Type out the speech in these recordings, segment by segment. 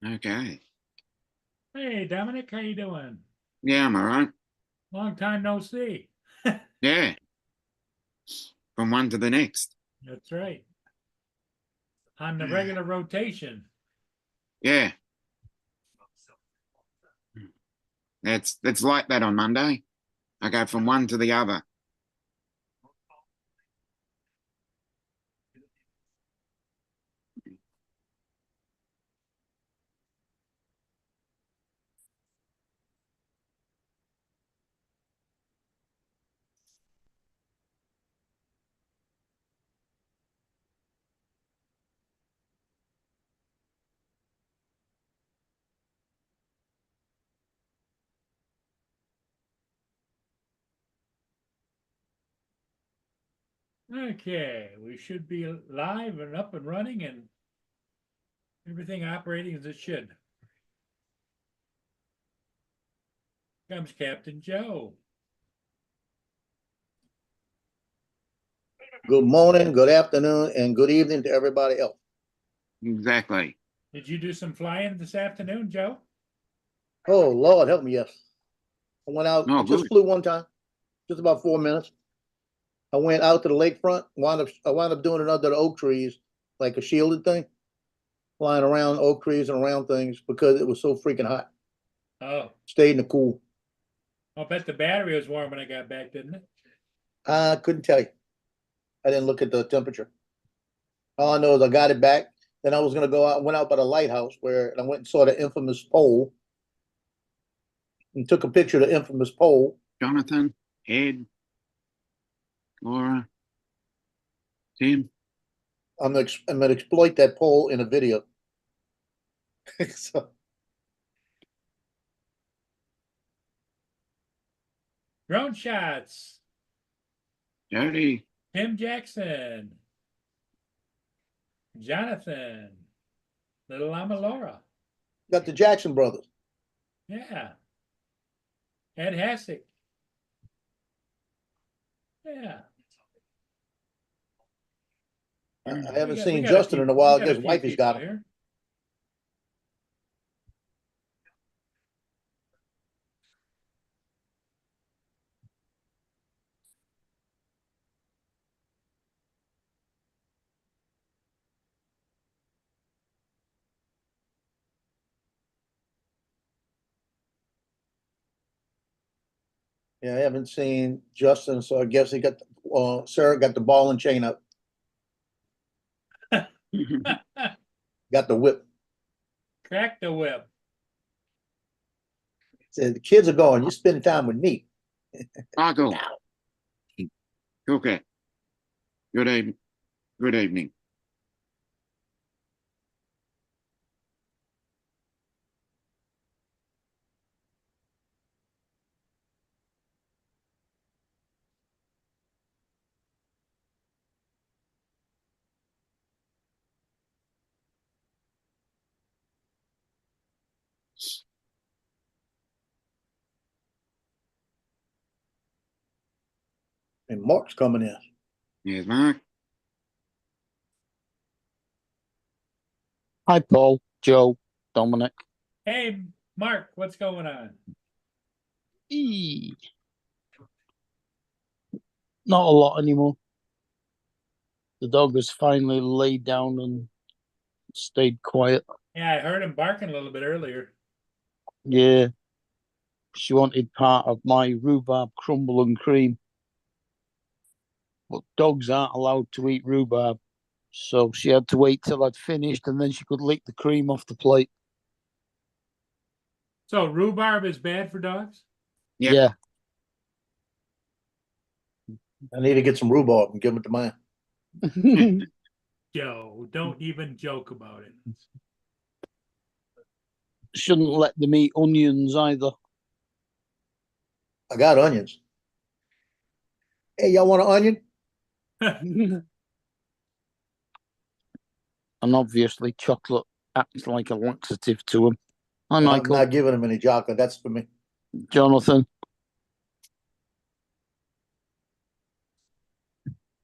Okay. Hey, Dominic, how you doing? Yeah, I'm all right. Long time no see. Yeah. From one to the next. That's right. On the regular rotation. Yeah. It's like that on Monday. I go from one to the other. Okay, we should be live and up and running and everything operating as it should. Comes Captain Joe. Good morning, good afternoon, and good evening to everybody else. Exactly. Did you do some flying this afternoon, Joe? Oh, Lord, help me, yes. I went out, Oh, I just good. flew one time, just about 4 minutes. I went out to the lakefront, I wound up doing it under the oak trees, like a shielded thing, flying around oak trees and around things because it was so freaking hot. Oh, Stayed in the cool. I'll bet the battery was warm when I got back, didn't it? I couldn't tell you. I didn't look at the temperature. All I know is I got it back. Then I was gonna go out, went out by the lighthouse where I went and saw the infamous pole and took a picture of the infamous pole. Jonathan, Ed, Laura, Tim. I'm gonna exploit that pole in a video. So, Drone shots. Jody. Tim Jackson. Jonathan. Little Llama Laura. got the Jackson brothers. Yeah. Ed Hassick. Yeah. I haven't We seen got Justin in a while. I guess few wifey's got him. here. Yeah, I haven't seen Justin, so I guess he got Sarah got the ball and chain up, got the whip. Crack the whip. Said the kids are going. You spend time with me. Michael. Okay. Good evening. Good evening. And Mark's coming in. Yes, Mark. Hi, Paul, Joe, Dominic. Hey, Mark, what's going on? Eee. Not a lot anymore. The dog has finally laid down and stayed quiet. Yeah, I heard him barking a little bit earlier. Yeah. She wanted part of my rhubarb crumble and cream. But dogs aren't allowed to eat rhubarb. So she had to wait till I'd finished and then she could lick the cream off the plate. So rhubarb is bad for dogs? Yep. Yeah. I need to get some rhubarb and give it to mine. Joe, don't even joke about it. Shouldn't let them eat onions either. I got onions. Hey, y'all want an onion? And obviously chocolate acts like a laxative to them. Hi, I'm Michael. not giving them any chocolate. That's for me. Jonathan.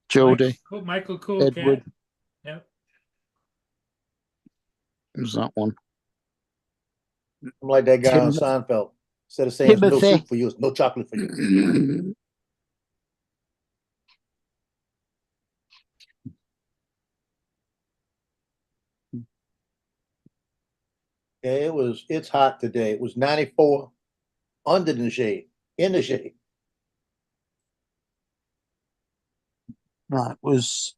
Jody. Michael Cool Edward. Cat. Yep. Who's that one? I'm like that guy on Tim- Seinfeld. Instead of saying no Timothy. soup for you, it's no chocolate for you. Yeah, it's hot today. It was 94 under the shade, in the shade. That was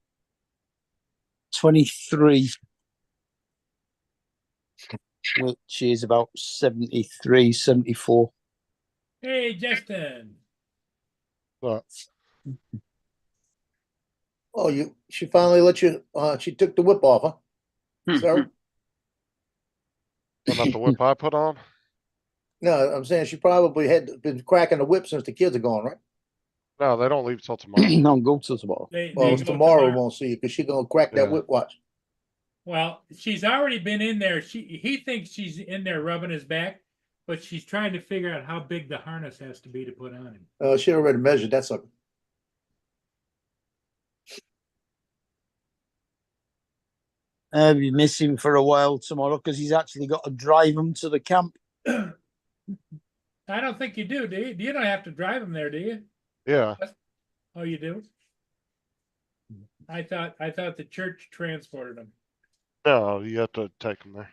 23, which is about 73, 74. Hey, Justin. But Oh, she finally let you she took the whip off, huh? Sorry. what about the whip I put on? No, I'm saying she probably had been cracking the whip since the kids are gone, right? No, they don't leave till tomorrow. No, go to tomorrow. They Well, it's go tomorrow we won't see you because she's gonna crack that Yeah. whip watch. Well, she's already been in there. He thinks she's in there rubbing his back, but she's trying to figure out how big the harness has to be to put on him. She already measured that sucker. We miss him for a while tomorrow because he's actually got to drive him to the camp. I don't think you do you? You don't have to drive him there, do you? Yeah. Oh, you do? I thought the church transported him. No, you have to take them there.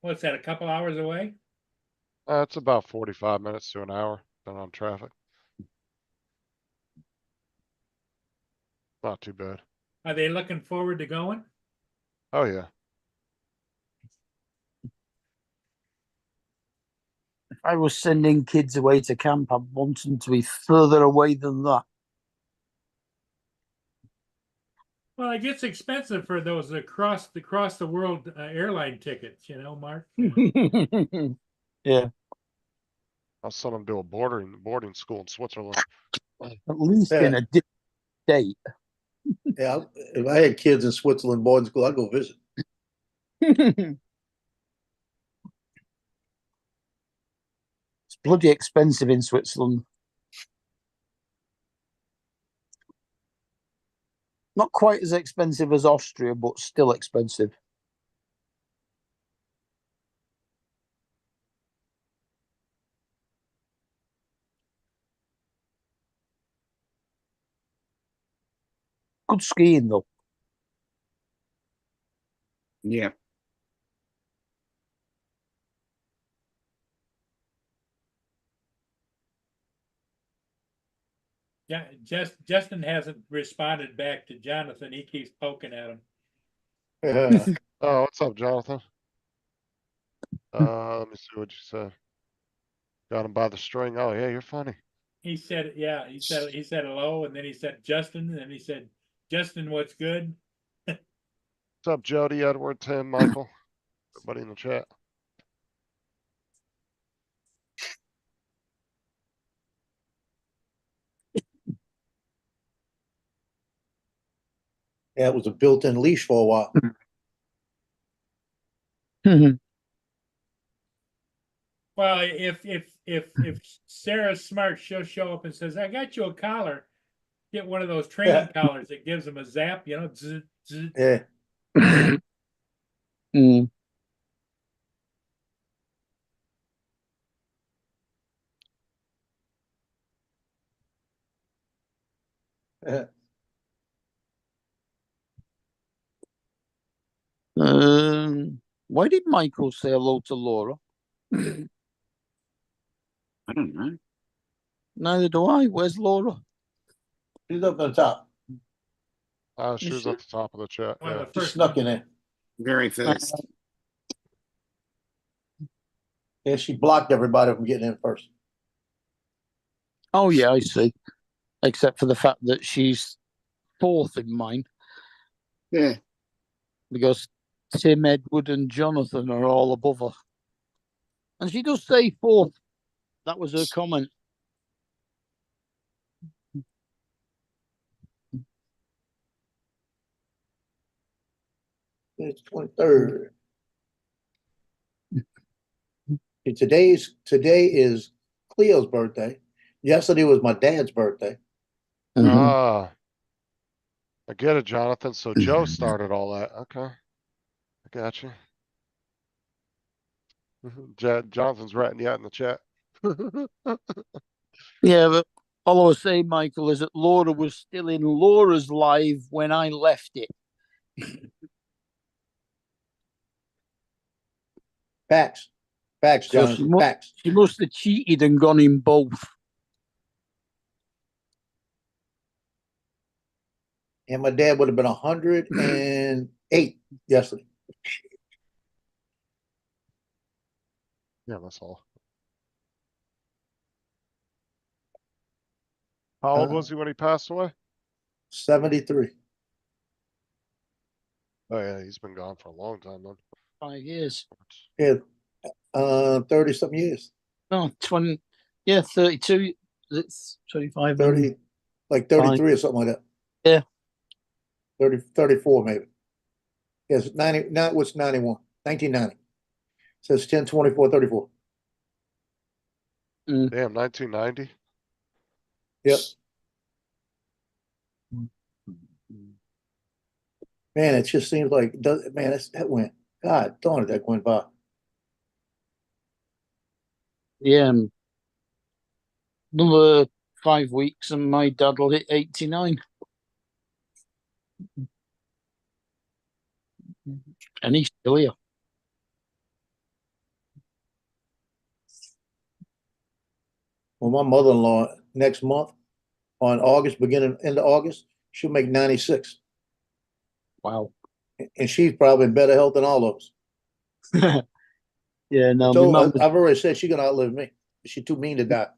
What's that? A couple hours away? It's about 45 minutes to an hour, depending on traffic. Not too bad. Are they looking forward to going? Oh yeah. If I was sending kids away to camp, I'd want them to be further away than that. Well, it gets expensive for those across the world airline tickets, Mark. Yeah, I'll send them to a boarding school in Switzerland. at least Yeah. in a different state. Yeah, if I had kids in Switzerland boarding school, I'd go visit. It's bloody expensive in Switzerland. Not quite as expensive as Austria, but still expensive. Good skiing though. Yeah. Yeah, Justin hasn't responded back to Jonathan. He keeps poking at him. Oh, what's up, Jonathan? Let me see what you said. Got him by the string. Oh yeah, you're funny. He said, yeah, he said hello, and then he said Justin, and then he said, Justin, what's good? What's up, Jody, Edward, Tim, Michael? Everybody in the chat. Yeah, it was a built-in leash for a while. Well, if Sarah's smart, she'll show up and says, I got you a collar. Get one of those training collars that gives them a zap, zzz, zzz. Yeah. Mm. Why did Michael say hello to Laura? I don't know. Neither do I. Where's Laura? She's up on the top. She You was sure? at the top of the chat. One of Yeah. the She first snuck in ones. there. Very first. Yeah, she blocked everybody from getting in first. Oh yeah, I see. Except for the fact that she's fourth in mine Yeah. because Tim, Edward, and Jonathan are all above her. And she does say fourth. That was her comment. It's 23rd. Today is Cleo's birthday. Yesterday was my dad's birthday. Mhm. Ah, I get it, Jonathan. So Joe started all that. Okay. I got you. Jonathan's writing you out in the chat. Yeah, but all I was saying, Michael, is that Laura was still in Laura's live when I left it. Facts. Facts, So Jonathan. Facts. she must have cheated and gone in both. And my dad would have been 108 yesterday. Yeah, that's all. How old was he when he passed away? 73. Oh yeah, he's been gone for a long time then. 5 years. Yeah. 30 something years. No, 20. Yeah, 32. It's 25. 30, like 33 or something like that. Yeah. 30, 34 maybe. Yes, 90, now what's 91? 1990. Says 10, 24, 34. Damn, 1990. Yep. Man, it just seems like, man, that went, God darn it, that went by. Yeah. Another 5 weeks and my dad will hit 89. And he's still here. Well, my mother-in-law next month on August, beginning end of August, she'll make 96. Wow. And she's probably in better health than all of us. Yeah, no, So my mum was, I've already said she's gonna outlive me. She's too mean to die.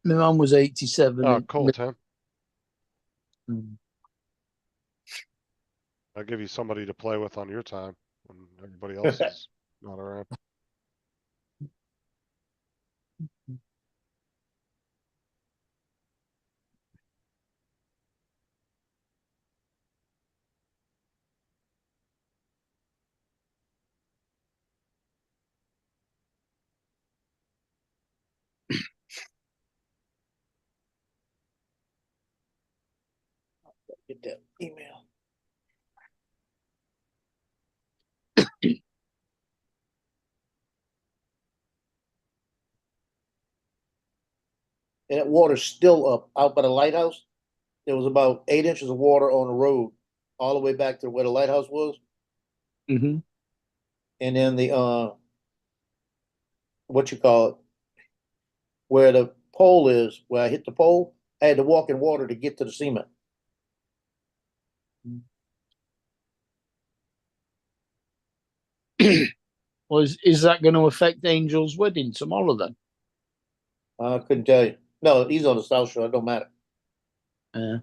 my mum was 87. Oh, cool, Tim. Mm. I'll give you somebody to play with on your time when everybody else is not around. Get that email. And that water's still up out by the lighthouse. There was about 8 inches of water on the road all the way back to where the lighthouse was. Mm-hmm. And then the what you call it, where the pole is, where I hit the pole, I had to walk in water to get to the cement. Well, is that going to affect Angel's wedding tomorrow then? I couldn't tell you. No, he's on the south shore. It don't matter. Yeah.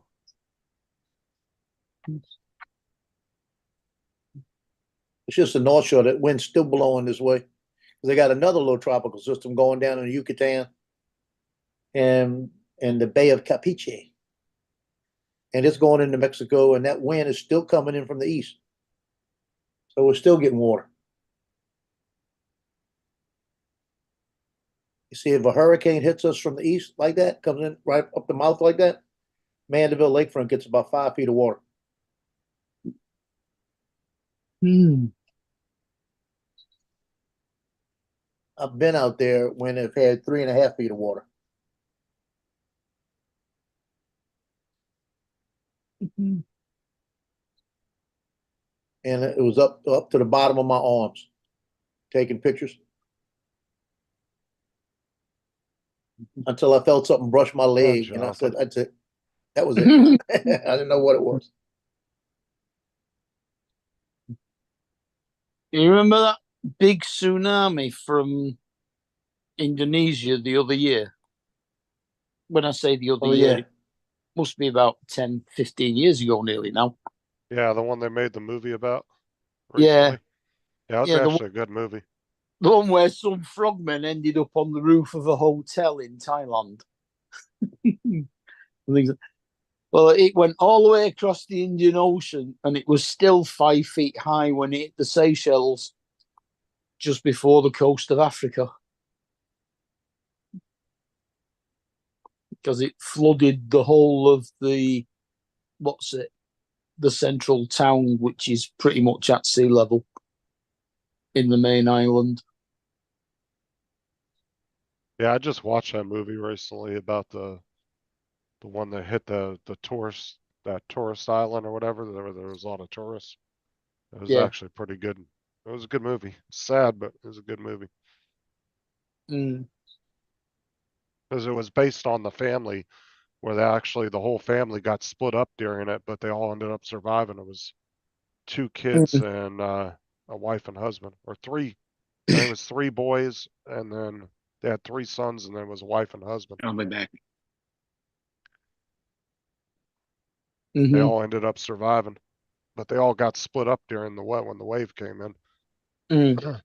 It's just the north shore. That wind's still blowing this way. They got another low tropical system going down in the Yucatan and the Bay of Campeche. And it's going into Mexico, and that wind is still coming in from the east. So we're still getting water. You see, if a hurricane hits us from the east like that, comes in right up the mouth like that, Mandeville Lakefront gets about 5 feet of water. Hmm. I've been out there when they've had 3.5 feet of water. Mhm. And it was up to the bottom of my arms, taking pictures. Until I felt something brush my leg, and I said, "That's it. That was it." I didn't know what it was. You remember that big tsunami from Indonesia the other year? When I say the other Oh year, yeah, it must be about 10, 15 years ago nearly now. Yeah, the one they made the movie about Yeah. recently. Yeah, it's Yeah, actually a good movie. the one where some frogmen ended up on the roof of a hotel in Thailand. Well, it went all the way across the Indian Ocean and it was still 5 feet high when it hit the Seychelles just before the coast of Africa. Because it flooded the whole of the, what's it, the central town, which is pretty much at sea level in the main island. Yeah, I just watched that movie recently about the one that hit the tourist, that tourist island or whatever. There was a lot of tourists. It was Yeah. actually pretty good. It was a good movie. Sad, but it was a good movie Mm. because it was based on the family where the whole family got split up during it, but they all ended up surviving. It was two kids and a wife and husband, or three. I think it was three boys, and then they had three sons, and then it was a wife and husband. I'll be back. They Mhm. all ended up surviving, but they all got split up during the wet when the wave came in. Mm.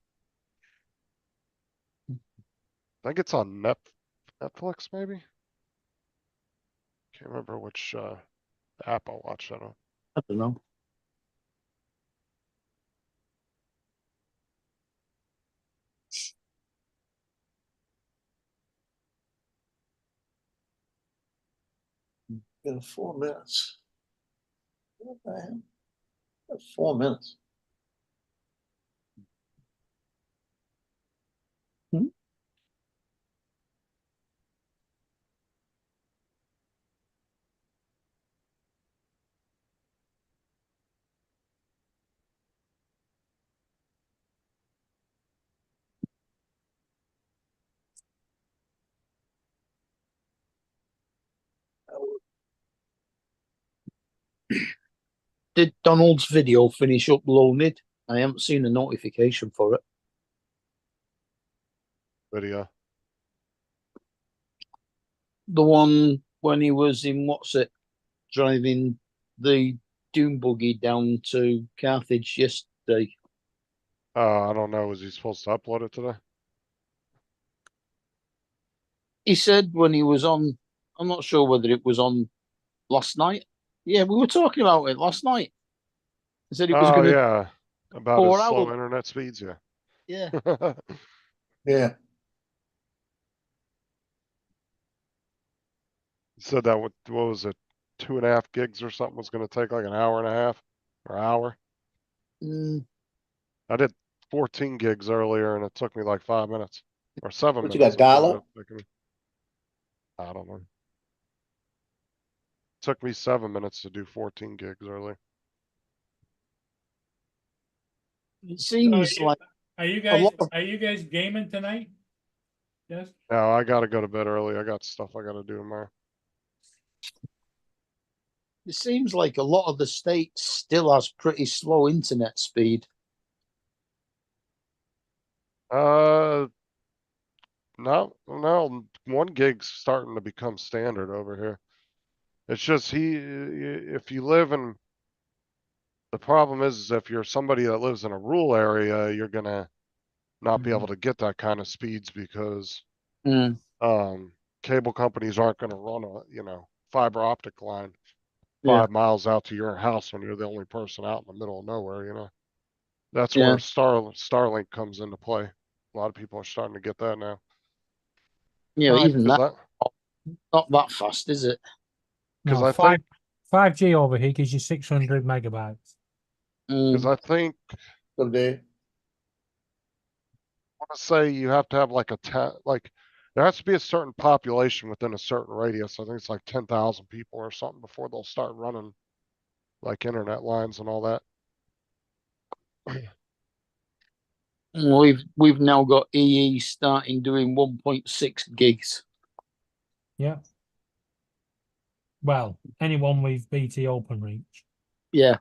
I think it's on Netflix, maybe. Can't remember which app I watched that on. I don't know. In 4 minutes. What the hell? That's 4 minutes. Did Donald's video finish uploaded? I haven't seen a notification for it. Video. The one when he was in what's it, driving the dune buggy down to Carthage yesterday. I don't know. Was he supposed to upload it today? He said when he was on, I'm not sure whether it was on last night. Yeah, we were talking about it last night. He said it was Oh going to yeah, about his 4 hours. slow internet speeds. Yeah. Yeah. Yeah. He said that what was it, 2.5 gigs or something was going to take like an hour and a half or hour. Mm, I did 14 gigs earlier and it took me like 5 minutes or 7 What you minutes. got, Gala? I don't know. Took me 7 minutes to do 14 gigs earlier. it So seems like are you a guys, lot of are you guys gaming tonight? Yes. Now I got to go to bed early. I got stuff I got to do tomorrow. it seems like a lot of the states still has pretty slow internet speed. Uh, no, 1 gig's starting to become standard over here. It's just if you live in, the problem is if you're somebody that lives in a rural area, you're gonna not be able to get that kind of speeds because Mm, cable companies aren't gonna run fiber optic line yeah, 5 miles out to your house when you're the only person out in the middle of nowhere. That's yeah, where Starlink comes into play. A lot of people are starting to get that now. yeah. Even Because that I, not that fast, is it? because No, I think, 5G over here gives you 600 megabytes. because Mm, I think, Someday. I want to say you have to have like there has to be a certain population within a certain radius. I think it's like 10,000 people or something before they'll start running like internet lines and all that. we've now got EE starting doing 1.6 gigs. Yeah. Well, anyone with BT OpenReach. Yeah.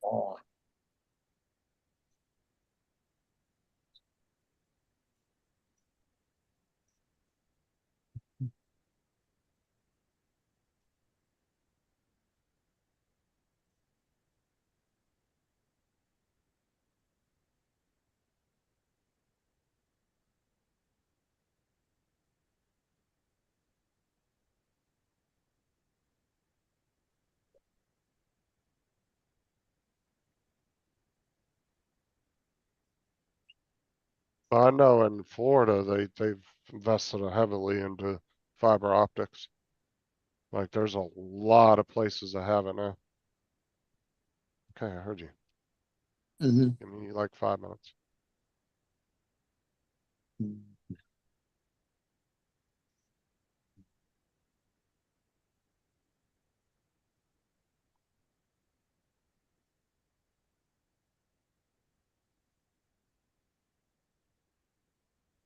Oh. But I know in Florida, they've invested heavily into fiber optics. Like there's a lot of places that have it now. Okay, I heard you. Mhm. Give me like 5 minutes.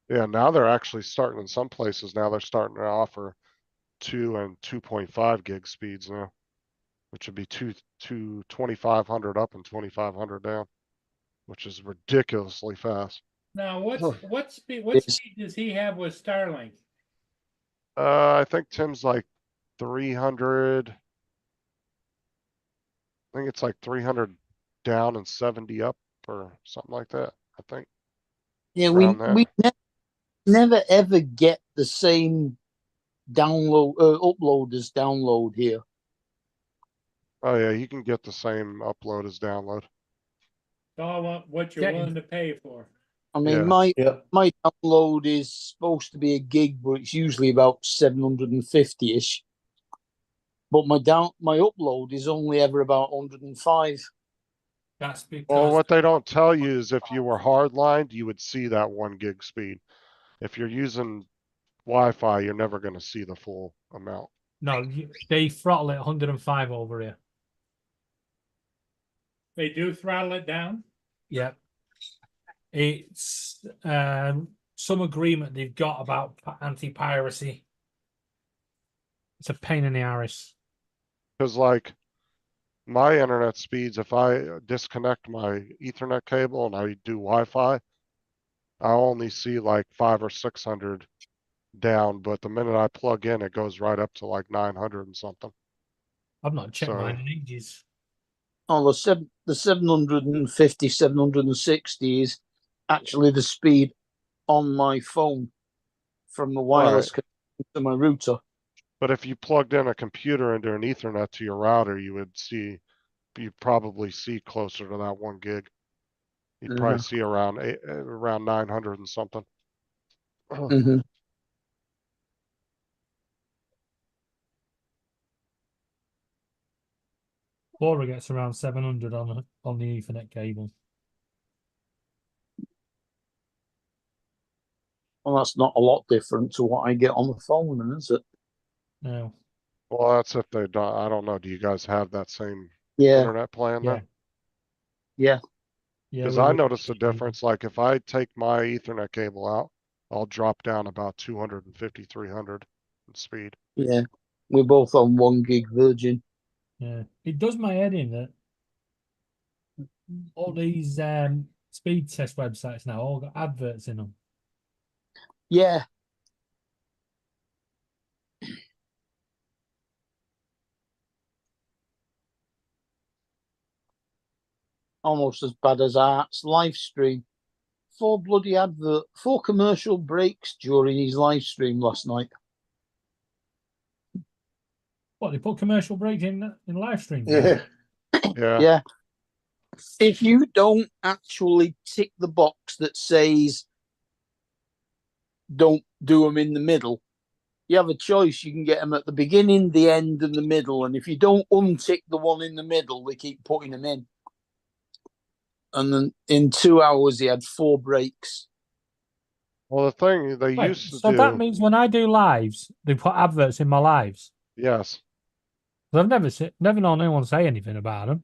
Yeah, now they're actually starting in some places. Now they're starting to offer 2 and 2.5 gig speeds now, which would be 2500 up and 2500 down, which is ridiculously fast. Now, what speed Yes. does he have with Starlink? I think Tim's like 300. I think it's like 300 down and 70 up or something like that. I think. Yeah, Around there. we never ever get the same download upload as download here. Oh yeah, you can get the same upload as download. It's all what you're Yeah. willing to pay for. I mean, Yeah. my Yep. my download is supposed to be a gig, but it's usually about 750-ish. But my upload is only ever about 105. That's because Well, what they don't tell you is if you were hardlined, you would see that 1 gig speed. If you're using Wi-Fi, you're never going to see the full amount. No, they throttle it 105 over here. they do throttle it down. Yep. It's some agreement they've got about anti-piracy. It's a pain in the arse. Because like my internet speeds, if I disconnect my Ethernet cable and I do Wi-Fi, I only see like 500 or 600 down, but the minute I plug in, it goes right up to like 900 and something. I've not checked So- mine in ages. Oh, the 750, 760 is actually the speed on my phone from the wireless connection to my router. But if you plugged in a computer into an Ethernet to your router, you'd probably see closer to that 1 gig. You'd probably see around 900 and something. Mm-hmm. Laura gets around 700 on the Ethernet cable. Well, that's not a lot different to what I get on the phone, then, is it? No. Well, that's if they don't, I don't know. Do you guys have that same Yeah, internet plan Yeah. then? yeah. Yeah. Because we I would- noticed a difference. Like if I take my Ethernet cable out, I'll drop down about 250, 300 in speed. Yeah, we're both on 1 gig Virgin. Yeah. It does my head in that all these speed test websites now all got adverts in them. Yeah. Almost as bad as Art's live stream. 4 commercial breaks during his live stream last night. What, they put commercial breaks in live streams? now? Yeah. Yeah. Yeah. If you don't actually tick the box that says don't do them in the middle, you have a choice. You can get them at the beginning, the end, and the middle. And if you don't untick the one in the middle, they keep putting them in. And then in 2 hours, he had 4 breaks. Well, the thing they Wait, used to so do, that means when I do lives, they put adverts in my lives. yes, I've never known anyone say anything about them.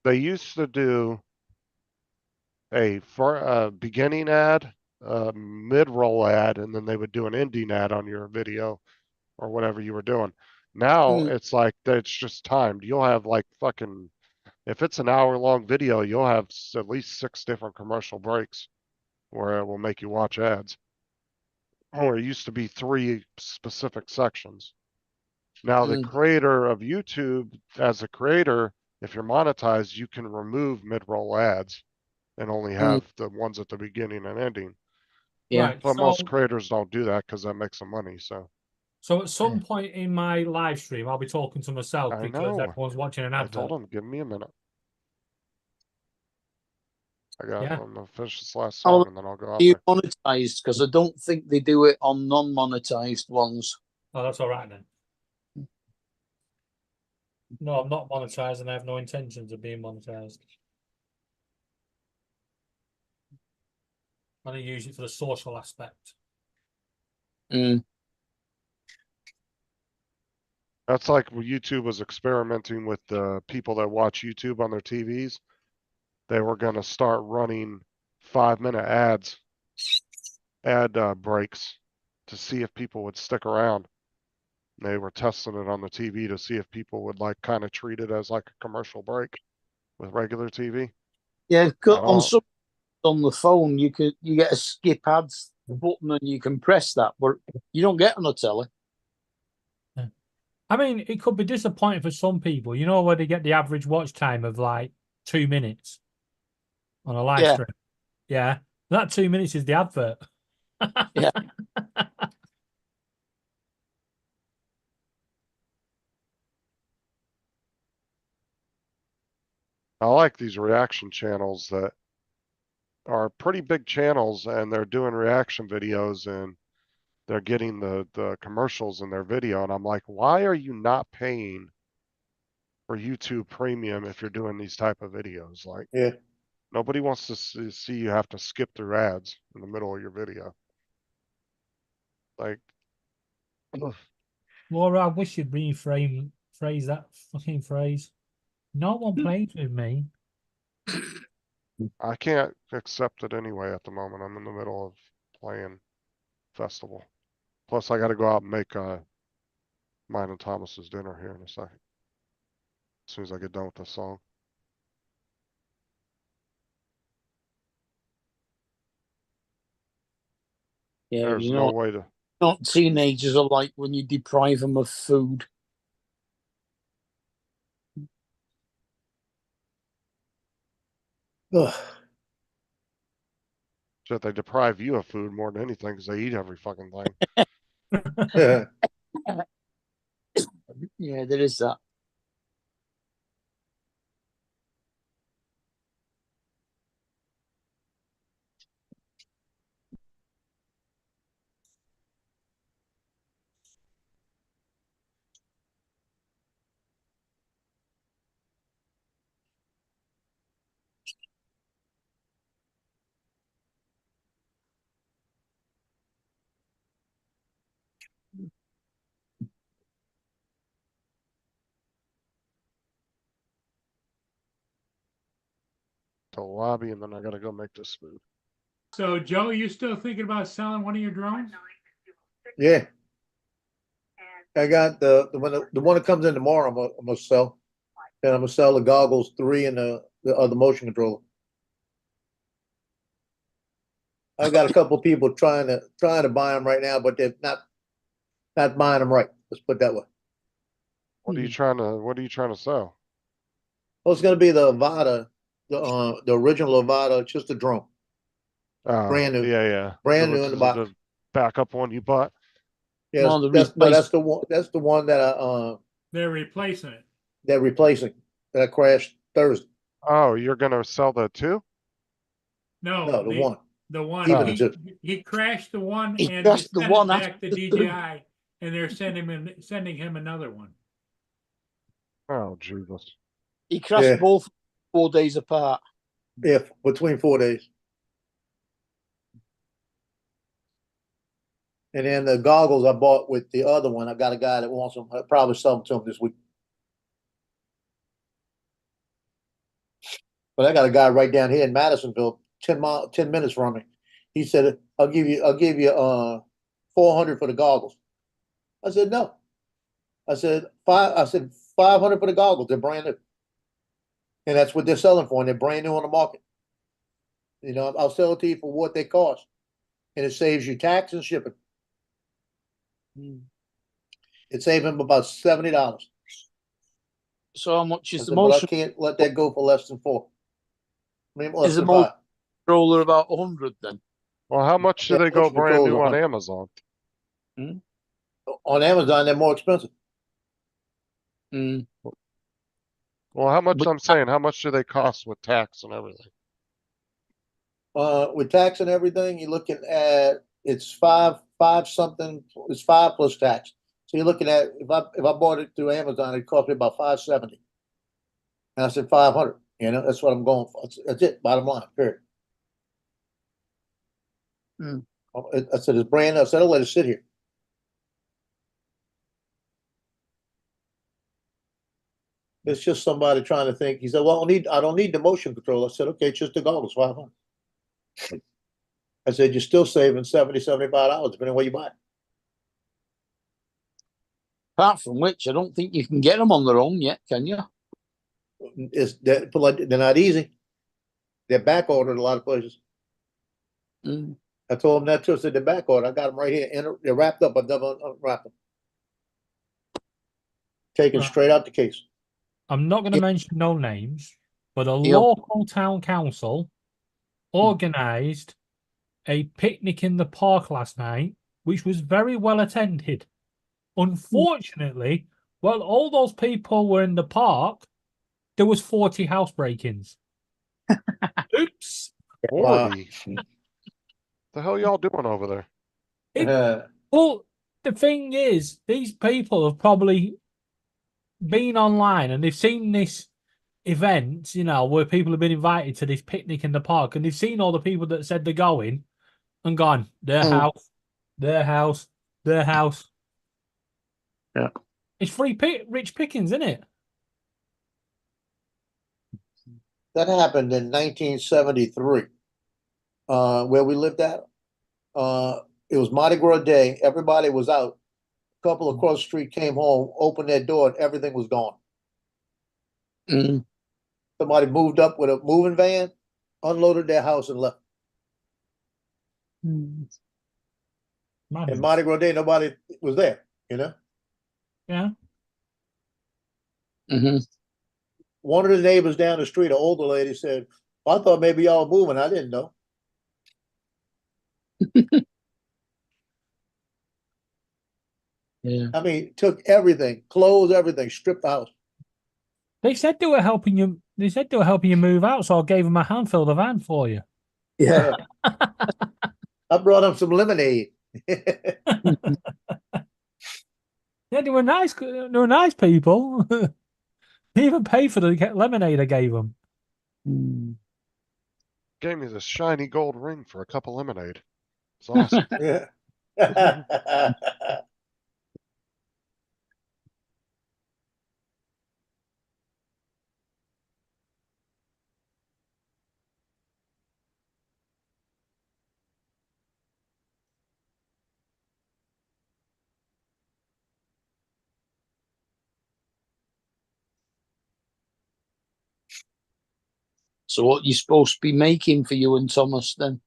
they used to do a beginning ad, a mid-roll ad, and then they would do an ending ad on your video or whatever you were doing. Now it's like it's just timed. You'll have like fucking, if it's an hour-long video, you'll have at least 6 different commercial breaks where it will make you watch ads. Or it used to be 3 specific sections. Now the creator of YouTube, as a creator, if you're monetized, you can remove mid-roll ads and only have the ones at the beginning and ending. Yeah. Right. But So, most creators don't do that because that makes them money. So so at some point in my live stream, I'll be talking to myself I because know. everyone's watching an I advert. told him, give me a minute. Yeah. I'm gonna finish this last I'll- song and then I'll go out You there. monetized because I don't think they do it on non-monetized ones. Oh, that's all right then. No, I'm not monetized and I have no intentions of being monetized. I only use it for the social aspect. Mm. That's like when YouTube was experimenting with the people that watch YouTube on their TVs. They were gonna start running 5-minute ad breaks to see if people would stick around. They were testing it on the TV to see if people would like kind of treat it as like a commercial break with regular TV. Yeah, I on don't, some on the phone you get a skip ads button and you can press that, but you don't get on a telly. I mean, it could be disappointing for some people, you know, where they get the average watch time of like 2 minutes on a live Yeah. stream. Yeah. That 2 minutes is the advert. Yeah. I like these reaction channels that are pretty big channels and they're doing reaction videos and they're getting the commercials in their video. And I'm like, why are you not paying for YouTube Premium if you're doing these type of videos? Like, Yeah. nobody wants to see you have to skip through ads in the middle of your video. Like, Laura, I wish you'd phrase that fucking phrase. No one plays with me. I can't accept it anyway at the moment. I'm in the middle of playing Festival. Plus, I got to go out and make mine and Thomas's dinner here in a second. As soon as I get done with the song. Yeah, There's you no know, way to. not teenagers are like when you deprive them of food. Ugh. Shit, they deprive you of food more than anything because they eat every fucking thing. Yeah. Yeah, there is that. To the lobby, and then I got to go make this food. So Joe, you still thinking about selling one of your drones? Yeah. I got the one that comes in tomorrow. I'm gonna sell, and I'm gonna sell the goggles 3 and the other motion controller. I got a couple of people trying to buy them right now, but they're not buying them right. Let's put it that way. What are you trying to sell? Well, it's gonna be the Avata, the original Avata, just a drone, brand new, Yeah. brand new in the box. The backup one you bought. Yes, No, the that's the one. That's the one that They're replacing it. they're replacing. That crashed Thursday. Oh, you're gonna sell that too? No, No, the one. The one Keeping he, it just- he crashed the one He and crashed the sent one it back to after the- DJI, and they're sending him another one. Oh, Jesus. He crashed Yeah. both 4 days apart. Yeah, between 4 days. And then the goggles I bought with the other one, I got a guy that wants them. I'll probably sell them to him this week. But I got a guy right down here in Madisonville, 10 minutes from me. He said, I'll give you 400 for the goggles. I said, no. I said 500 for the goggles. They're brand new. And that's what they're selling for, and they're brand new on the market. You know, I'll sell it to you for what they cost. And it saves you tax and shipping. It saved him about $70. So how much I is the said, but I motion can't let that go for less than 4. I mean, less Is the than mo- 5. controller about 100 then? Well, how much do Yeah, they go motion brand control's new on 100. Amazon? On Amazon, they're more expensive. Mm. Well, how much But- I'm saying, how much do they cost with tax and everything? with tax and everything, you're looking at, it's five something, it's 5 plus tax. So you're looking at, if I bought it through Amazon, it cost me about 570. And I said 500, that's what I'm going for. That's it, bottom line, period. Hmm. I said, it's brand new. I said, I'll let it sit here. It's just somebody trying to think. He said, well, I don't need the motion control. I said, okay, it's just the goggles, 500. I said, you're still saving $75, depending on where you buy it. Apart from which, I don't think you can get them on their own yet, can you? They're not easy. They're back ordered a lot of places. Mm. I told them that too. I said, they're back ordered. I got them right here. They're wrapped up. I've never unwrapped them. Taken Right. straight out the case. I'm not going to Yep. mention no names, but a Yep. local town council organised a picnic in the park last night, which was very well attended. Unfortunately, while all those people were in the park, there was 40 house break-ins. Oops. 40. The hell y'all doing over there? Well, the thing is, these people have probably been online and they've seen this event, where people have been invited to this picnic in the park, and they've seen all the people that said they're going and gone, their house, their house, their house. Yeah. It's free rich pickings, isn't it? That happened in 1973, where we lived at. It was Mardi Gras Day. Everybody was out. A couple across the street came home, opened their door, and everything was gone. Mm. Somebody moved up with a moving van, unloaded their house, and left. And Madness. Mardi Gras Day, nobody was there, Yeah. Hmm. One of the neighbors down the street, an older lady, said, I thought maybe y'all were moving. I didn't know. Yeah. I mean, took everything, clothes, everything, stripped the house. They said they were helping you. They said they were helping you move out, so I gave them a handful of the van for you. Yeah. I brought them some lemonade. Yeah, they were nice. They were nice people. They even paid for the lemonade I gave them. Mm. Gave me this shiny gold ring for a cup of lemonade. It's awesome. Yeah. So what you supposed to be making for you and Thomas then?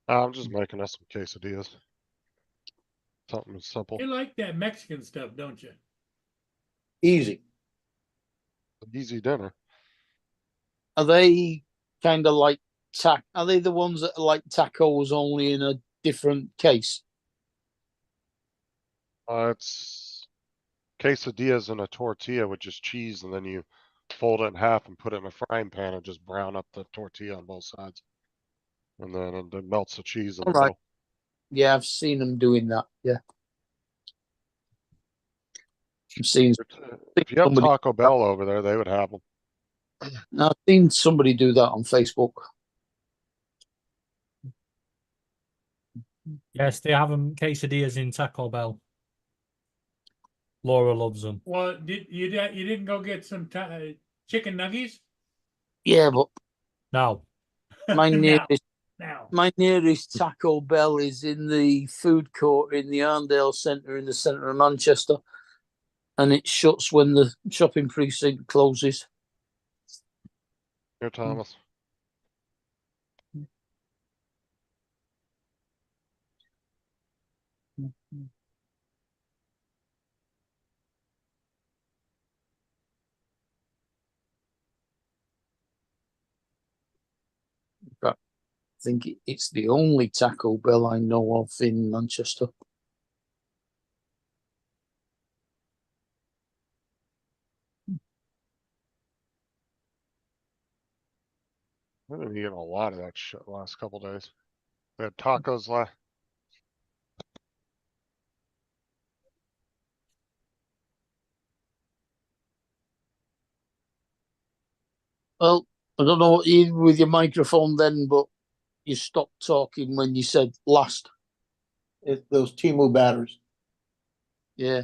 I'm just making us some quesadillas. Something simple. You like that Mexican stuff, don't you? Easy. Easy dinner. Are they kind of like Are they the ones that are like tacos only in a different case? It's quesadillas in a tortilla with just cheese, and then you fold it in half and put it in a frying pan and just brown up the tortilla on both sides. And then it melts the cheese in the All right. middle. Yeah, I've seen them doing that. Yeah. I've seen If you have somebody. Taco Bell over there, they would have them. I've seen somebody do that on Facebook. Yes, they have them quesadillas in Taco Bell. Laura loves them. Well, you didn't go get some chicken nuggets? Yeah, but No. my No, nearest no. my nearest Taco Bell is in the food court in the Arndale Centre in the centre of Manchester, and it shuts when the shopping precinct closes. Here, Thomas. But I think it's the only Taco Bell I know of in Manchester. I've been eating a lot of that shit the last couple days. We had tacos last. Well, I don't know what you did with your microphone then, but you stopped talking when you said last. It's those Timu batteries. Yeah.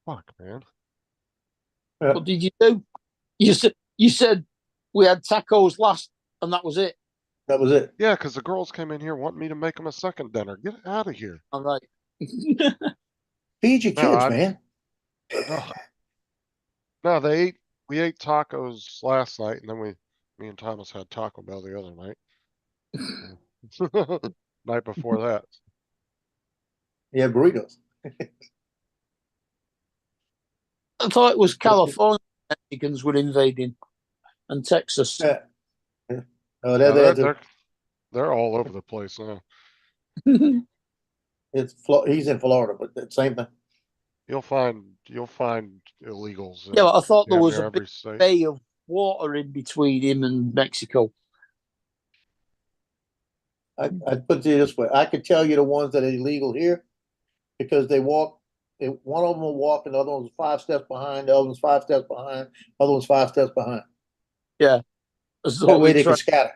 Fuck, man. What did you do? You said we had tacos last, and that was it. That was it. Yeah, because the girls came in here wanting me to make them a second dinner. Get out of here. All right. Feed your No, kids, man. No, no, we ate tacos last night, and then me and Thomas had Taco Bell the other night. Night before that. Yeah, burritos. I thought it was California Mexicans were invading, and Texas. Yeah. Oh, No, they're they're all over the place now. he's in Florida, but the same thing. You'll find illegals. Yeah, but I thought there damn was near a every big state. bay of water in between him and Mexico. I'd put it this way. I could tell you the ones that are illegal here because they walk. One of them will walk, and the other one's 5 steps behind. The other one's 5 steps behind. The other one's 5 steps behind. Yeah, as though That way they try can scatter.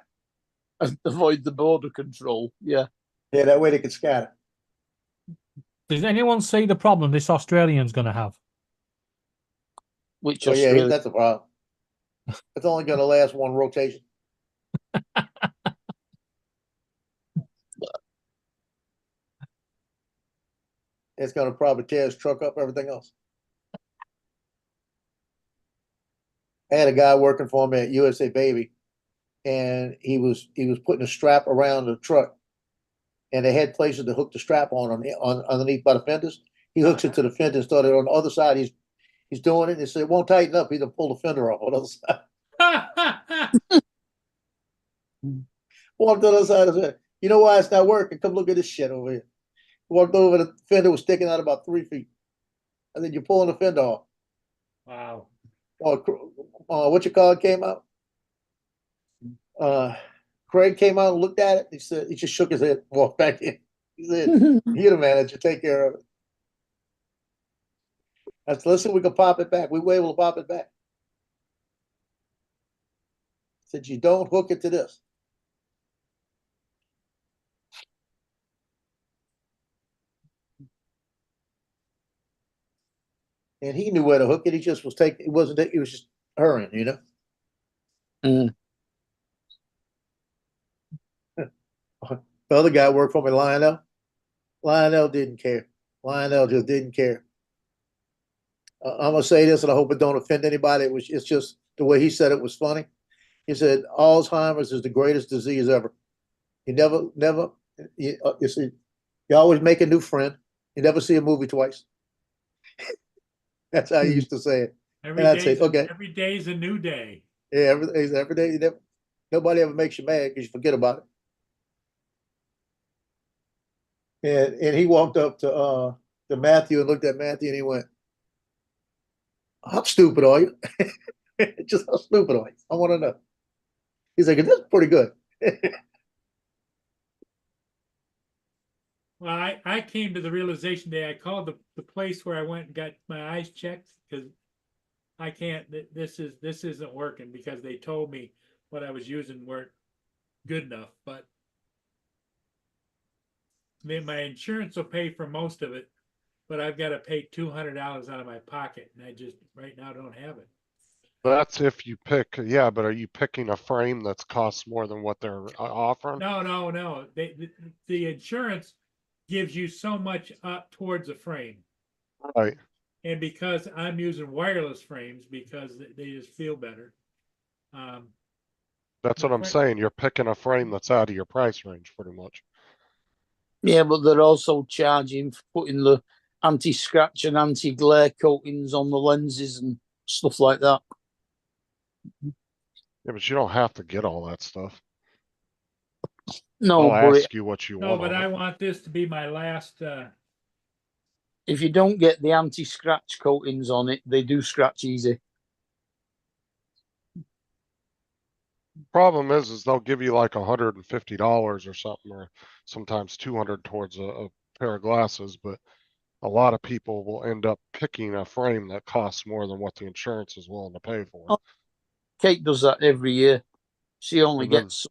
and avoid the border control. Yeah. Yeah, that way they can scatter. Does anyone see the problem this Australian's going to have? Which So yeah, Australia? that's a problem. It's only going to last one rotation. It's going to probably tear his truck up, everything else. I had a guy working for me at USA Baby, and he was putting a strap around the truck, and they had places to hook the strap on underneath by the fenders. He hooks it to the fender and started on the other side. He's doing it. And he said it won't tighten up. He's gonna pull the fender off on the other side. Walked to the other side and said, "You know why it's not working? Come look at this shit over here." Walked over, the fender was sticking out about 3 feet, and then you're pulling the fender off. Wow. What you call it came out. Craig came out and looked at it. He said he just shook his head, walked back in. He said, "You're the manager. Take care of it." I said, "Listen, we can pop it back. We were able to pop it back." I said, "You don't hook it to this." And he knew where to hook it. He just was taking. He wasn't. He was just hurrying, you know. Mm. The other guy worked for me, Lionel. Lionel didn't care. Lionel just didn't care. I'm gonna say this, and I hope it don't offend anybody. It's just the way he said it was funny. He said Alzheimer's is the greatest disease ever. You never. You see, you always make a new friend. You never see a movie twice. That's how he used to say it. Every And I'd say, day's- okay. every day's a new day. Yeah, every day. Nobody ever makes you mad because you forget about it. And he walked up to Matthew and looked at Matthew and he went, "How stupid are you?" Just how stupid are you? I want to know. He's like, "This is pretty good." Well, I came to the realization that I called the place where I went and got my eyes checked because I can't. This isn't working because they told me what I was using weren't good enough. But my insurance will pay for most of it, but I've got to pay $200 out of my pocket, and I just right now don't have it. That's if you pick, yeah, but are you picking a frame that's costs more than what they're offering? No. The insurance gives you so much up towards the frame. Right. And because I'm using wireless frames because they just feel better. That's what I'm saying. You're picking a frame that's out of your price range pretty much. Yeah, but they're also charging for putting the anti-scratch and anti-glare coatings on the lenses and stuff like that. Yeah, but you don't have to get all that stuff. No, I'll but ask you what you No, want. but on I it. want this to be my last if you don't get the anti-scratch coatings on it, they do scratch easy. Problem is they'll give you like $150 or something, or sometimes 200 towards a pair of glasses, but a lot of people will end up picking a frame that costs more than what the insurance is willing to pay for. Oh. Kate does that every year. She only And then- gets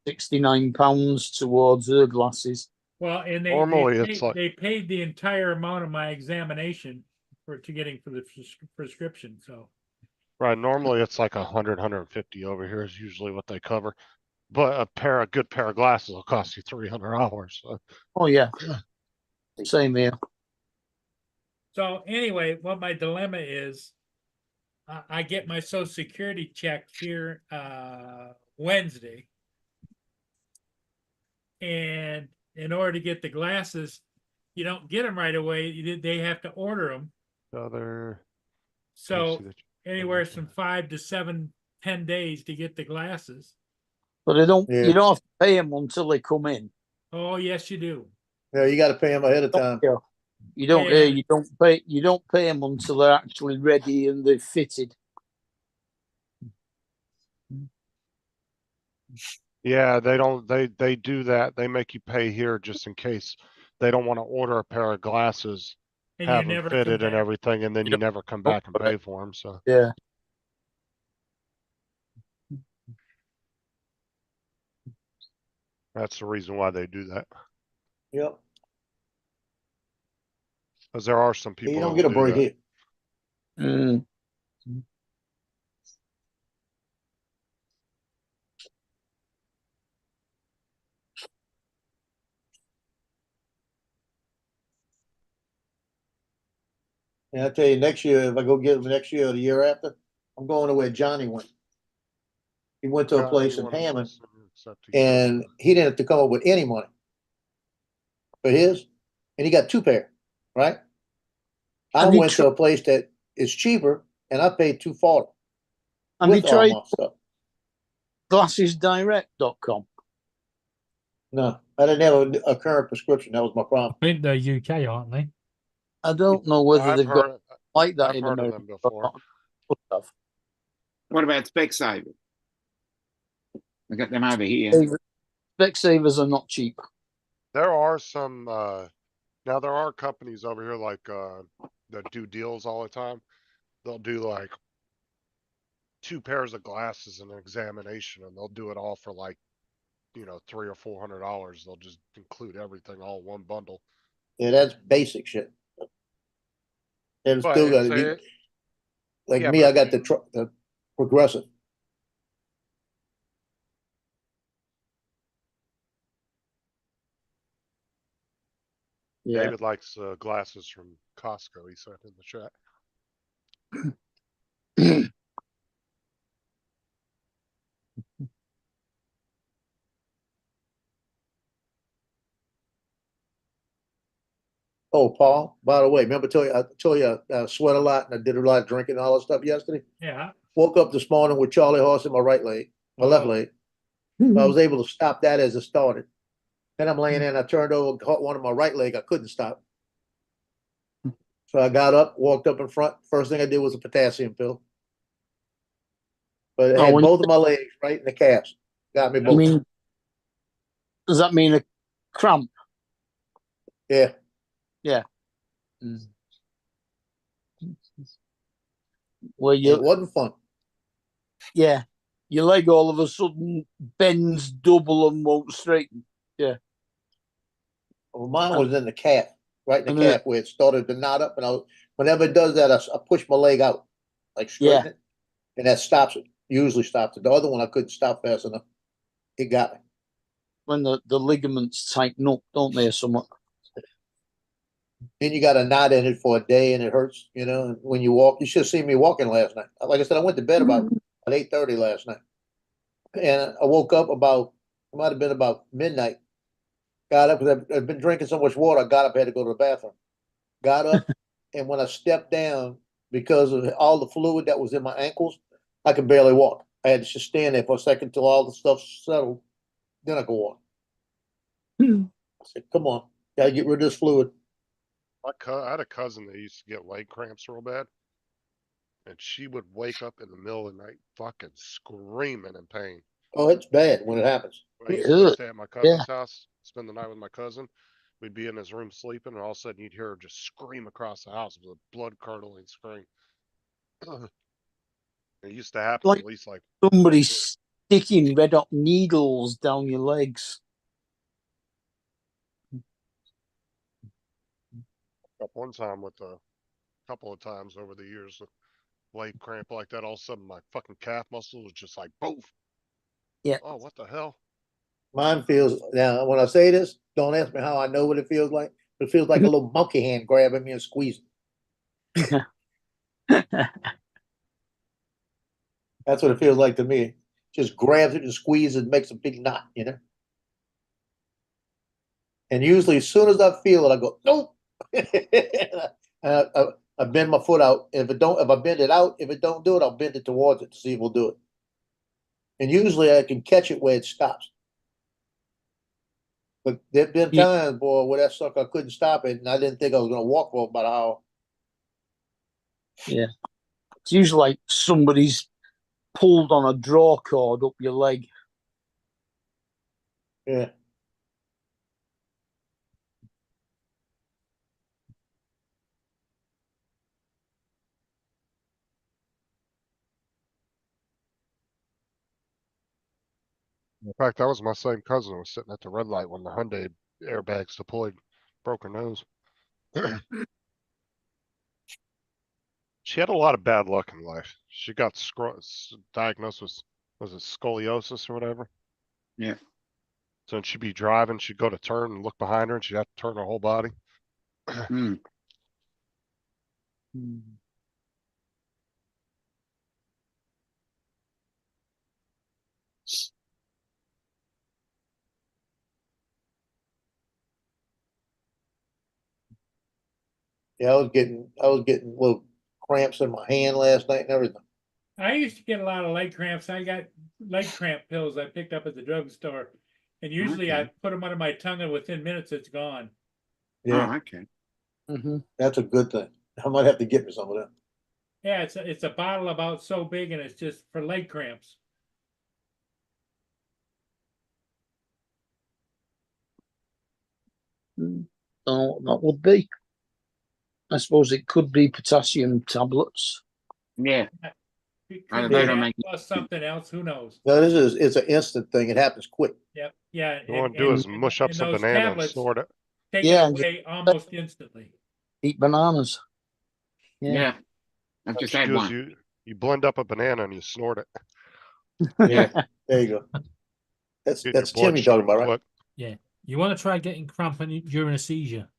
£69 towards her glasses. Well, and Normally it's like- they paid the entire amount of my examination for the prescription, so. Right, normally it's like 150 over here is usually what they cover. But a good pair of glasses will cost you $300. So. Oh yeah, same here. So anyway, what my dilemma is, I get my Social Security check here Wednesday. And in order to get the glasses, you don't get them right away. They have to order them. So anywhere from 5 to 7, 10 days to get the glasses. But they don't. Yeah. You don't have to pay them until they come in. Oh, yes, you do. Yeah, you got to pay them ahead of time. Yeah. You don't. Yeah. You don't pay. You don't pay them until they're actually ready and they're fitted. Yeah, they don't. They do that. They make you pay here just in case they don't want to order a pair of glasses, And you have them never come fitted and back. everything, and then you never come back and pay for them. So Yeah. that's the reason why they do that. Yep. Because there are some people You that don't get a will do break that. here. Mm. And I tell you, next year, if I go get them next year or the year after, I'm going to where Johnny went. He went to a Yeah, place you in wanna Hammond, listen, except he said- and he didn't have to come up with any money for his, and he got 2 pair, right? I And he went to a place that is cheaper, and I paid $240 And they with all tried my stuff. glassesdirect.com. No, I didn't have a current prescription. That was my problem. I think they're UK, aren't they? I don't know whether I've they've got heard, like that I've in heard of America. them before. What about Specsavers? I got them over here. Specsavers are not cheap. There are some, now there are companies over here like, that do deals all the time. They'll do like 2 pairs of glasses and an examination, and they'll do it all for like, $300 or $400. They'll just include everything all in one bundle. Yeah, that's basic shit. And But still got it's to a- like yeah, me. but I got the progressive. Yeah. David likes glasses from Costco, he said in the chat. Oh, Paul, by the way, remember I told you I sweat a lot and I did a lot of drinking and all that stuff yesterday? Yeah. Woke up this morning with Charlie horse in my right leg, my left Oh. leg. I was able to stop that as it started. Then I'm laying there and I turned over, caught one of my right leg. I couldn't stop. So I got up, walked up in front. First thing I did was a potassium pill. But it Oh, had when- both of my legs right in the calves. Got me I both. mean, does that mean a cramp? Yeah. Mm. Where It you, wasn't fun. yeah, your leg all of a sudden bends double and won't straighten. Well, mine was in the calf, right in And the calf where it started to knot up. And whenever it does that, I push my leg out, like straighten it. And that stops it, usually stops it. The other one I couldn't stop fast enough. It got me. When the ligaments tighten up, don't they, or something? Then you got a knot in it for a day and it hurts, and when you walk, you should have seen me walking last night. Like I said, I went to bed about at 8:30 last night. And I woke up it might have been about midnight. Got up because I've been drinking so much water. I got up, had to go to the bathroom. Got up, and when I stepped down, because of all the fluid that was in my ankles, I could barely walk. I had to just stand there for a second till all the stuff settled. Then I could walk. I said, come on, gotta get rid of this fluid. I had a cousin that used to get leg cramps real bad. And she would wake up in the middle of the night fucking screaming in pain. Oh, it's bad when it happens. I used to go stay at my Yeah. cousin's house, spend the night with my cousin. We'd be in his room sleeping, and all of a sudden you'd hear her just scream across the house with a blood curdling scream. It used to happen Like- at least like Somebody sticking red hot needles down your legs. up one time with a couple of times over the years, a leg cramp like that. All of a sudden my fucking calf muscle was just like poof. Yeah. Oh, what the hell? Mine feels, now, when I say this, don't ask me how I know what it feels like. It feels like a little monkey hand grabbing me and squeezing. That's what it feels like to me. Just grabs it and squeezes and makes a big knot, you know? And usually as soon as I feel it, I go, nope. I bend my foot out. If I bend it out, if it don't do it, I'll bend it towards it to see if it'll do it. And usually I can catch it where it stops. But there've been Yeah. times, boy, where that sucker, I couldn't stop it, and I didn't think I was gonna walk for about an hour. It's usually like somebody's pulled on a draw cord up your leg. Yeah. In fact, that was my same cousin who was sitting at the red light when the Hyundai airbags deployed, broke her nose. She had a lot of bad luck in life. She got diagnosed with, was it scoliosis or whatever? Yeah. So then she'd be driving, she'd go to turn and look behind her and she'd have to turn her whole body. Hmm. Yeah, I was getting little cramps in my hand last night and everything. I used to get a lot of leg cramps. I got leg cramp pills I picked up at the drugstore. And usually I Okay. put them under my tongue and within minutes it's gone. Yeah, Oh, okay. Mm-hmm. that's a good thing. I might have to get me some of that. Yeah, it's a bottle about so big and it's just for leg cramps. So that would be. I suppose it could be potassium tablets. Yeah. It Either could be that or that make- plus something else, who knows? No, it's an instant thing. It happens quick. Yep, yeah. All you want to do is mush up and some those banana and tablets snort it. take Yeah, it and away almost instantly. Eat bananas. Yeah. Yeah. I've What just you had do is one. you blend up a banana and you snort it. Yeah, there you go. That's Get your Tim you're talking bloodstream about, right? quick. You want to try getting cramp during a seizure?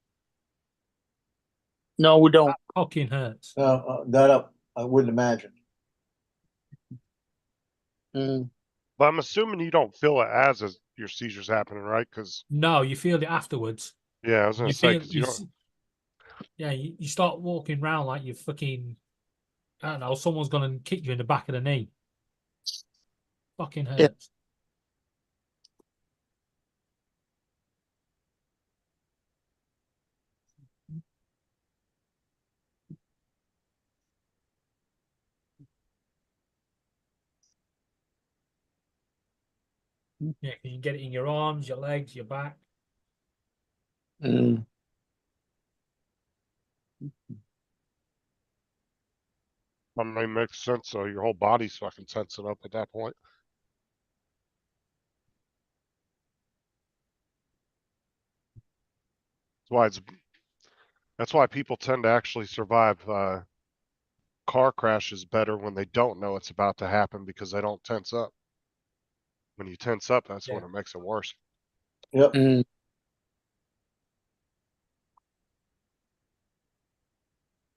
No, we don't. Fucking hurts. I wouldn't imagine. Mm. But I'm assuming you don't feel it as your seizures happening, right? Because No, you feel it afterwards. yeah, I was gonna You say feel because you don't. yeah, you start walking around like you're fucking. I don't know. Someone's gonna kick you in the back of the knee. Fucking Yeah. hurts. Yeah, you can get it in your arms, your legs, your back. Mm. I mean, it makes sense. So your whole body's fucking tensing up at that point. That's why people tend to actually survive car crashes better when they don't know it's about to happen because they don't tense up. When you tense up, that's when Yeah. it makes it worse. Yep. Mm.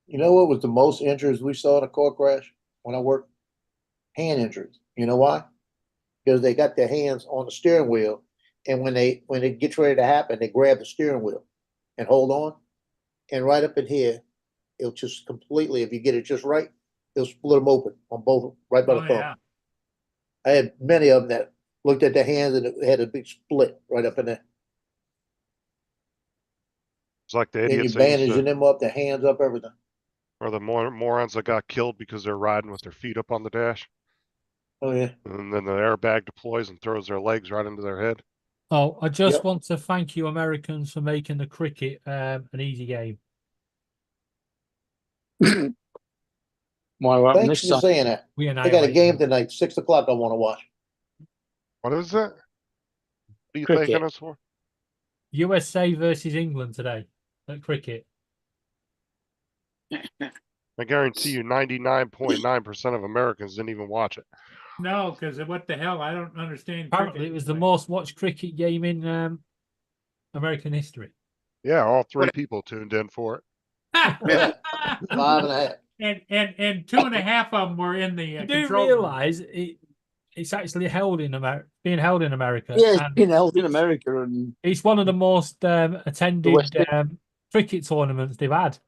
You know what was the most injuries we saw in a car crash when I worked? Hand injuries. You know why? Because they got their hands on the steering wheel, and when it gets ready to happen, they grab the steering wheel and hold on, and right up in here, it'll just completely. If you get it just right, it'll split them open on both, right by the Oh, thumb. yeah. I had many of them that looked at their hands and it had a big split right up in there. It's like the And you idiots that used bandaging to, them up, their hands up, everything. or the morons that got killed because they're riding with their feet up on the dash. Oh, yeah. And then the airbag deploys and throws their legs right into their head. Oh, I just Yep. want to thank you, Americans, for making the cricket an easy game. Why what happened Thanks this for time? saying that. We I got a annihilated game them. tonight, 6 o'clock I wanna watch. What is that? What are you Cricket. thanking us for? USA versus England today at cricket. I guarantee you 99.9% of Americans didn't even watch it. No, because what the hell? I don't understand. Apparently, cricket. it was the most watched cricket game in American history. Yeah, all three What- people tuned in for it. Yeah. 5.5. And 2.5 of them were in the You do control room. realize it's actually held in America, being held in America. Yeah, it's and been held in America and it's one of the most attended West cricket tournaments they've had.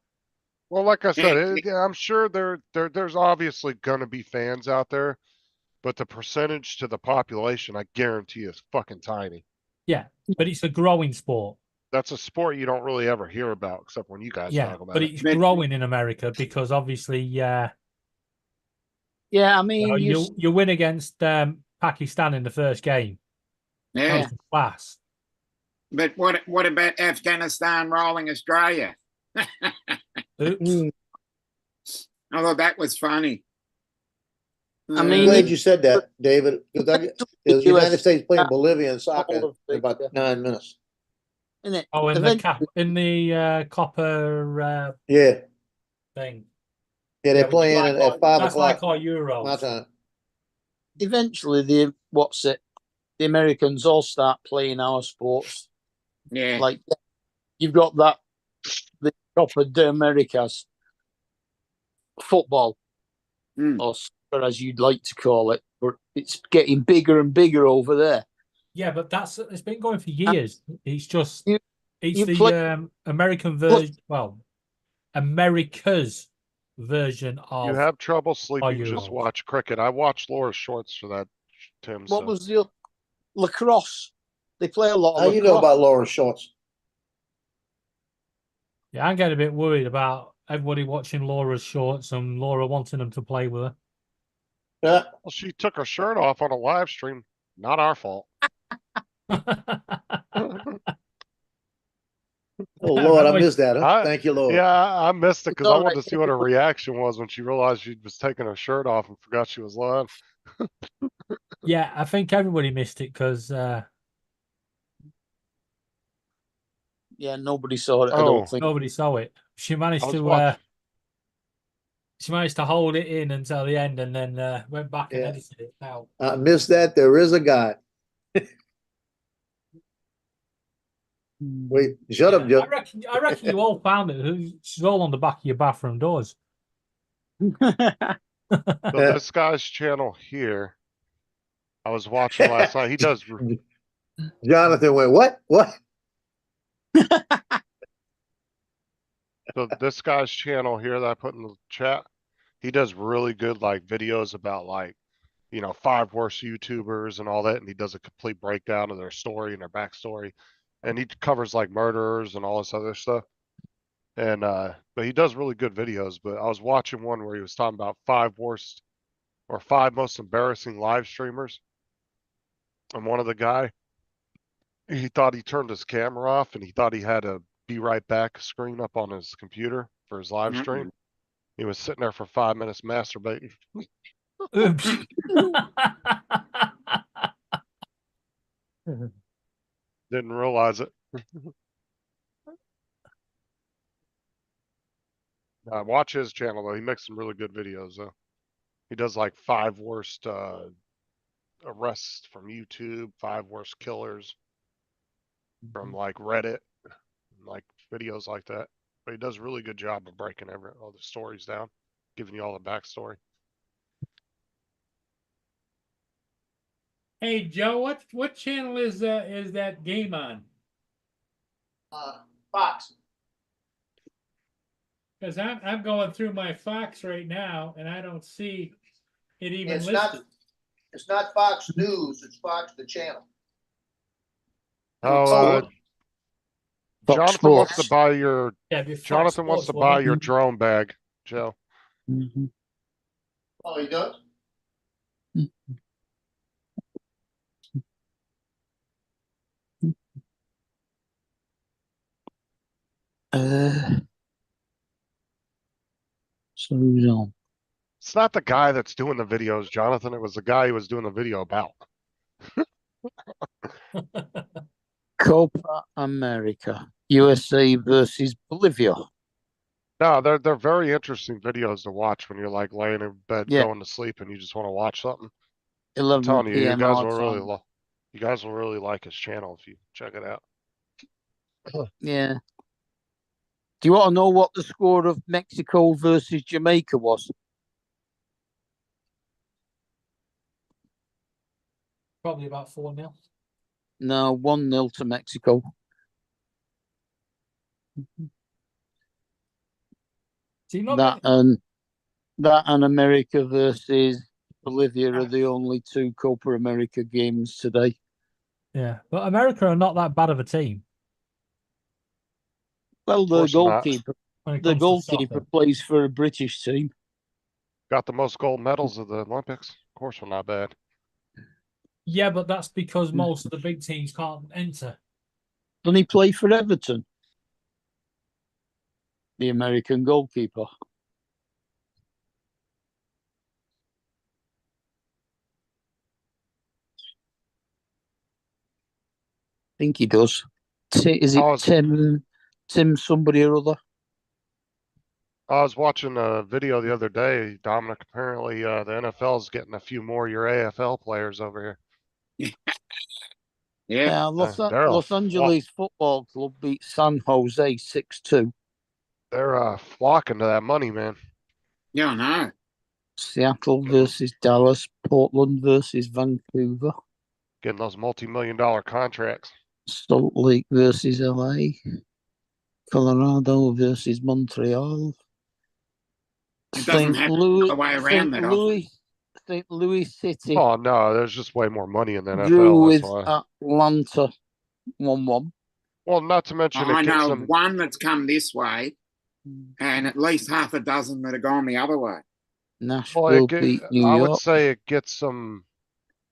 Well, like I said, Yeah. I'm sure there's obviously going to be fans out there, but the percentage to the population, I guarantee, is fucking tiny. Yeah, but it's a growing sport. That's a sport you don't really ever hear about, except when you guys Yeah, talk about but it. it's But- growing in America because obviously, yeah, I mean, you win against Pakistan in the first game. That Yeah, was class. but what about Afghanistan rolling Australia? Oops. Mm, Although that was funny. I I'm mean, glad you said that, David, because the United US States playing Bolivia in soccer all of in about the- 9 minutes. isn't it? Oh, in the copper Yeah, thing. yeah, Yeah, they're which is playing like at 5 That's like o'clock our Euros. my time. Eventually, the Americans all start playing our sports. Yeah, Like you've got the proper de Americas football, Mm. or soccer as you'd like to call it, but it's getting bigger and bigger over there. Yeah, but it's been going for years. It's just You- it's you the play- American version. Well, America's version You of have trouble sleeping, just Euros. watch cricket. I watched Laura's shorts for that, Tim. What so- was the lacrosse? They play a lot of How you know lacrosse. about Laura Shorts? Yeah, I'm getting a bit worried about everybody watching Laura's shorts and Laura wanting them to play with Yeah. Well, she took her shirt off on a live stream. Not our fault. her. Oh, Lord, I Wait, missed that, huh? I- Thank you, Lord. Yeah, I missed it because I all wanted right. to see what her reaction was when she realized she was taking her shirt off and forgot she was live. Yeah, I think everybody missed it because Yeah, nobody saw it. I Oh. don't think. nobody saw it. She managed I was to watching. she managed to hold it in until the end and then went back and Yeah. edited it out. I missed that. There is a God. Wait, shut up, Joe. I reckon you all found it. She's all on the back of your bathroom doors. So this guy's channel here, I was watching last night. He does. Jonathan went, what? What? So this guy's channel here that I put in the chat, he does really good like videos about like, 5 worst YouTubers and all that, and he does a complete breakdown of their story and their backstory. And he covers like murderers and all this other stuff. And but he does really good videos. But I was watching one where he was talking about 5 worst or 5 most embarrassing live streamers. And one of the guy, he thought he turned his camera off and he thought he had a be right back screen up on his computer for his live stream. He was sitting there for 5 minutes masturbating. Oops. Didn't realize it. Watch his channel though. He makes some really good videos though. He does like 5 worst arrests from YouTube, 5 worst killers from like Reddit, like videos like that. But he does a really good job of breaking all the stories down, giving you all the backstory. Hey Joe, what channel is that game on? Fox. Because I'm going through my Fox right now and I don't see it even It's listed. not Fox News, it's Fox the channel. Oh, Fox Jonathan wants to Sports. buy your, Yeah, it'd be Fox Jonathan wants to Sports, buy wouldn't your it? drone bag, Joe. Mhm. Oh, he does? Uh, so who's on? It's not the guy that's doing the videos, Jonathan. It was the guy who was doing the video about. Copa America, USA versus Bolivia. No, they're very interesting videos to watch when you're like laying in bed Yeah. going to sleep and you just want to watch something. I'm 11 telling you, you p.m. guys our will really time. you guys will really like his channel if you check it out. Yeah. Do you want to know what the score of Mexico versus Jamaica was? Probably about 4-0. No, 1-0 to Mexico. See, not That and America versus Bolivia are the only two Copa America games today. yeah, but America are not that bad of a team Well, the course they're not. goalkeeper, when it the comes to goalkeeper soccer. plays for a British team. Got the most gold medals of the Olympics. Of course, we're not bad. Yeah, but that's because most of the big teams can't enter. Doesn't he play for Everton? The American goalkeeper. I think he does. Is it I was- Tim somebody or other? I was watching a video the other day, Dominic. Apparently, the NFL is getting a few more of your AFL players over here. Yeah. they're Los Angeles Football Club beat San Jose 6-2. They're flocking to that money, man. Yeah, I know. Seattle versus Dallas. Portland versus Vancouver. Getting those multi-million-dollar contracts. Salt Lake versus LA. Colorado versus Montreal. It doesn't happen the other way around that often. St. Louis City Oh no, there's just way more money in the drew NFL. with That's why. Atlanta 1-1. Well, not to mention I it gets know them. one that's come this way and at least half a dozen that have gone the other way. Nashville Well, beat New I York. would say it gets some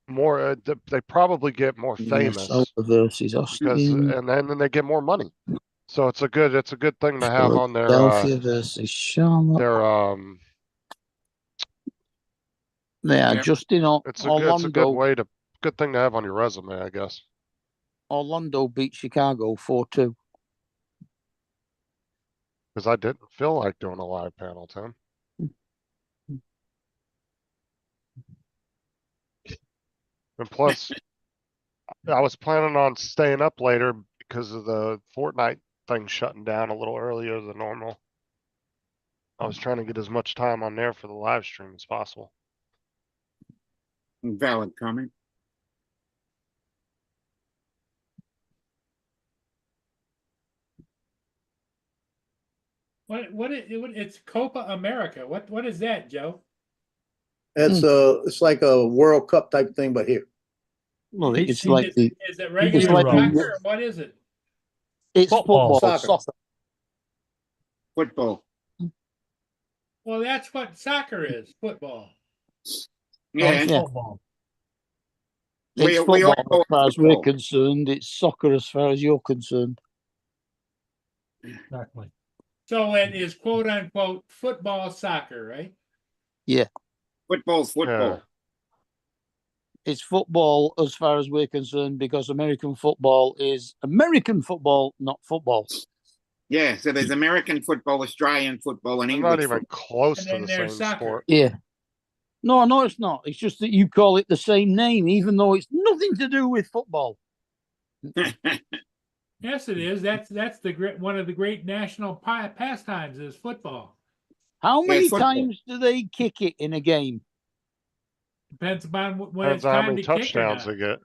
more. They probably get more famous Minnesota versus because, Austin. and then they get more money. So it's a good thing to have on their Philadelphia versus Charlotte. Yeah, Yep. just in it's a good Orlando. good thing to have on your resume, I guess. Orlando beat Chicago 4-2. Because I didn't feel like doing a live panel, Tim. And plus, I was planning on staying up later because of the Fortnite thing shutting down a little earlier than normal. I was trying to get as much time on there for the live stream as possible. Valid comment. It's Copa America. What is that, Joe? It's like a World Cup type thing, but here. Well, it's Is like it regular like soccer the- or what is it? it's Football. football, Soccer. soccer. Football. Well, that's what soccer is. Football. Yeah. Yeah. Football. It's We football all call as far it as we're football. concerned. It's soccer as far as you're concerned. Exactly. So it is quote unquote football soccer, right? Football's football. It's football as far as we're concerned because American football is American football, not football. Yeah. So there's American football, Australian football, and They're English not even football. close And to then the there's same soccer. sport. Yeah. No, it's not. It's just that you call it the same name, even though it's nothing to do with football. Yes, it is. That's one of the great national pastimes is football. How Yeah, many football. times do they kick it in a game? Depends upon when it's Depends on how time many to kick or touchdowns not. they get.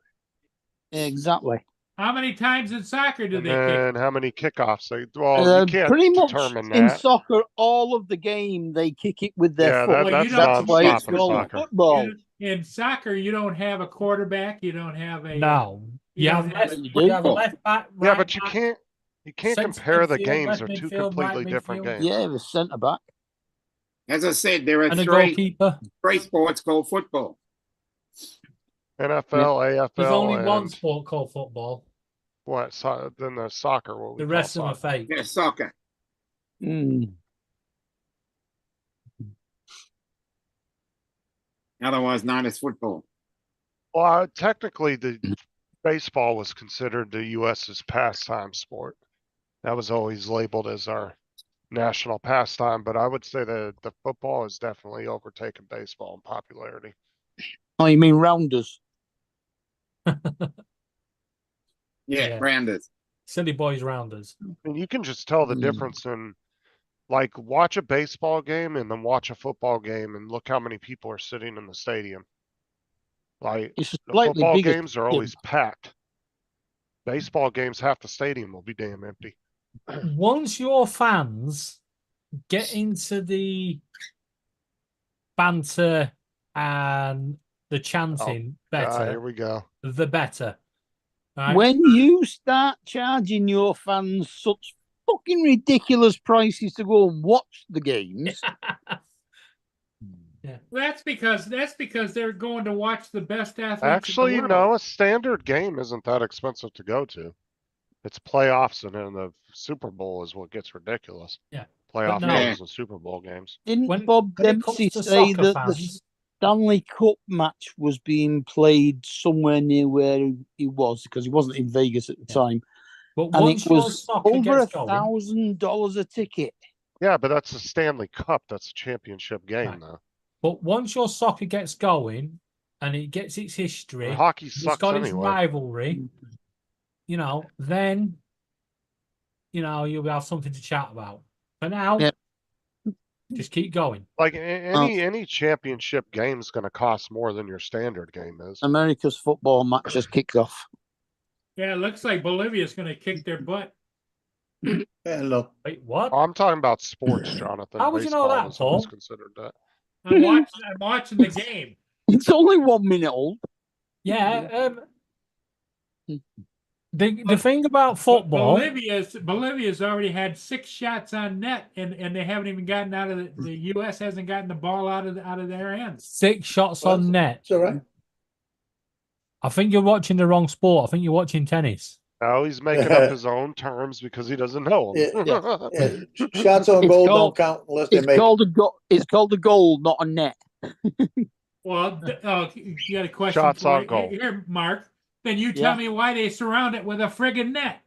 Exactly. How many times in soccer do And they kick? then how many kickoffs they, well, you can't Pretty much determine in that. soccer, all of the game they kick it with their Yeah, foot. Well, you that's don't- That's why it's nonstop in called soccer. football. In soccer, you don't have a quarterback. You don't have a No. you You don't have have left, a- you have a Football. left back, Yeah, right but you back. You can't Centre compare the midfield, games. left They're two midfield, right completely different midfield. games. Yeah, the centre back. As I said, there are and a three goalkeeper. sports called football. NFL, There's AFL, only one and sport called football. what? Then the soccer. What we The call rest of them are soccer. fake. Yeah, soccer. Mm. Otherwise known as football. Well, technically, the baseball was considered the U.S.'s pastime sport. That was always labeled as our national pastime, but I would say that the football has definitely overtaken baseball in popularity. Oh, you mean rounders? Yeah, rounders. Silly boys rounders. And you can just tell the difference in, like, watch a baseball game and then watch a football game and look how many people are sitting in the stadium. Like, It's a the slightly football bigger games are stadium. always packed. Baseball games, half the stadium will be damn empty. Once your fans get into the banter and the chanting Here better, we go. the better. Right? When you start charging your fans such fucking ridiculous prices to go and watch the games, Yeah, that's because they're going to watch the best athletes. Actually, in the world. no, a standard game isn't that expensive to go to. It's playoffs and then the Super Bowl is what gets ridiculous. Yeah. Playoff no. games and Super Bowl games. didn't When- Bob when it comes Dempsey to say soccer that the fans- Stanley Cup match was being played somewhere near where he was, because he wasn't in Vegas at the Yeah. time, But and once it your was soccer over gets going, $1,000 a ticket. Yeah, but that's a Stanley Cup. That's a championship game, Right. though. but once your soccer gets going and it gets its history, And hockey it's sucks got its anyway. rivalry, then you'll have something to chat about. For now, Yep. just keep going. Like any championship game is going to cost more than your standard game is. America's football match has kicked off. Yeah, it looks like Bolivia's going to kick their butt. Hello. Wait, what? I'm talking about sports, Jonathan. How would you know Baseball that, is always Paul? considered that. I'm watching the game. It's only 1 minute old. Yeah. The thing about football, Bolivia's already had 6 shots on net, and they haven't even gotten out of the U.S. hasn't gotten the ball out of their hands. 6 shots on net. It's all right. I think you're watching the wrong sport. I think you're watching tennis. Now he's making up his own terms because he doesn't know them. Yeah. Shots on It's goal called- don't count unless they It's make it. called a goal. It's called a goal, not a net. Well, you got a question Shots for on you. goal. Here, Mark. Then you tell Yeah. me why they surround it with a friggin' net.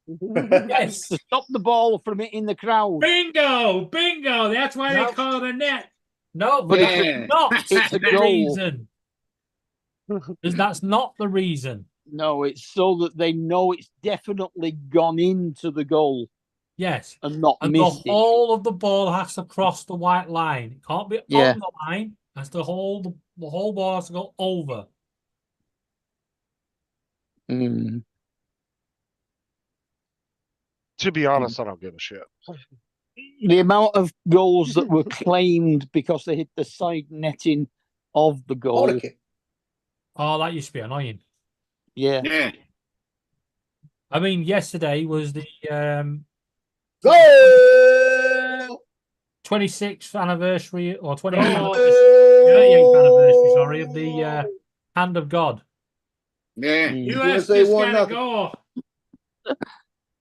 Yes. To stop the ball from hitting the crowd. Bingo! That's why No. they call it a net. No, But that's Yeah. not It's a the goal. reason. 'Cause that's not the reason. No, it's so that they know it's definitely gone into the goal Yes. and not And the missed it. whole of the ball has to cross the white line. It can't be Yeah. on the line. It has to hold the whole ball has to go over. Mm. To be honest, I don't give a shit. The amount of goals that were claimed because they hit the side netting of the goal. Corner kick. Oh, that used to be annoying. Yeah. Yeah. I mean, yesterday was the Goal! 26th anniversary or 28th Goal! anniversary, sorry, of the Hand of God. Yeah. Mm. U.S. USA just won got a nothing. goal.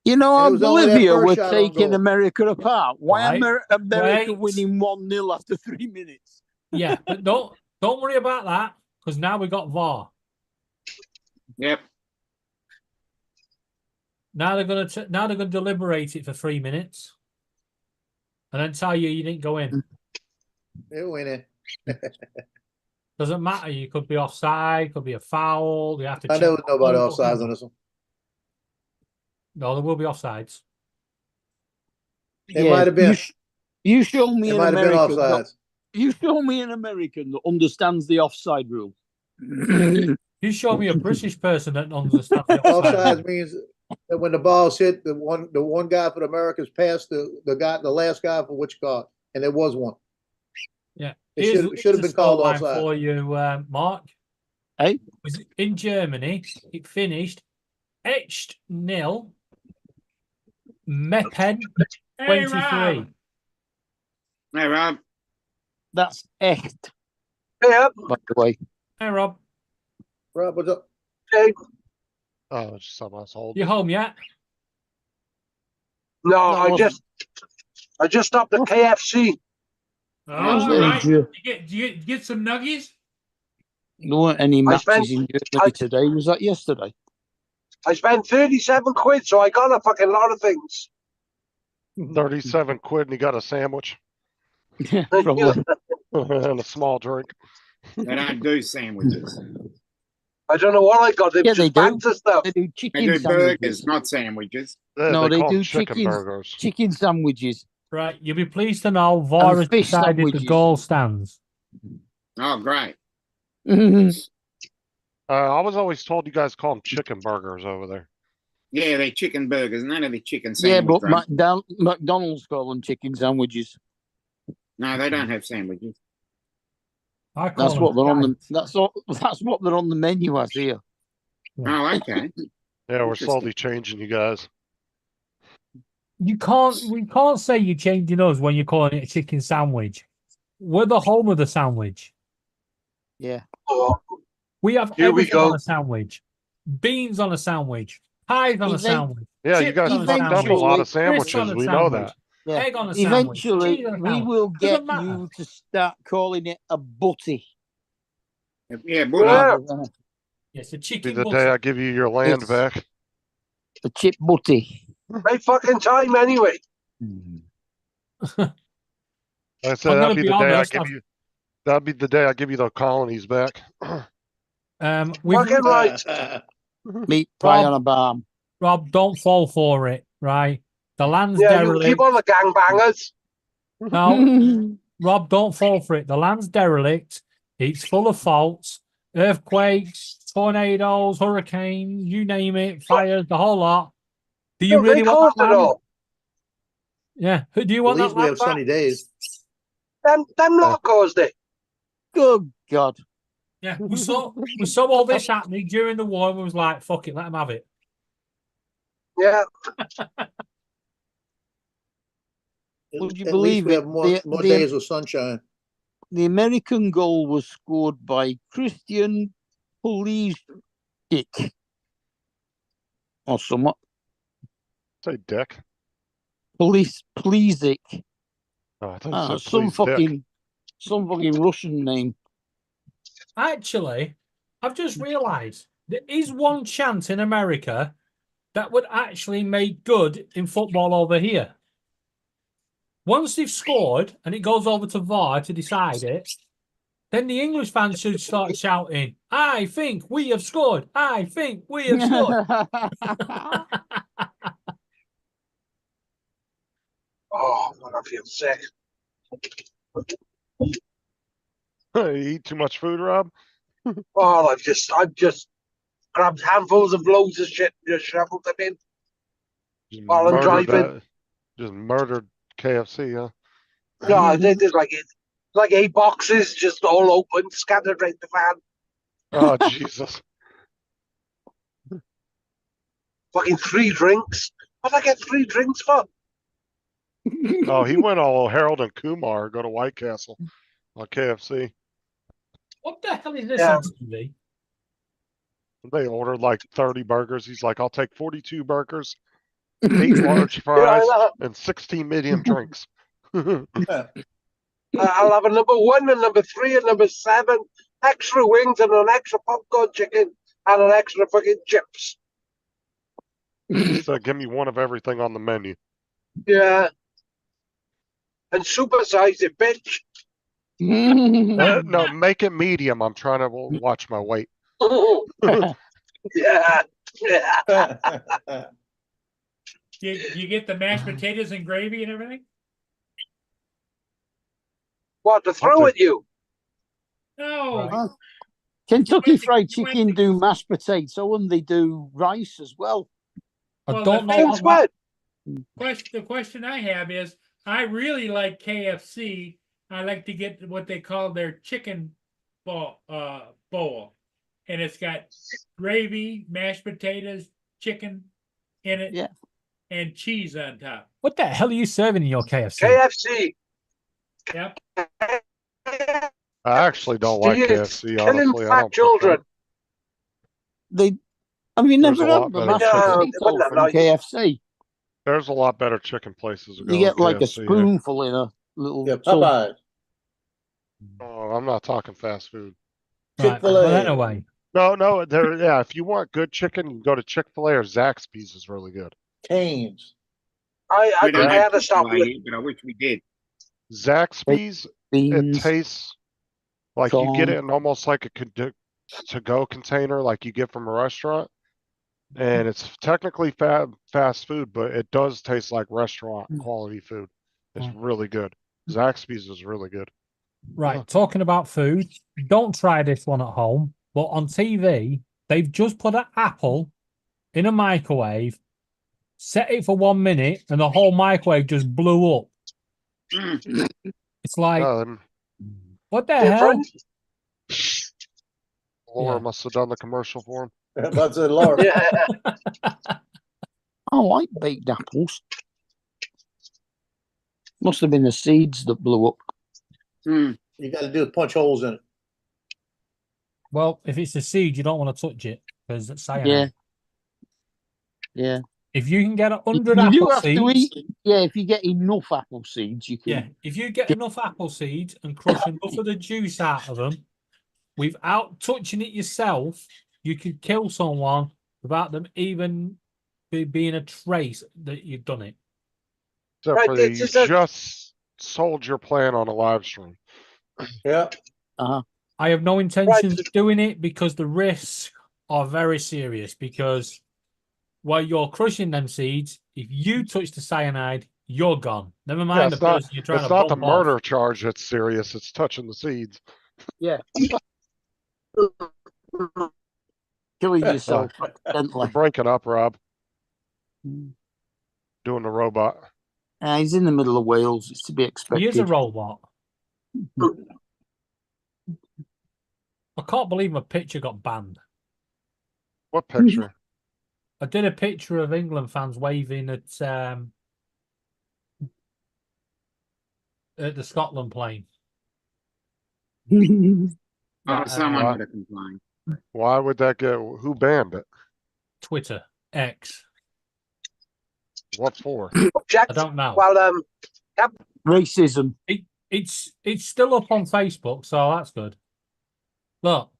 You know, And it was only that Bolivia first were shot on taking goal. America apart. Why Right. America Wait. winning 1-0 after 3 minutes? Yeah, but don't worry about that because now we got VAR. Yep. Now they're gonna deliberate it for 3 minutes, and then tell you didn't go in. They're winning. Doesn't matter. You could be offside, could be a foul. You have to. I check know nobody all- offsides on this one. No, there will be offsides. It might have been. You show me It an might have been American. offsides. You show me an American that understands the offside rule. You show me a British person that understands the offside. Offsides means that when the ball's hit, the one guy for the Americans passed the last guy for which card, and there was one. Yeah, It Here's should have the been called scoreline offside. for you, Mark. Hey? Was in Germany. It finished etched 0, Mepen Hey, 23. Rob. Hey, Rob. That's echt, Yeah, by the way. Hey, Rob. Rob, what's up? hey, Oh, it's just something else hold. You home yet? no, That I just stopped at KFC. All good. right. Yeah. You get some nuggies? There weren't any I matches spent- in Germany today. Was that yesterday? I spent 37 quid, so I got a fucking lot of things. 37 quid and he got a sandwich Yeah, probably. and a small drink. They don't do sandwiches. I don't know what I got. They Yeah, just they do. fancy stuff. They do They chicken do sandwiches. burgers, not sandwiches. Yeah, No, they call 'em do chicken chicken- burgers. Chicken sandwiches. Right. You'll be pleased to know VAR has fish decided the sandwiches. goal stands. Oh, great. I was always told you guys call them chicken burgers over there. Yeah, they're chicken burgers. None of the chicken Yeah, sandwiches. but McDonald's call them chicken sandwiches. No, they don't have sandwiches. I call That's them what they're on the. fries. That's what they're on the menu as here. Oh, okay. Yeah, we're Interesting. slowly changing you guys. We can't say you're changing us when you're calling it a chicken sandwich. We're the home of the sandwich. Yeah. Oh, We have Here we everything go. on a sandwich. Beans on a sandwich. Pies on a Event- sandwich. Yeah, you chips guys on a fucked up a sandwich, lot of crisps on a sandwiches. We know sandwich, that. Yeah. Egg on a sandwich. Eventually, cheese on a we sandwich. will get Doesn't matter. you to start calling it a butty. Yeah, but Yeah. rather than It's a Be chicken the butty. day I give you your land It's- back. a chip butty. my fucking time anyway. I said I'm gonna that'd be be the day I honest, give I've- you. That'd be the day I give you the colonies back. We've, Fucking right. Meat pie Rob- on a barm. Rob, don't fall for it, right? The land's Yeah, you derelict. keep on the gangbangers. No, Rob, don't fall for it. The land's derelict. It's full of faults, earthquakes, tornadoes, hurricanes, you name it, fires, the whole lot. Do you No, really they want caused that it land? all. Yeah. Do you At want that least we land have back? sunny days. Them lot caused it. Good God. Yeah. We saw all this happening during the war and we was like, fuck it, let them have it. Yeah. Would you At believe least we it? have more The- days of sunshine. The American goal was scored by Christian Pulisic or something. Say dick. Pulisic. Oh, I thought you said Some please dick. fucking Russian name. Actually, I've just realised there is one chance in America that would actually make good in football over here. Once they've scored and it goes over to VAR to decide it, then the English fans should start shouting, I think we have scored. I think we have scored. Oh, I feel sick. You eat too much food, Rob? Oh, I've just grabbed handfuls of loads of shit and just shoveled them in. Just While I'm murdered driving. that- Just murdered KFC, huh? No, there's like 8 boxes just all open, scattered right the van. Oh, Jesus. Fucking 3 drinks. What did I get 3 drinks for? Oh, he went all Harold and Kumar, go to White Castle on KFC. What the hell is this Yeah. on TV? They ordered like 30 burgers. He's like, I'll take 42 burgers, 8 large Yeah, fries, I'll and 16 medium drinks. have a number 1 and number 3 and number 7, extra wings and an extra popcorn chicken and an extra fucking chips. So give me one of everything on the menu. Yeah. And supersize it, bitch. No, make it medium. I'm trying to watch my weight. Yeah. Yeah. You get the mashed potatoes and gravy and everything? What to throw at you? No. Kentucky You went Fried to- you went Chicken to- do mashed potato and they do rice as well. I Well, don't the know Since what when? The question I have is, I really like KFC. I like to get what they call their chicken bowl, and it's got gravy, mashed potatoes, chicken in it. Yeah. and cheese on top. What the hell are you serving in your KFC? KFC. Yep. I actually don't like It's KFC, killing honestly. I fat don't children. They, have you There's never a lot had the better mashed chicken. No, potato wouldn't from like it. KFC? There's a lot better chicken places to go You get than like a KFC here. spoonful in a little Yeah, tub. Popeyes. Oh, I'm not talking fast food. Right, Chick-fil-A. well, anyway, No, yeah, if you want good chicken, you can go to Chick-fil-A or Zaxby's is really good. Canes. I We don't had have to stop. Chick-fil-A here, but I wish we did. Zaxby's, it Beans. tastes like you get corn. it in almost like a to-go container like you get from a restaurant. And it's technically fast food, but it does taste like restaurant quality food. It's really good. Zaxby's is really good. right. Talking about food, don't try this one at home. But on TV, they've just put an apple in a microwave, set it for 1 minute, and the whole microwave just blew up. Mm. It's like, Um, what the hell? Different. Laura Yeah. must have done the commercial for him. That's it, Laura. Yeah. I like baked apples. Must have been the seeds that blew up. Mm. You got to do is punch holes in it. Well, if it's a seed, you don't want to touch it because it's cyanide. Yeah. Yeah. If you can get 100 You do apple have to seeds, eat. Yeah, if you get enough apple seeds, you can. yeah, if you get enough apple seeds and crush enough of the juice out of them, without touching it yourself, you can kill someone without them even being a trace that you've done it. Except Right, for this you is a- just sold your plan on a live stream. Yeah. I have no intentions of doing it because the risks are very serious. Because while you're crushing them seeds, if you touch the cyanide, you're gone. Never mind it's the person you're trying It's to not the bump off. murder charge that's serious, it's touching the seeds. Yeah. Killing yourself You're accidentally. breaking up, Rob. Doing the robot. He's in the middle of Wales. It's to be expected. He is a robot. I can't believe my picture got banned. What picture? I did a picture of England fans waving at the Scotland plane. Oh, someone Why? would have complained. Why would that get, who banned it? Twitter, X. What for? Object. I don't know. Well, Racism. It's still up on Facebook, so that's good. Look,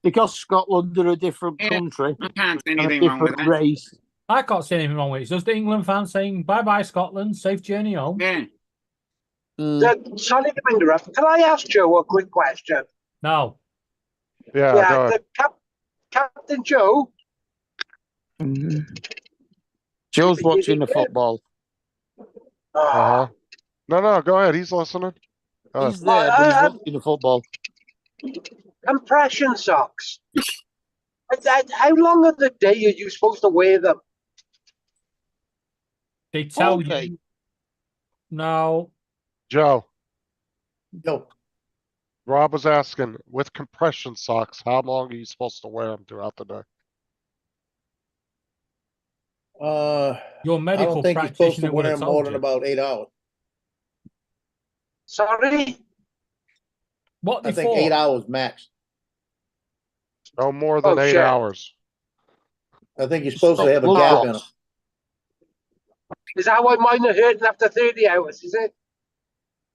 Because Scotland are a different Yeah. country I can't see and a anything wrong with different that. race. I can't see anything wrong with it. It's just the England fans saying bye bye Scotland, safe journey home. Yeah. sorry to interrupt. Can I ask Joe a quick question? No, Yeah, go ahead. Captain Joe. Joe's watching the football. Uh-huh. No, go ahead, he's listening. He's there, but he's I- watching the football. Compression socks. How long of the day are you supposed to wear them? they tell Okay. you. No, Joe, Yo. Rob was asking, with compression socks, how long are you supposed to wear them throughout the day? your I medical don't think you're supposed to practitioner would wear have them more told than you. about 8 hours. Sorry? What I they think for? 8 hours max. No more than Oh, 8 shit. hours. I think you're supposed to Stop have a blood gap in them. clots. Is that why mine are hurting after 30 hours, is it?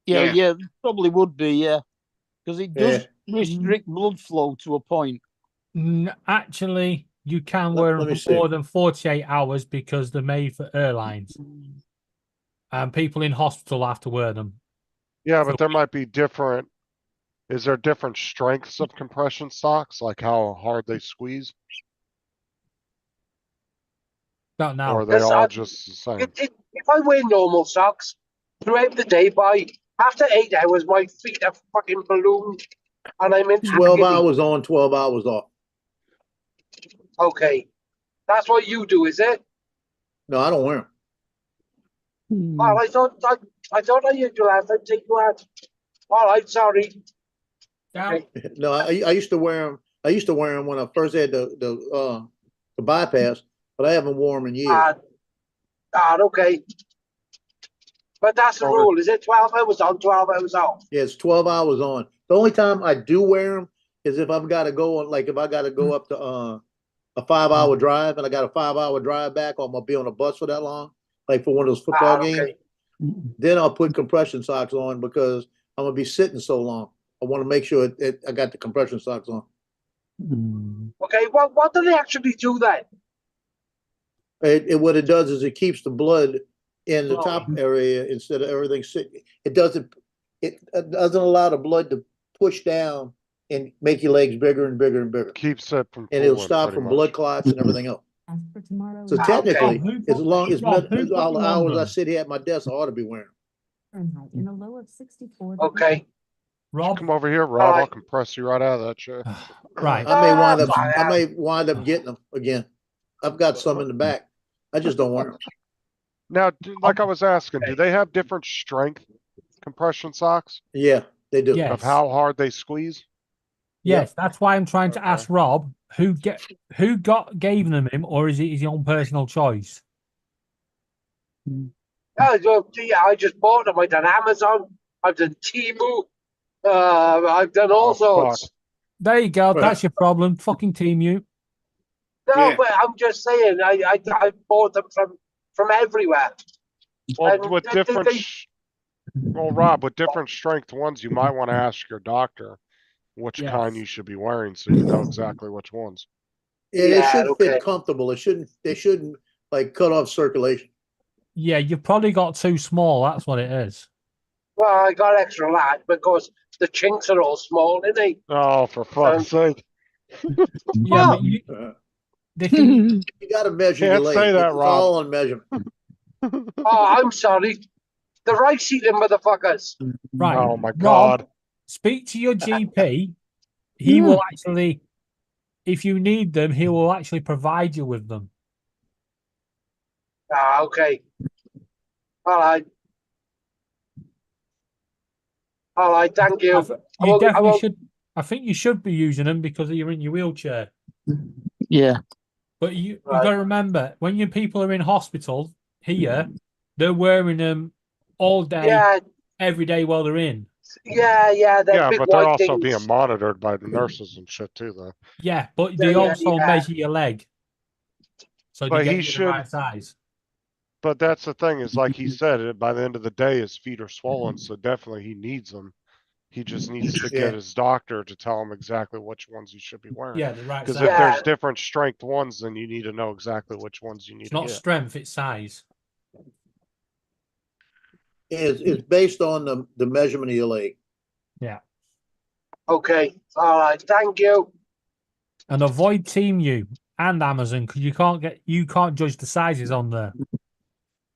Yeah, probably would be, yeah. Because it does Yeah. restrict blood flow to a point. Actually, you can Let- wear let them me for more see. than 48 hours because they're made for airlines. And people in hospital have to wear them. Yeah, So- but there might be different, is there different strengths of compression socks, like how hard they squeeze? Don't know. Or are they Yes, all just the same? If I wear normal socks throughout the day, after 8 hours, my feet are fucking ballooned and I'm in 12 agony. hours on, 12 hours off. Okay. That's what you do, is it? No, I don't wear Well, I thought I used to have to take you out. All right, sorry. Now, Okay. them. No, I used to wear them. I used to wear them when I first had the bypass. but I haven't worn them in years. Okay. But that's the Okay. rule. Is it 12 hours on, 12 hours off? Yeah, it's 12 hours on. The only time I do wear them is if I've got to go on, like if I got to go up to a 5-hour drive and I got a 5-hour drive back, or I'm gonna be on a bus for that long, like for one of those football games. Okay. Then I'll put compression socks on because I'm gonna be sitting so long. I want to make sure I got the compression socks on. Okay, well, what do they actually do then? What it does is it keeps the blood in the Flowing. top area instead of everything sitting. It doesn't allow the blood to push down and make your legs bigger and bigger and bigger. Keeps it from And it'll pooling stop pretty from much. blood clots and everything else. For tomorrow. So Ah, technically, okay. as long as Rob, who put all the you on hours I them? sit here at my desk, I ought to be wearing them. Fahrenheit in a low of 64. Okay. Rob, Come over here, Rob. I'll Alright. compress you right out of that chair. right. I may wind up getting them again. I've got some in the back. I just don't wear them. Now, like I was asking, do they have different strength compression socks Yeah, they do. Yeah. of how hard they squeeze? Yes, that's why I'm trying to Okay. ask Rob who gave them him, or is it his own personal choice? I just bought them. I've done Amazon. I've done Temu. I've done all Oh, fuck. sorts. There you go. Right. That's your problem. Fucking team you. No, Yeah. but I'm just saying, I bought them from everywhere. Well, And with they- different, they- well, Rob, with different strength ones, you might want to ask your doctor which Yes. kind you should be wearing so you know exactly which ones. Yeah, they Yeah, should okay. fit comfortable. They shouldn't like cut off circulation. Yeah, you've probably got too small. That's what it is. Well, I got extra large because the chinks are all small, isn't they? Oh, for fuck's sake. Yeah, but the thing, You got to measure your Can't leg. say that, It's Rob. all on measurement. Oh, I'm sorry. The right eating motherfuckers. right? Oh my Rob, God. speak to your GP. He will actually, if you need them, he will actually provide you with them. Okay. All right. All right, thank you. I You won't- I definitely won't- should. I think you should be using them because you're in your wheelchair. Yeah. But you Right. got to remember when your people are in hospital here, they're wearing them all day, Yeah, every day while they're in. yeah. They're Yeah, big but they're white also things. being monitored by the nurses and shit too, though. Yeah, but they Yeah, also yeah. measure your leg, so But they get he you should- the right size. But that's the thing is, like he said, by the end of the day, his feet are swollen, so definitely he needs them. He just needs to Yeah. get his doctor to tell him exactly which ones he should be wearing. Yeah, the right Because size. if there's Yeah. different strength ones, then you need to know exactly which ones you need It's to not get. strength; it's size. It's based on the measurement of your leg. Okay. All right, thank you. And avoid Team U and Amazon because you can't judge the sizes on there.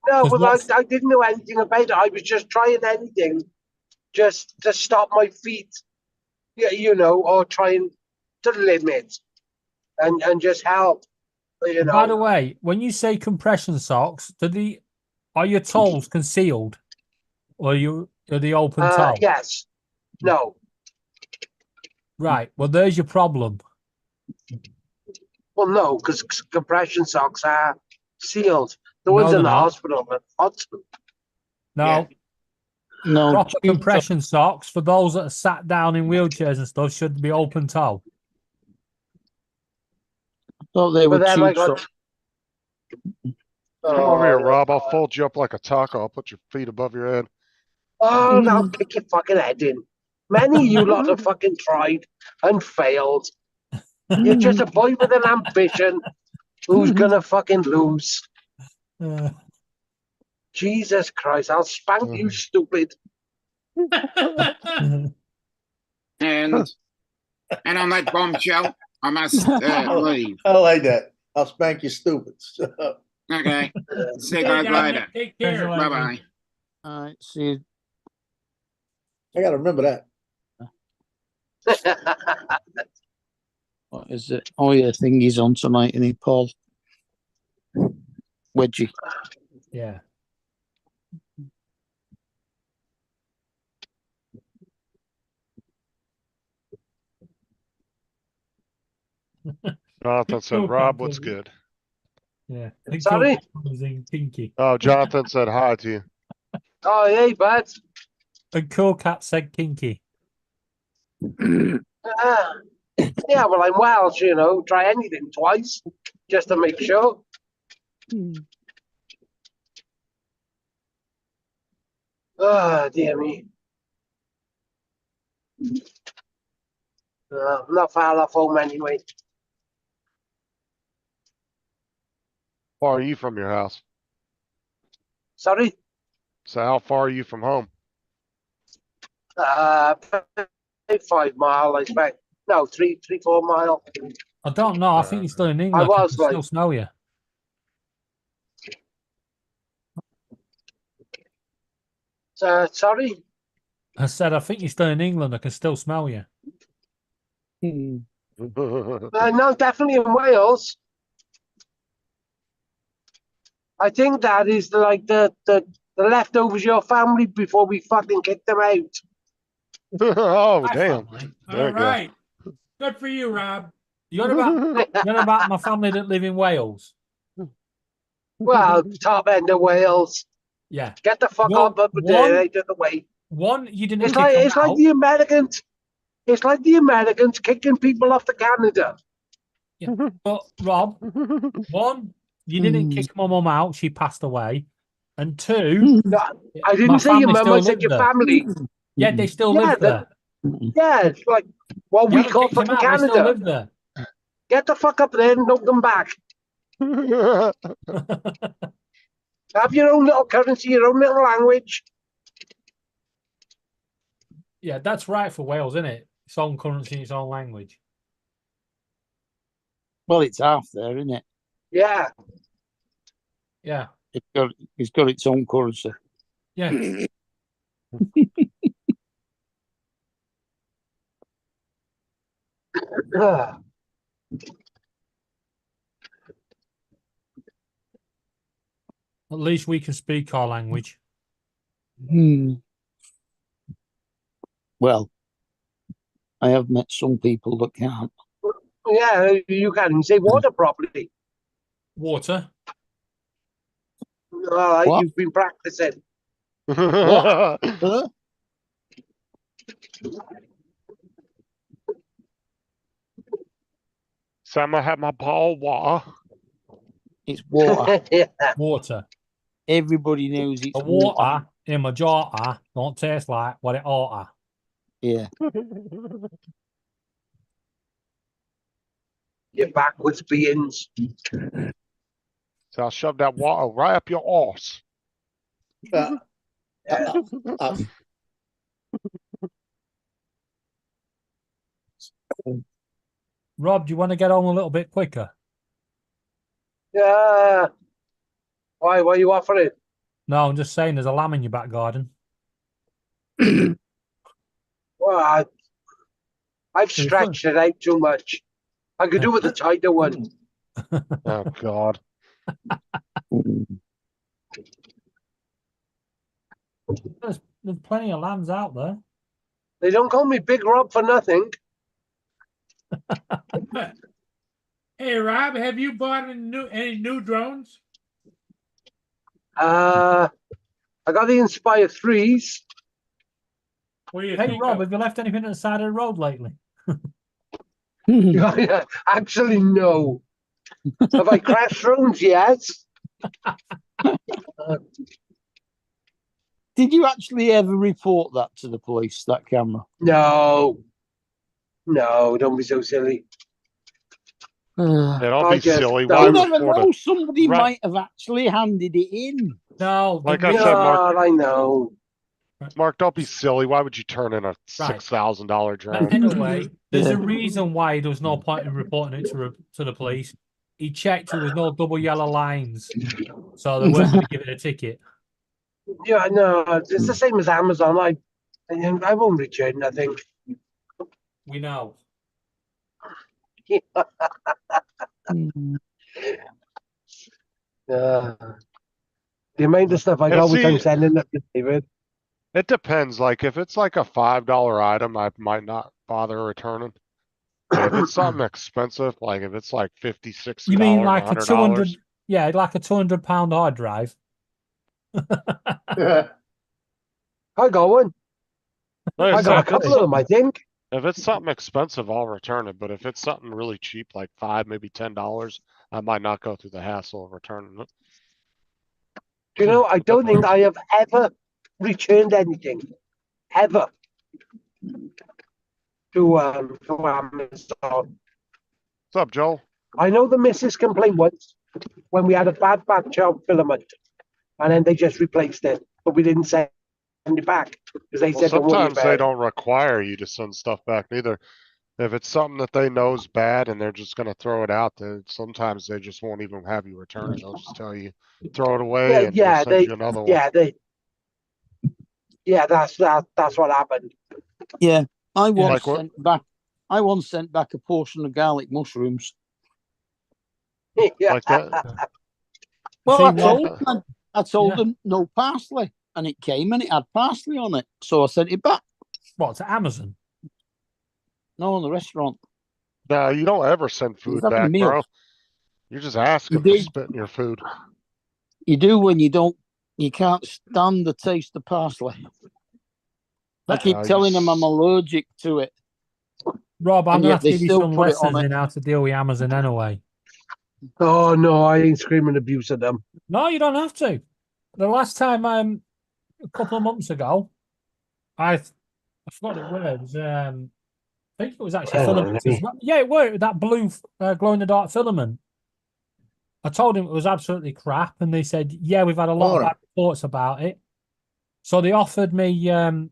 No, 'Cause but what's- I didn't know anything about it. I was just trying anything just to stop my feet, yeah, or trying to limit and just help, By the way, when you say compression socks, are your toes concealed, or are they open toe? Yes. No. Right. Well, there's your problem. Well, no, because compression socks are sealed. The No, ones they're in the not. hospital are hot. No, No. proper compression socks for those that are sat down in wheelchairs and stuff should be open toe. Thought they were But then I tube got. socks. Come over here, Oh, Rob. I'll fold you up like a taco. I'll put your feet above your head. Oh, now kick your fucking head in. Many of you lot have fucking tried and failed. You're just a boy with an ambition who's gonna fucking lose. Uh, Jesus Christ, I'll spank you, stupid. And on that bombshell, I must leave. I like that. I'll spank you, stupid. Okay. See you Okay, guys guys, later. Take care. Bye. Bye bye. All right. See you. I got to remember that. What is it? Oh yeah, thingy's on tonight, isn't he, Paul? Wedgie. yeah. Jonathan said, So Rob, what's complicated. good? Yeah. I think Sorry? Cool Cat was in Kinky. Oh, Jonathan said hi to you. Oh, hey, bud. And Cool Cat said Kinky. Yeah, well, I'm Welsh, you know. Try anything twice just to make sure. Oh, dear me. I'm not far off home anyway. How far are you from your house? Sorry? So how far are you from home? 5 mile, I expect. No, 4 mile. I don't know. I think you're still in England. I It was can still like- smell you. Sorry? I said, I think you're still in England. I can still smell you. No, definitely in Wales. I think that is like the leftovers of your family before we fucking kicked them out. Oh, Hi, damn. family. There All you go. right. Good for you, Rob. You on about my family that live in Wales? Well, top end of Wales. Yeah. Get the fuck Well, up out one- of the way. One, you didn't It's kick like them it's like out. the Americans. It's like the Americans kicking people off to Canada. But Rob, one, you didn't kick my mum out. She passed away. And two, No, I my didn't say your family mum. still I said live your there. family. Yeah, they still Yeah, live there. Yeah, it's like what You we haven't call kicked them fucking out. They still Canada. live there. Get the fuck up there and don't come back. Have your own little currency, your own little language. Yeah, that's right for Wales, isn't it? Its own currency, its own language. Well, it's half there, isn't it? Yeah. Yeah, It's got its own currency. yeah. At least we can speak our language. Well, I have met some people that can't. Yeah, you can say water properly. Water. All right, What? you've been practicing. Huh? Sam, I had my ball water. It's water. Yeah. Water. Everybody knows it's The water in my jar don't taste like what it oughta. Yeah. You backwards beings. So I'll shove that water right up your arse. Uh, Rob, do you want to get on a little bit quicker? Yeah. Why are you offering? No, I'm just saying there's a lamb in your back garden. Well, I've Pretty stretched it out too much. I could do with a tighter one. Oh, God. There's plenty of lambs out there. They don't call me Big Rob for nothing. Hey, Rob, have you bought any new drones? I got the Inspire 3s. What do you Hey, think? Rob, have you left anything at the side of the road lately? Actually, no. Have I crashed drones? Yes. Did you actually ever report that to the police, that camera? No. No, don't be so silly. Yeah, don't I be just silly. don't- Why You never report know. it? Somebody Right. might have actually handed it in. No. Like the I reason- said, Mark- God, I know. Mark, don't be silly. Why would you turn in a $6,000 drone? Anyway, there's Yeah. a reason why there was no point in reporting it to the police. He checked there was no double yellow lines, so they weren't going to give it a ticket. Yeah, no, it's the same as Amazon. I won't return nothing. We know. The amount of stuff I Yeah, got, which I'm see- sending up to David. It depends. Like, if it's like a $5 item, I might not bother returning. But if it's something expensive, like if it's like $50, $60, You mean like a $100, Yeah, like a £200 hard drive. Yeah. I got one. Like I I got a said, couple of them, I think. if it's something expensive, I'll return it. But if it's something really cheap, like $5, maybe $10, I might not go through the hassle of returning it. Do you know, I don't think I have ever returned anything. Ever. To Amazon. What's up, Joel? I know the missus complained once when we had a bad batch of filament, and then they just replaced it, but we didn't send it back because they Well, said don't worry sometimes about they it. don't require you to send stuff back neither. If it's something that they know is bad and they're just gonna throw it out, then sometimes they just won't even have you return it. They'll just tell you, throw it away and we'll send you another one. That's what happened. Yeah, I once Like what? sent back. I once sent back a portion of garlic mushrooms. Yeah. Like that? Well, See, I Rob- told them, I told Yeah. them no parsley, and it came and it had parsley on it, so I sent it back. What, to Amazon? No, in the restaurant. No, you don't ever send food having a back, meal. bro. You're just asking You for do. spit in your food. You do when you don't. You can't stand the taste of parsley. I keep you telling them I'm just- allergic to it. Rob, I'm And going to yet have to they give you still some put it on lessons it. in how to deal with Amazon anyway. Oh no, I ain't screaming abuse at them. No, you don't have to. The last time, a couple of months ago, I forgot it was. I think it was actually Hang on, filament. let me- Yeah, it worked. That blue glow in the dark filament. I told him it was absolutely crap, and they said, "Yeah, we've had a lot of Alright. bad reports about it." So they offered me a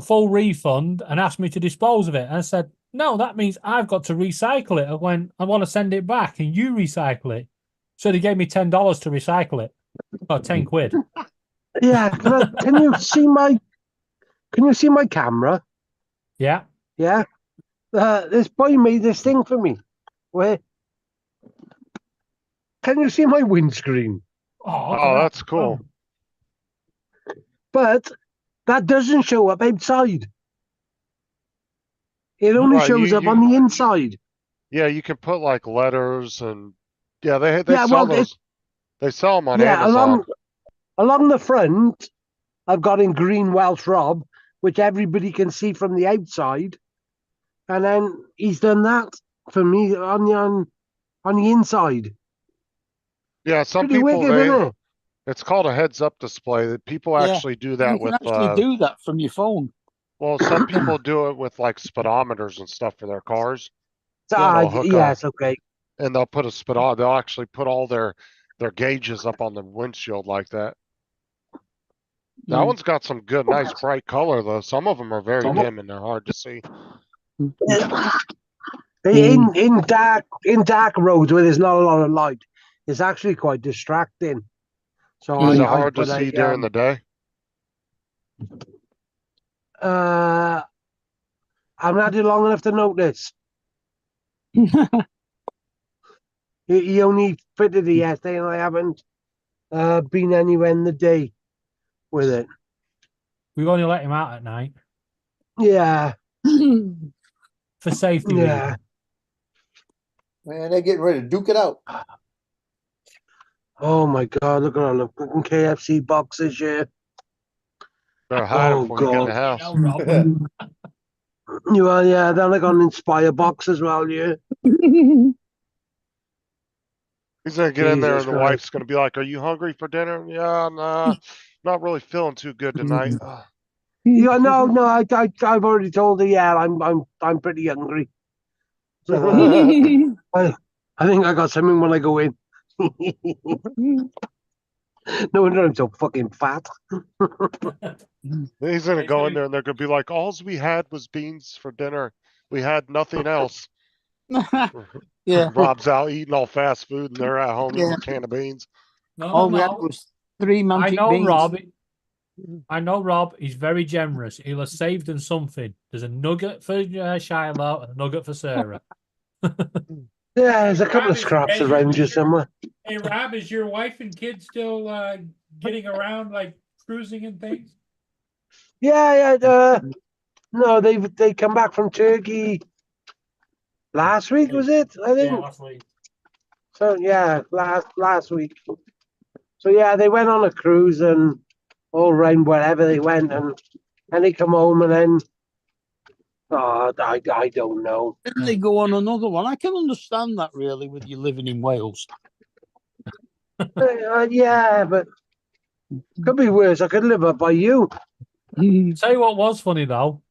full refund and asked me to dispose of it. And I said, "No, that means I've got to recycle it when I want to send it back, and you recycle it." So they gave me $10 to recycle it, or 10 quid. Yeah, can you see my camera? Yeah. Yeah. This boy made this thing for me. Where? Can you see my windscreen? Oh, Oh, that's cool. But that doesn't show up outside. It only Right, shows up on the inside. Yeah, you can put like letters and yeah, they Yeah, sell well, those. They sell them on Yeah, Amazon. along the front, I've got in green Welsh Rob, which everybody can see from the outside, and then he's done that for me on the inside. Yeah, some Pretty people wicked, isn't it? it's called a heads up display. That people Yeah, actually do You that can with actually do that from your phone. well, some people do it with like speedometers and stuff for their cars. Ah, They'll hook yes, okay. and they'll put a speedometer. They'll actually put all their gauges up on the windshield like that. That Mm. one's got some good, nice, bright color though. Some of them are very dim and they're hard to see. In dark roads where there's not a lot of light, it's actually quite distracting. So Is it I hard to put see during the day? I've not had it long enough to notice. He only fitted it yesterday, and I haven't been anywhere in the day with it. We've only let him out at night Yeah, for safety yeah. reasons. Man, they're getting ready to duke it out. Oh my God! Look at all the fucking KFC boxes here. Better hide Oh, it before you get in the God. house. No, Rob. Yeah, they're like on Inspire box as well. Yeah. He's gonna get in there Jesus and the Christ. wife's gonna be like, "Are you hungry for dinner?" Yeah, nah, not really feeling too good tonight. Yeah, no. I've already told her. Yeah, I'm pretty hungry. So I think I got something when I go in. No wonder I'm so fucking fat. He's gonna go in there and they're gonna be like, "Alls we had was beans for dinner. We had nothing else." Yeah. Rob's out eating all fast food and they're at home eating Yeah. a can of beans. No, All we had no. was 3 I magic know beans. Rob. I know Rob. He's very generous. He'll have saved them something. There's a nugget for Shiloh and a nugget for Sarah. Yeah, there's a couple of scraps around you somewhere. Hey, Rob, is your wife and kids still getting around, like cruising and things? Yeah. No, they come back from Turkey last week, was it? I think. last week. So yeah, last week. So yeah, they went on a cruise and all around wherever they went, and they come home and then I don't know. Then they go on another one. I can understand that really with you living in Wales. Yeah, but could be worse. I could live up by you. Tell you what was funny though.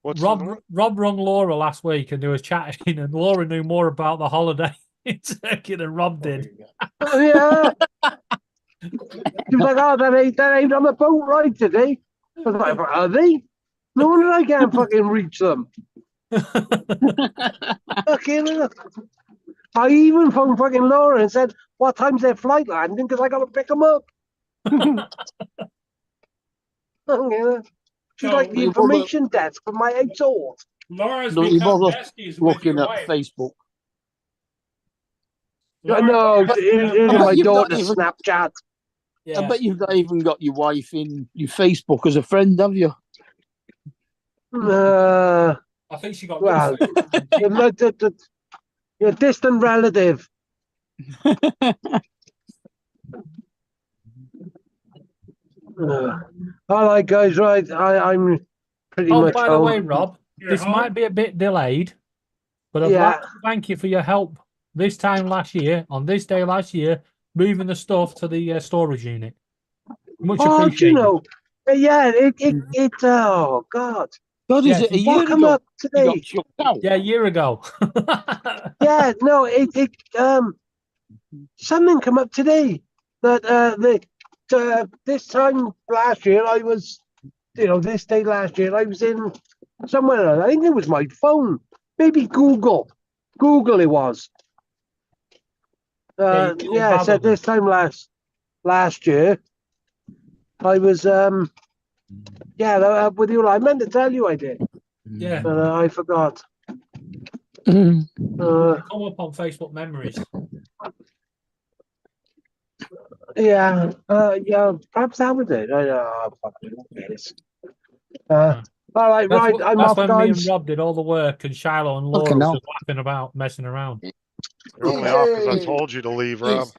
What's Rob rung Laura last week and they was chatting, and Laura knew more about the holiday in Turkey than Rob did. Yeah. She's like, oh, that ain't on the boat ride today. I was like, are they? No wonder I can't fucking reach them. Fucking hell. I even phoned fucking Laura and said, what time's their flight landing? Because I got to pick them up. She's So- like the information desk for my exhaust. Laura's Don't you become bother besties with looking your at wife. Facebook. Laura- No, Laura's in become my you've not daughter's even- Snapchat. Yeah. I bet you've not even got your wife in your Facebook as a friend, have you? Uh, I think she got well, rid of it. your distant relative. All right, guys, right. I'm pretty Oh, much by the home. way, Rob, You're this home? might be a bit delayed, but I'd Yeah. like to thank you for your help this time last year, on this day last year, moving the stuff to the storage unit. Much Oh, do you appreciated. know? Yeah, it. Oh God, God, is Yeah, it a year what come ago up you today? got chucked out? Yeah, a year ago. Yeah, no, something come up today that this time last year I was, this day last year I was in somewhere. I think it was my phone, maybe Google it was. Yeah, you did Yeah, so probably. this time last year I was with you. I meant to tell you I did, Yeah, but I forgot. Mm. come up on Facebook memories. Yeah, perhaps that was it. Fucking who cares? All right, That's, right. I'm that's off, when me and guys. Rob did all the work, and Shiloh and Laura Fucking were hell. just laughing about, messing around. You're only off because I Hey. told you to leave, Rob. It's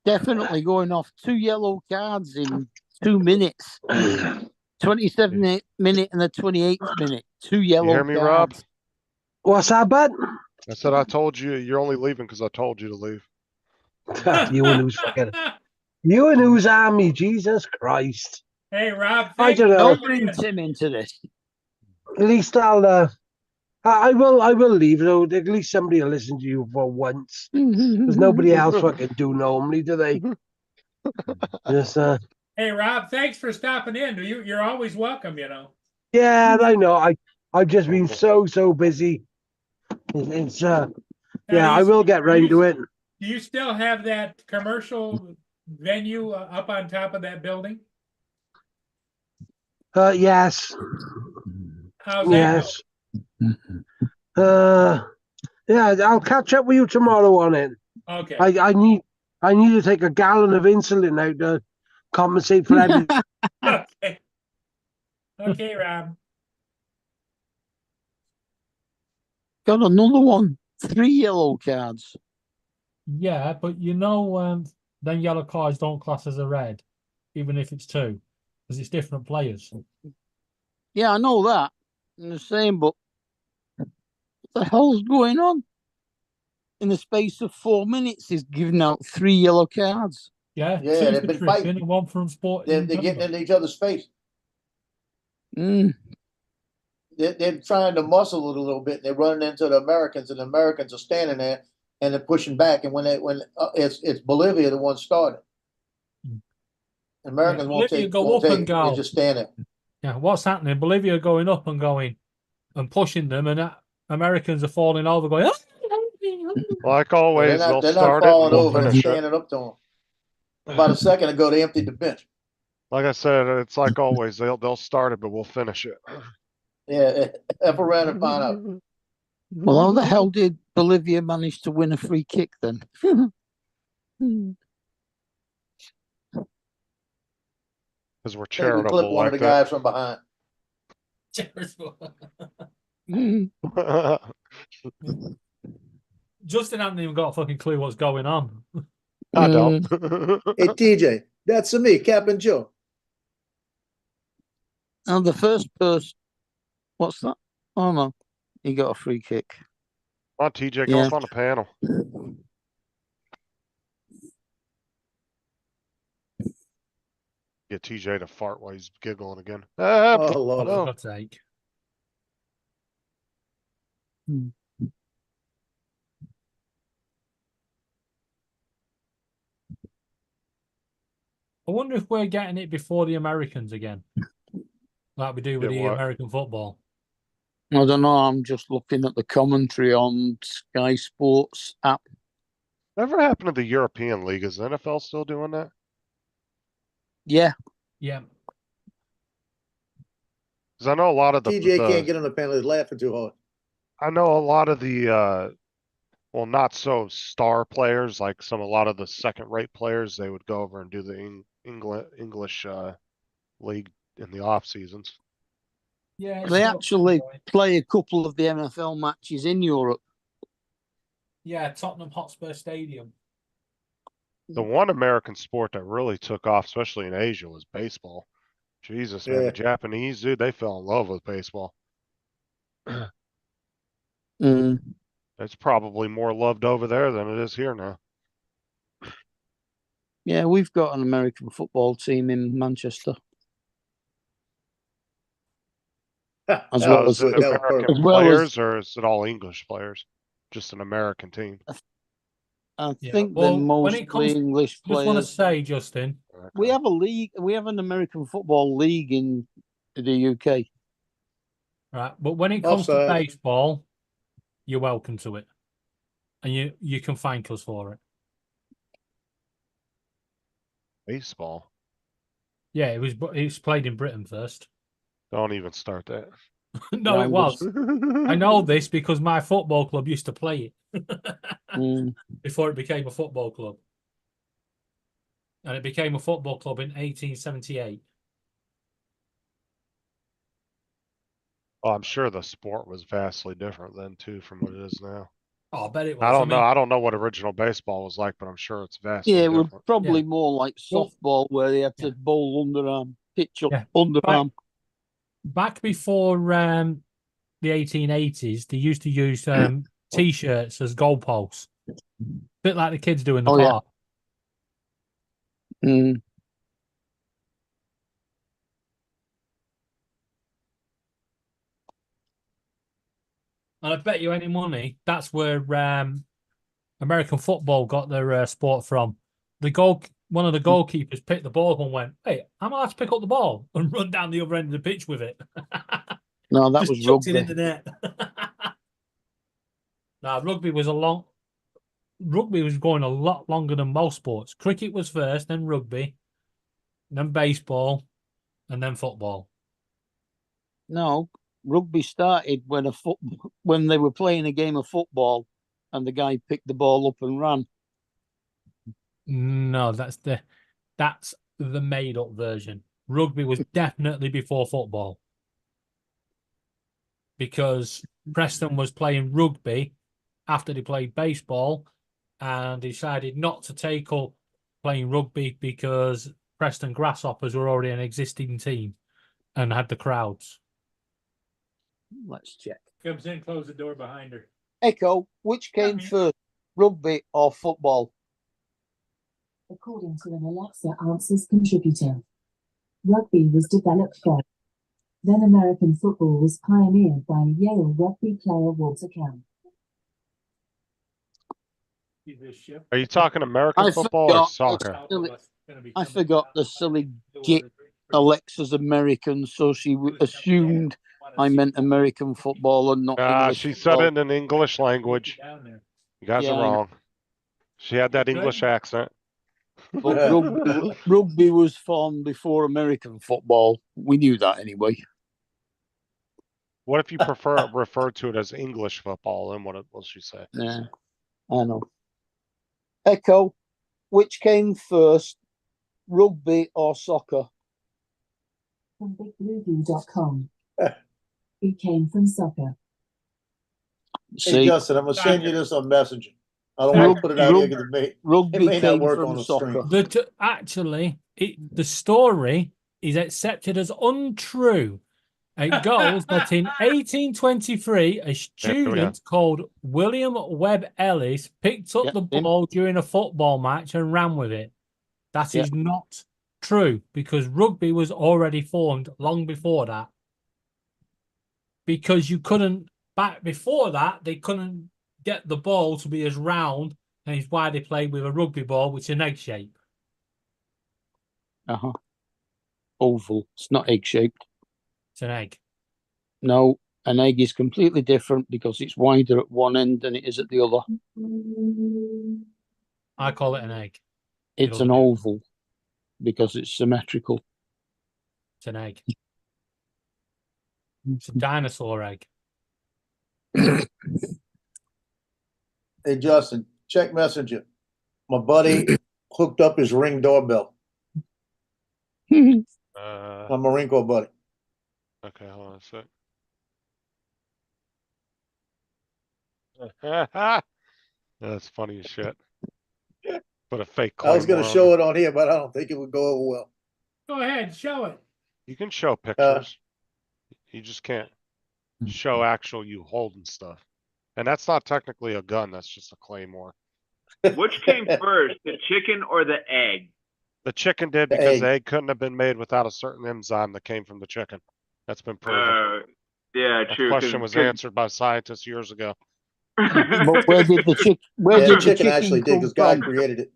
definitely going off 2 yellow cards in 2 minutes. 27th minute and the 28th minute. 2 yellow You hear me, Rob? cards. What's that, bud? I said I told you you're only leaving because I told you to leave. You and who's army? Jesus Christ! Hey, Rob. I thank don't you. know. Don't bring Tim into this. At least I will leave though. At least somebody will listen to you for once, because nobody else fucking do normally, do they? Just Hey, Rob. Thanks for stopping in. You're always welcome. yeah, I know. I've just been so busy. It's Now, yeah, I will get round to it. Do you still have that commercial venue up on top of that building? Yes, How's that? yes. Yeah, I'll catch up with you tomorrow on it. Okay. I need to take a gallon of insulin out to compensate for everything. Okay. Okay, Rob. Got another one. 3 yellow cards. Yeah, but then yellow cards don't class as a red, even if it's 2, because it's different players. Yeah, I know that. I'm the same, but what the hell's going on? In the space of 4 minutes, he's giving out 3 yellow cards. Yeah, Yeah, 2 they've for been Trippin fighting. and 1 from Sport. They're getting in each other's face. Mm. They're trying to muscle it a little bit. They're running into the Americans, and the Americans are standing there and they're pushing back. And when it's Bolivia the one started. The Americans won't Bolivia take. go Won't up take and it. go. They just stand there. Yeah, what's happening? Bolivia going up and going and pushing them, and Americans are falling over, going. "Ah!" Like always, They're not they'll start it falling and we'll over. They're finish it. standing up to them. About a second ago, they emptied the bench. Like I said, it's like always. They'll start it, but we'll finish it. Yeah, F around and find out. Well, how the hell did Bolivia manage to win a free kick then? Because we're I think we clipped charitable one of like the guys from behind. Justin hasn't even got a fucking clue what's going on. I don't. Hey, TJ, that's me, Captain Joe. And the first person, what's that? Oh no, he got a free kick. Come on, TJ, go Yeah. up on the panel. Get TJ to fart while he's giggling again. Ah, Oh, Lord. no. God's sake. I wonder if we're getting it before the Americans again, like we do with Get the what? American football. I don't know. I'm just looking at the commentary on Sky Sports app. Whatever happened to the European League? Is the NFL still doing that? Yeah, Yeah. Because I know a lot of TJ can't get on the panel. He's laughing too hard. I know a lot of the well, not so star players, like a lot of the second-rate players, they would go over and do the English league in the off seasons. Yeah. they actually play a couple of the NFL matches in Europe. Yeah, Tottenham Hotspur Stadium. The one American sport that really took off, especially in Asia, was baseball. Jesus, man, Yeah. the Japanese, dude, they fell in love with baseball. Mm. It's probably more loved over there than it is here now. Yeah, we've got an American football team in Manchester. As well Is as it American as well players or is it all English players? Just an American team. I Yeah, think well, they're when it mostly comes- English Just want to players. say, Justin, We Okay. have a league. We have an American football league in the UK. right? But when it comes to Offside. baseball, you're welcome to it, and you can thank us for it. Baseball. Yeah, it was played in Britain first. Don't even start that. No, Yeah, it I'm was. just- I know this because my football club used to play it Mm. before it became a football club, and it became a football club in 1878. Oh, I'm sure the sport was vastly different then too from what it is now. Oh, I bet it was. I don't know. mean, I don't know what original baseball was like, but I'm sure it's vastly Yeah, it was different. probably more like Well, softball where they had to bowl underarm, pitch up Yeah. underarm. back before the 1880s, they used to use T-shirts as goalposts, bit like the kids do in the Oh, yeah. park. Mm. And I bet you any money that's where American football got their sport from. One of the goalkeepers picked the ball up and went, "Hey, I'm allowed to pick up the ball and run down the other end of the pitch with it." No, that Just was chucked it rugby. in the net. Now, rugby was going a lot longer than most sports. Cricket was first, then rugby, then baseball, and then football. No, rugby started when they were playing a game of football, and the guy picked the ball up and ran. No, that's the made up version. Rugby was definitely before football because Preston was playing rugby after they played baseball and decided not to take up playing rugby because Preston Grasshoppers were already an existing team and had the crowds. Let's check. Comes in, close the door behind her. Echo, which came first, rugby or football? According to an Alexa Answers contributor, rugby was developed first. Then American football was pioneered by Yale rugby player Walter Camp. Are you talking American I football or forgot. soccer? I forgot the silly git. Alexa's American, so she assumed I meant American football and not English She football. said it in English language. You guys Yeah, are I know. wrong. She had that English accent. But rugby was formed before American football. We knew that anyway. What if you refer to it as English football? Then what will she say? Yeah, I know. Echo, which came first, rugby or soccer? From BigBlueView.com. It came from soccer. Hey, See, Justin, I'm gonna send you this on Messenger. I don't want to put it out here because it Rugby may not came work from on the soccer. stream. Actually, the story is accepted as untrue. It goes that in 1823, a student called William Webb Ellis picked up the ball during a football match and ran with it. That is not true because rugby was already formed long before that. Because you couldn't, back before that, they couldn't get the ball to be as round, and it's why they played with a rugby ball, which is an egg shape. Oval. It's not egg shaped. It's an egg. No, an egg is completely different because it's wider at one end than it is at the other. I call it an egg. It's an oval because it's symmetrical. It's an egg. It's a dinosaur egg. Hey, Justin, check Messenger. My buddy hooked up his Ring doorbell. My Marine Corps buddy. Okay, hold on a sec. That's funny as shit. Put a fake I was going Claymore to on show it. it on here, but I don't think it would go over well. Go ahead, show it. You can show pictures. You just can't show actual you holding stuff. And that's not technically a gun, that's just a Claymore. Which came first, the chicken or the egg? The chicken did The because egg. the egg couldn't have been made without a certain enzyme that came from the chicken. That's been proven. Yeah, That true. question was answered by scientists years ago. But where did the chicken? Where Yeah, did the chicken actually did come because God from? created it.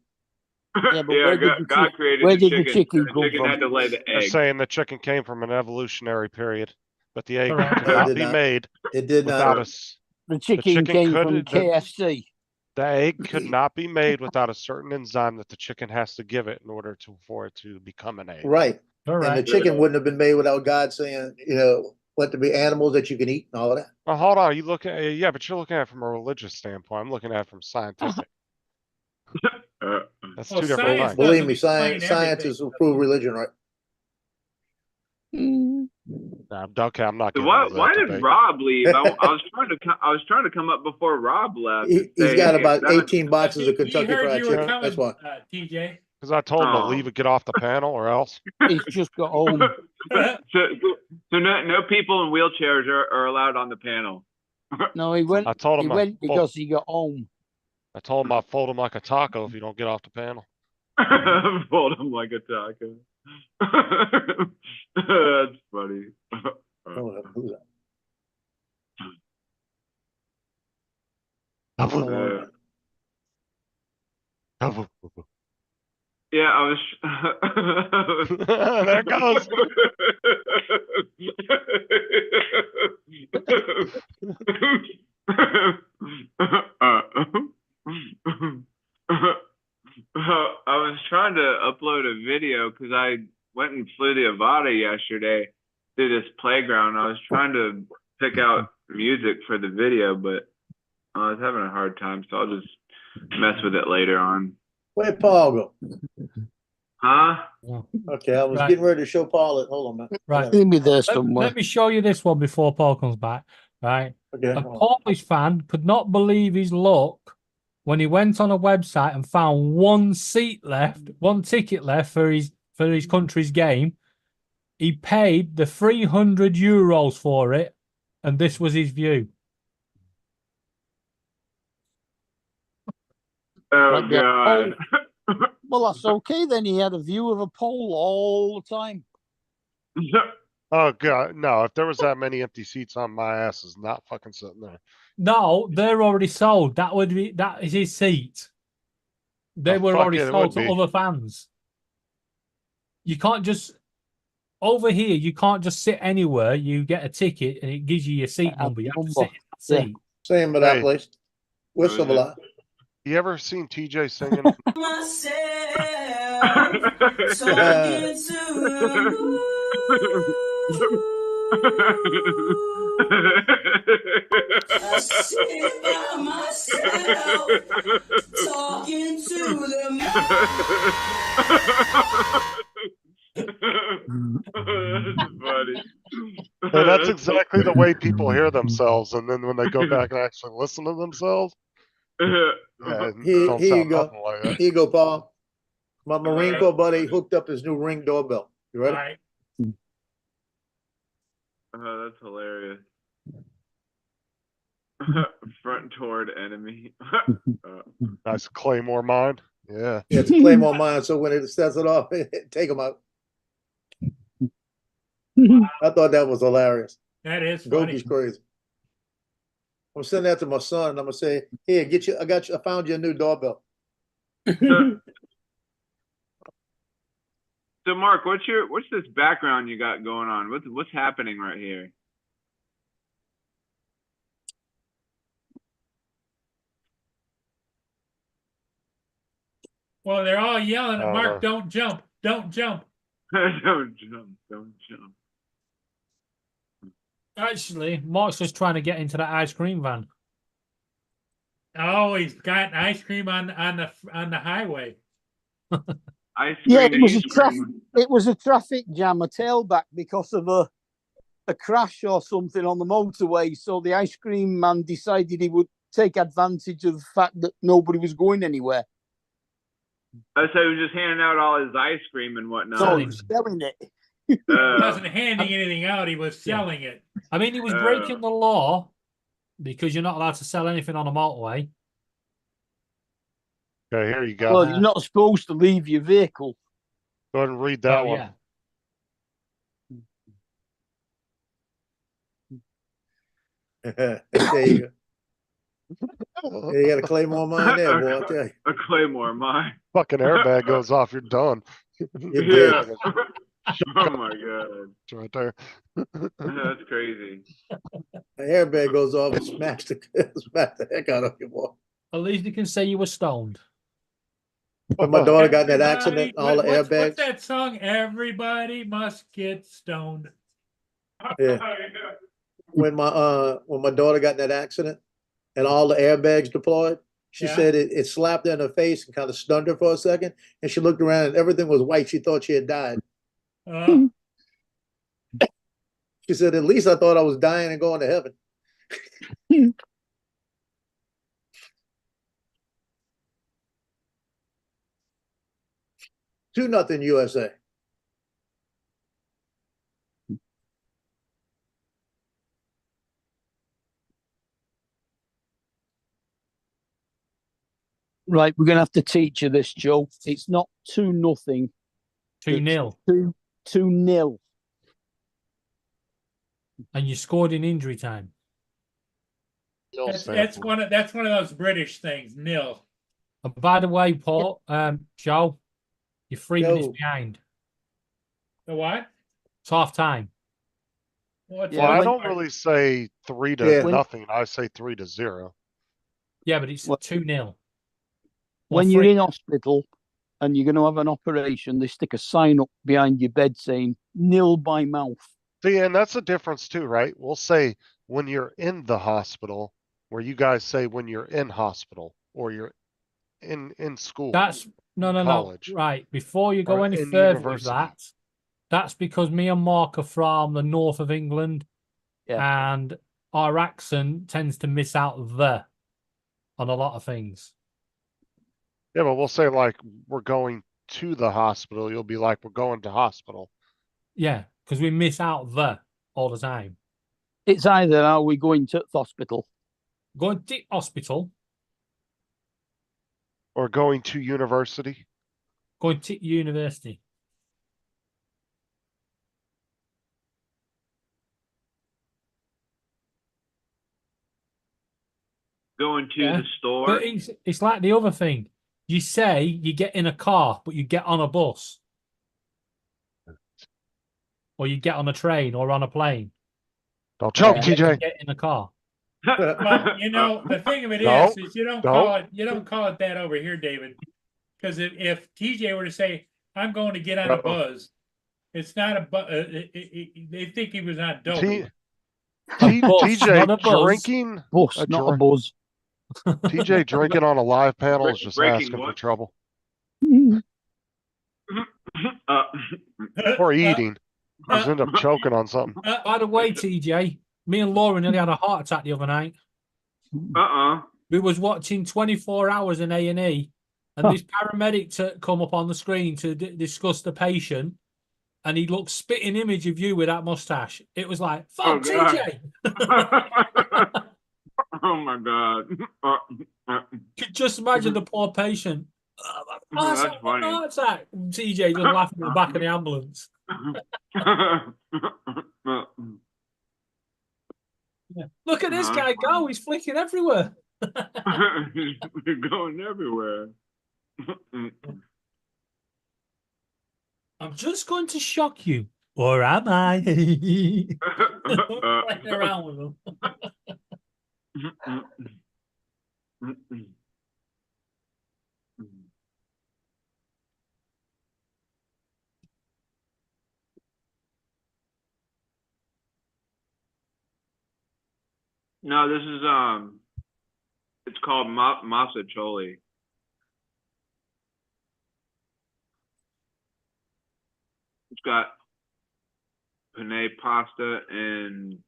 Yeah, but Yeah, where did the God chick- created where the did the chicken The come chicken from? had to lay the They're egg. saying the chicken came from an evolutionary period, but the egg Correct. could No, it not did be not. made It did without not. a. s- The chicken chicken came could- from the- KFC. The egg could not be made without a certain enzyme that the chicken has to give it in order for it to become an egg. Right. And the Correct. chicken wouldn't have been made without God saying, what to be animals that you can eat and all of that. Well, hold on. You look at yeah, but you're looking at it from a religious standpoint. I'm looking at it from scientific. That's Well, two different science things. Believe doesn't me, explain science everything. is approved religion, right? Okay, I'm not So getting why into that why did debate. Rob leave? I was trying to come up before Rob left. and He's say, got hey, about that- 18 boxes of He Kentucky heard Fried you were Chicken. coming, That's why. TJ. Because I told him to Oh. leave it, get off the panel, or else. He's just got home. so no people in wheelchairs are allowed on the panel. No, he went. I told He him. went because he got home. I told him I'd fold him like a taco if you don't get off the panel. Fold him like a taco. That's funny. Oh, who's that? Yeah, I was. There it goes. I was trying to upload a video because I went and flew the Avata yesterday through this playground. I was trying to pick out music for the video, but I was having a hard time, so I'll just mess with it later on. Where'd Paul go? Huh? Okay, I was Right. getting ready to show Paul it. Hold on, man. Right. He'll be there Let, somewhere. let me show you this one before Paul comes back. Right. Okay. A hold on. Polish fan could not believe his luck when he went on a website and found one ticket left for his country's game. He paid the 300 euros for it, and this was his view. Oh, Like the God. Well, that's okay then. He had a view of a pole all the time. Oh god, no! If there was that many empty seats on my ass, is not fucking sitting there. No, they're already sold. That is his seat. They Oh, were fuck already it, it sold would to be. other fans. You can't just over here. You can't just sit anywhere. You get a ticket and it gives you your seat number. You have to sit in that Yeah. seat. Same with that Hey. place. We're Oh, is civil. it? You ever seen TJ singing? Talking to them. That's funny. And that's exactly the way people hear themselves. And then when they go back and actually listen to themselves, Yeah, Here, don't here you sound go. nothing like that. Here you go, Paul. My Marine Corps buddy hooked up his new Ring doorbell. You All ready? right. Oh, that's hilarious. Front toward enemy. Nice Claymore mine. Yeah. Yeah, it's a Claymore mine, so when it sets it off, take them out. I thought that was hilarious. That is funny. Goki's crazy. I'm sending that to my son, and I'm gonna say, "Here, get you. I found you a new doorbell." So Mark, what's this background you got going on? What's happening right here? Well, they're all yelling at Mark, know. don't jump, don't jump. Don't jump, don't jump. Actually, Mark's just trying to get into that ice cream van. Oh, he's got ice cream on the highway. Ice Yeah, cream, it was a ice cream. it was a traffic jam, a tailback because of a crash or something on the motorway. So the ice cream man decided he would take advantage of the fact that nobody was going anywhere. I say he was just handing out all his ice cream and whatnot. So he was selling it. He wasn't handing anything out, he was selling it. I mean, he was breaking the law because you're not allowed to sell anything on a motorway. Okay, here you go. Well, you're not supposed to leave your vehicle. Go ahead and read that Oh, one. yeah. There you go. Yeah, you got a Claymore mine there, boy. I tell you. A Claymore mine. Fucking airbag goes off, you're done. You're Yeah. dead. Oh my god. It's right there. That's crazy. The airbag goes off and smacks the heck out of you, boy. At least you can say you were stoned. When my daughter got in that accident, all the What's airbags. that song? Everybody must get stoned. Yeah. When my daughter got in that accident and all the airbags deployed, she Yeah. said it slapped her in the face and kind of stunned her for a second. And she looked around and everything was white. She thought she had died. She said, "At least I thought I was dying and going to heaven." 2-0 USA. Right, we're gonna have to teach you this, Joe. It's not 2-0. 2-0. 2-0. And you scored in injury time. That's one of those British things, nil. And by the way, Paul, Joe, you're 3 minutes Yo. behind. The what? It's half time. What's Well, I when- don't really say 3 to Yeah. nothing. I say 3-0. Yeah, but it's What- 2-0. When you're in hospital and you're gonna have an operation, they stick a sign up behind your bed saying "nil by mouth." See, and that's the difference too, right? We'll say when you're in the hospital, where you guys say when you're in hospital or you're in school. That's no. college. Right. Before you go Or any in further with university. that, that's because me and Mark are from the north of England, and our accent tends to miss out the on a lot of things. Yeah, but we'll say like we're going to the hospital. You'll be like, we're going to hospital. Yeah, because we miss out the all the time. It's either are we going to the hospital? Going to hospital, Or going to university. going to university. Going to Yeah. the store. But it's like the other thing. You say you get in a car, but you get on a bus. Or you get on a train or on a plane. Don't choke, You TJ. get in a car. Well, you know, the thing of it No, is you don't no. call it that over here, David. Because if TJ were to say, "I'm going to get on a Uh-oh. buzz," it's not a buzz. They think he was on dope. T- A bus, TJ not a buzz. drinking. Bus, A not a dr- buzz. TJ drinking on a live panel is just Breaking asking for what? trouble. Uh, Or eating. Just end up choking on something. By the way, TJ, me and Laura nearly had a heart attack the other night. We was watching 24 Hours in A&E, and this paramedic come up on the screen to discuss the patient, and he looked spitting image of you with that mustache. It was like, Oh, fuck, God. TJ. Oh my God. Could just imagine the poor patient. That's funny. Heart attack. TJ just laughing at the back of the ambulance. Look at this guy go. He's flicking everywhere. You're going everywhere. I'm just going to shock you. Or am I? Playing around with them. No, this is it's called massacholi. It's got penne pasta and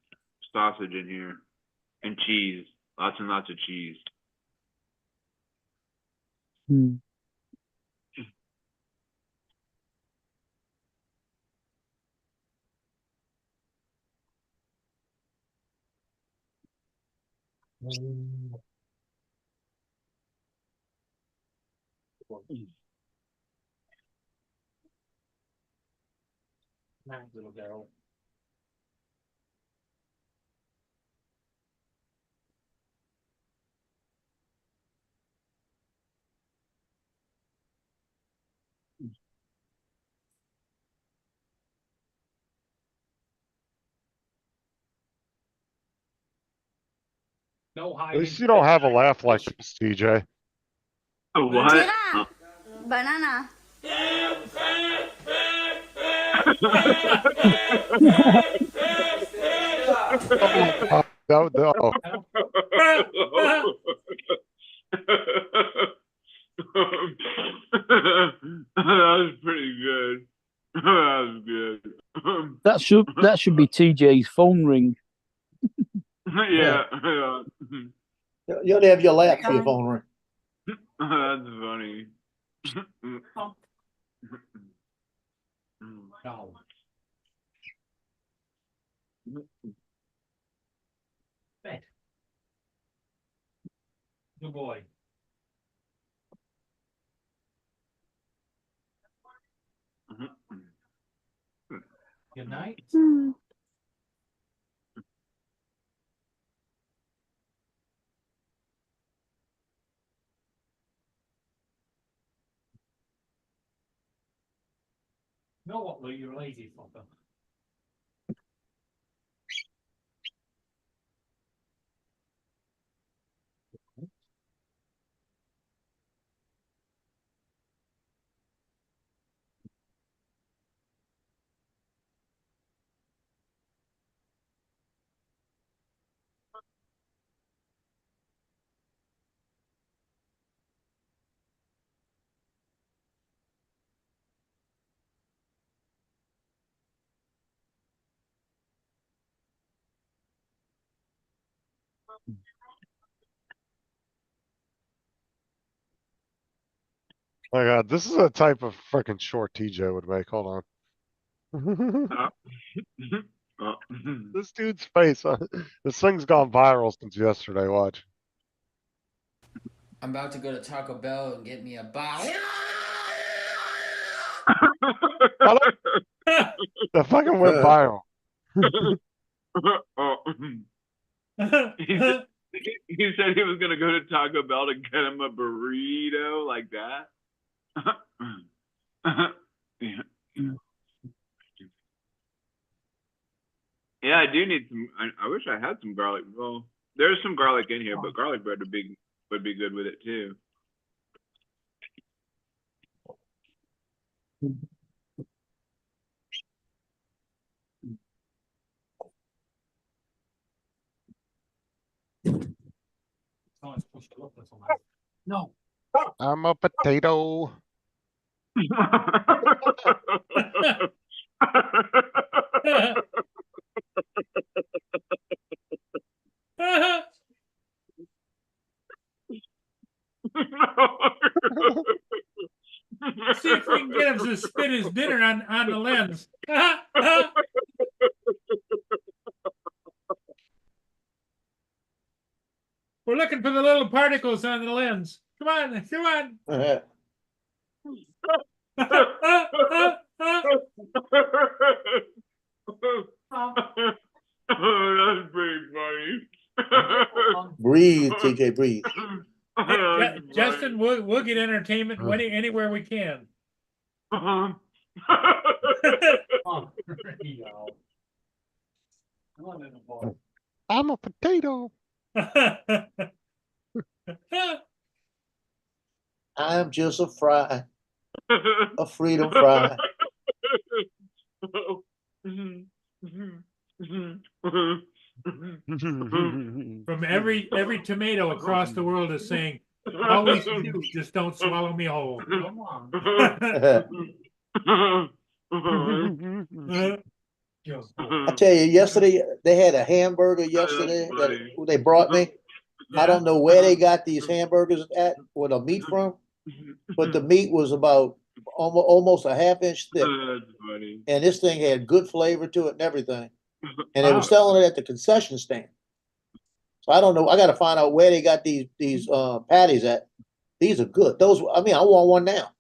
sausage in here, and cheese, lots and lots of cheese. Nice little girl. No At hiding. least you don't have a laugh like this, TJ. A what? Tira, banana. Oh. That was pretty good. That was good. That should be TJ's phone ring. Yeah. You ought to have your laugh for your phone ring. That's funny. No. Bed. Good boy. Good night. You know what, Lou? You're a lazy fucker. My God, this is a type of freaking short TJ would make. Hold on. This dude's face. This thing's gone viral since yesterday. Watch. I'm about to go to Taco Bell and get me a box. That fucking went viral. He said he was gonna go to Taco Bell to get him a burrito like that. Yeah, I do need some. I wish I had some garlic. Well, there's some garlic in here, but garlic bread would be good with it too. No. I'm a potato. See if we can get him to spit his dinner on the lens. We're looking for the little particles on the lens. Come on, come on. That's pretty funny. Breathe, TJ, breathe. Justin, we'll get entertainment anywhere we can. I'm a potato. I'm just a fry, a freedom fry. From every tomato across the world is saying, always do, just don't swallow me whole. Come on. I tell you, yesterday they had a hamburger yesterday that they brought me. I don't know where they got these hamburgers at, where the meat from, but the meat was about almost a half-inch thick, and this thing had good flavor to it and everything. And they were selling it at the concession stand. So I don't know. I got to find out where they got these patties at. These are good. Those, I mean, I want one now.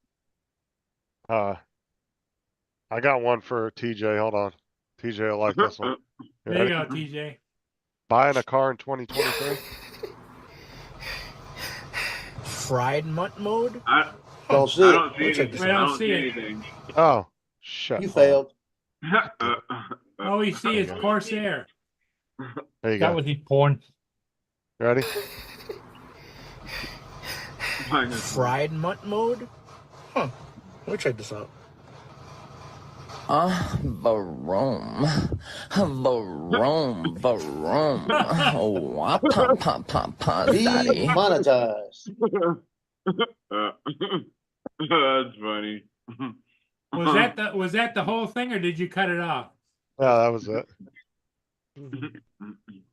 I got one for TJ. Hold on. TJ will like this one. There you go, TJ. Buying a car in 2023. Fried mutt mode? I Don't see I it. don't see anything. I don't see it. anything. Oh, shit. You failed. All we see is Corsair. There you That go. was his porn. Ready? Fried mutt mode? Let me check this out. Varome. Oh, daddy. Demonetized. That's funny. Was that the whole thing, or did you cut it off? Yeah, that was it.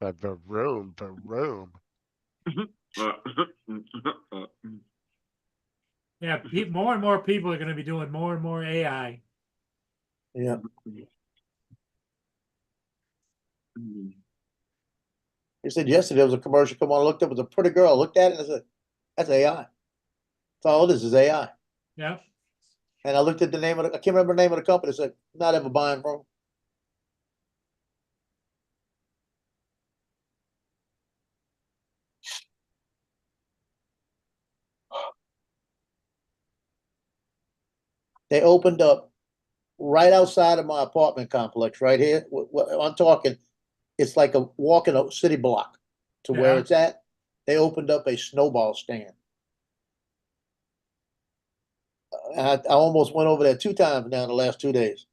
Varome. Yeah, more and more people are going to be doing more and more AI. Yeah. He said yesterday there was a commercial. Come on, I looked up. It was a pretty girl. I looked at it and I said, "That's AI." That's all this is AI. Yeah. And I looked at the name of I can't remember the name of the company. I said, "Not ever buying from." They opened up right outside of my apartment complex, right here. I'm talking, it's like a walking a city block to where Yeah. it's at. They opened up a snowball stand. I almost went over there 2 times now in the last 2 days.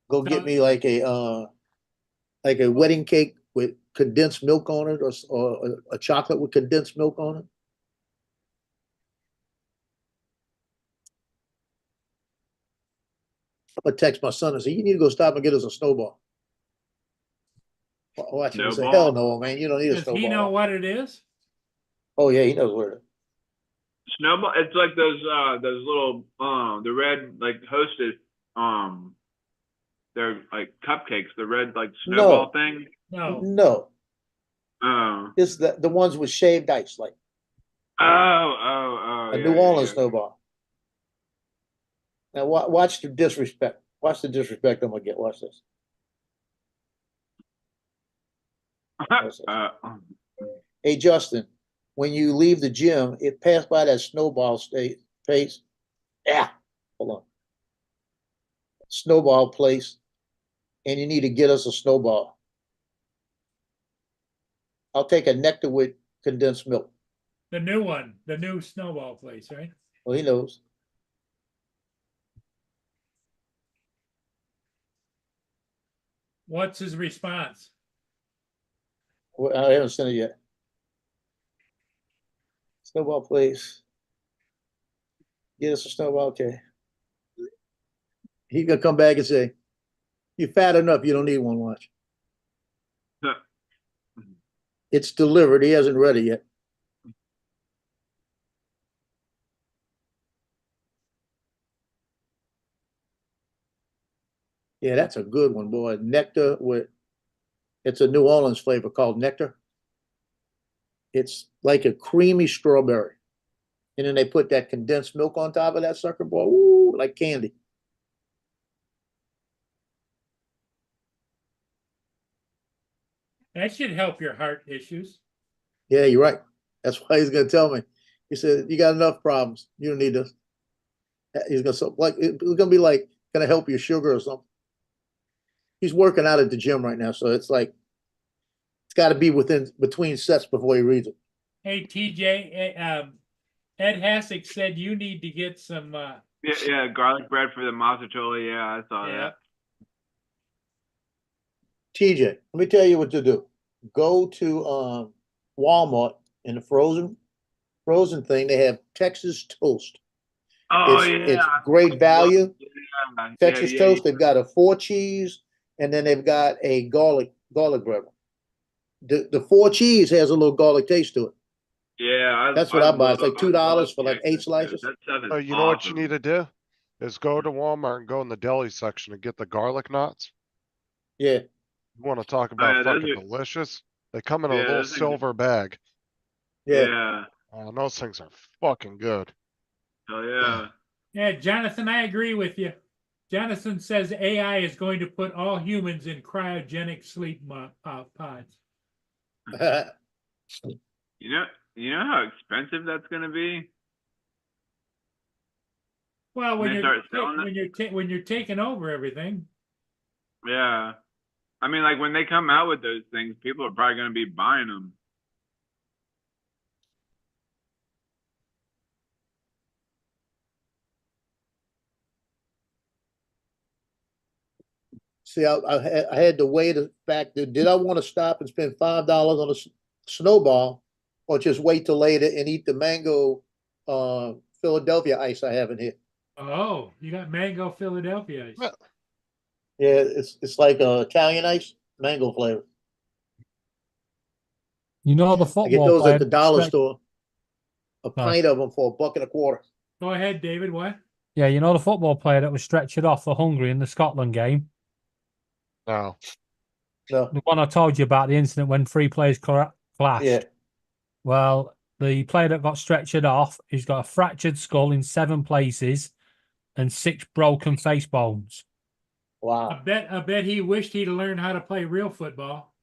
Go get me like a wedding cake with condensed milk on it, or a chocolate with condensed milk on it. I'm gonna text my son and say, "You need to go stop and get us a snowball." Watch him say, Snowball? "Hell no, man! You don't need a Does snowball." he know what it is? Oh yeah, he knows what it is. Snowball. It's like those little the red like Hostess they're like cupcakes. The red like snowball No. thing. No. No, Oh. it's the ones with shaved ice, like Oh. a Yeah, New Orleans yeah. snowball. Now watch the disrespect. Watch the disrespect I'm gonna get. Watch this. Hey Justin, when you leave the gym, it passed by that snowball place. Yeah, hold on. Snowball place, and you need to get us a snowball. I'll take a nectar with condensed milk. The new one, the new snowball place, right? Well, he knows. What's his response? Well, I haven't sent it yet. Snowball place. Get us a snowball, okay. He gonna come back and say, "You're fat enough. You don't need one." Watch. It's delivered. He hasn't read it yet. Yeah, that's a good one, boy. Nectar with, it's a New Orleans flavor called Nectar. It's like a creamy strawberry. And then they put that condensed milk on top of that sucker, boy. Ooh, like candy. That should help your heart issues. Yeah, you're right. That's why he's gonna tell me. He said, "You got enough problems. You don't need this." He's gonna like it's gonna be like gonna help your sugar or something. He's working out at the gym right now, so it's like it's got to be between sets before he reads it. Hey, TJ, Ed Hassick said you need to get some. Yeah, garlic bread for the mazzarella. Yeah, I saw that. TJ, let me tell you what to do. Go to Walmart in the frozen thing. They have Texas toast. Oh, It's great value. Texas toast. They've got a 4 cheese, and then they've got a garlic bread. The 4 cheese has a little garlic taste to it. Yeah, that's what I buy. It's like $2 for like 8 slices. You know what you need to do is go to Walmart and go in the deli section and get the garlic knots. Yeah. You want to talk about fucking delicious? They come in a little silver bag. Yeah. Oh, those things are fucking good. Oh yeah. Yeah, Jonathan, I agree with you. Jonathan says AI is going to put all humans in cryogenic sleep pods. You know how expensive that's going to be? Well, when they start selling when you're taking over everything. Yeah. I mean, like when they come out with those things, people are probably going to be buying them. See, I had to weigh the fact that did I want to stop and spend $5 on a snowball, or just wait till later and eat the mango Philadelphia ice I have in here. Oh, you got mango Philadelphia ice. Yeah, it's like Italian ice, mango flavor. You know the football. I get those at the dollar player- store. A pint of them for $1.25. Go ahead, David. What? Yeah, you know the football player that was stretchered off for Hungary in the Scotland game? No. The one I told you about, the incident when 3 players clashed. Yeah. Well, the player that got stretchered off, he's got a fractured skull in 7 places and 6 broken face bones. Wow. I bet he wished he'd learned how to play real football.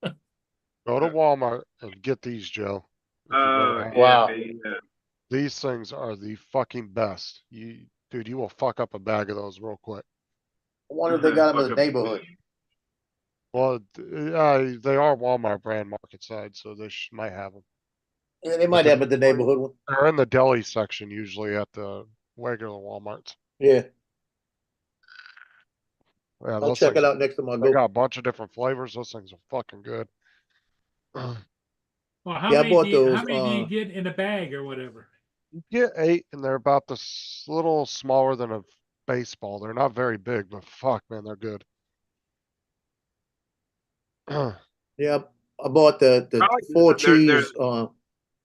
Go to Walmart and get these, Joe. Wow. Yeah. These things are the fucking best. Dude, you will fuck up a bag of those real quick. I wonder if they got them in the neighborhood. Well, they are Walmart brand market side, so they might have them. Yeah, they might have it in the neighborhood one. They're in the deli section usually at the regular Walmarts. Yeah. Yeah, I'll check it out next time I They go. got a bunch of different flavors. Those things are fucking good. Well, how Yeah, I many bought do you, those, how many do you get in a bag or whatever? You get 8, and they're about this little smaller than a baseball. They're not very big, but fuck, man, they're good. Yeah, I bought the Probably 4 they're- cheese.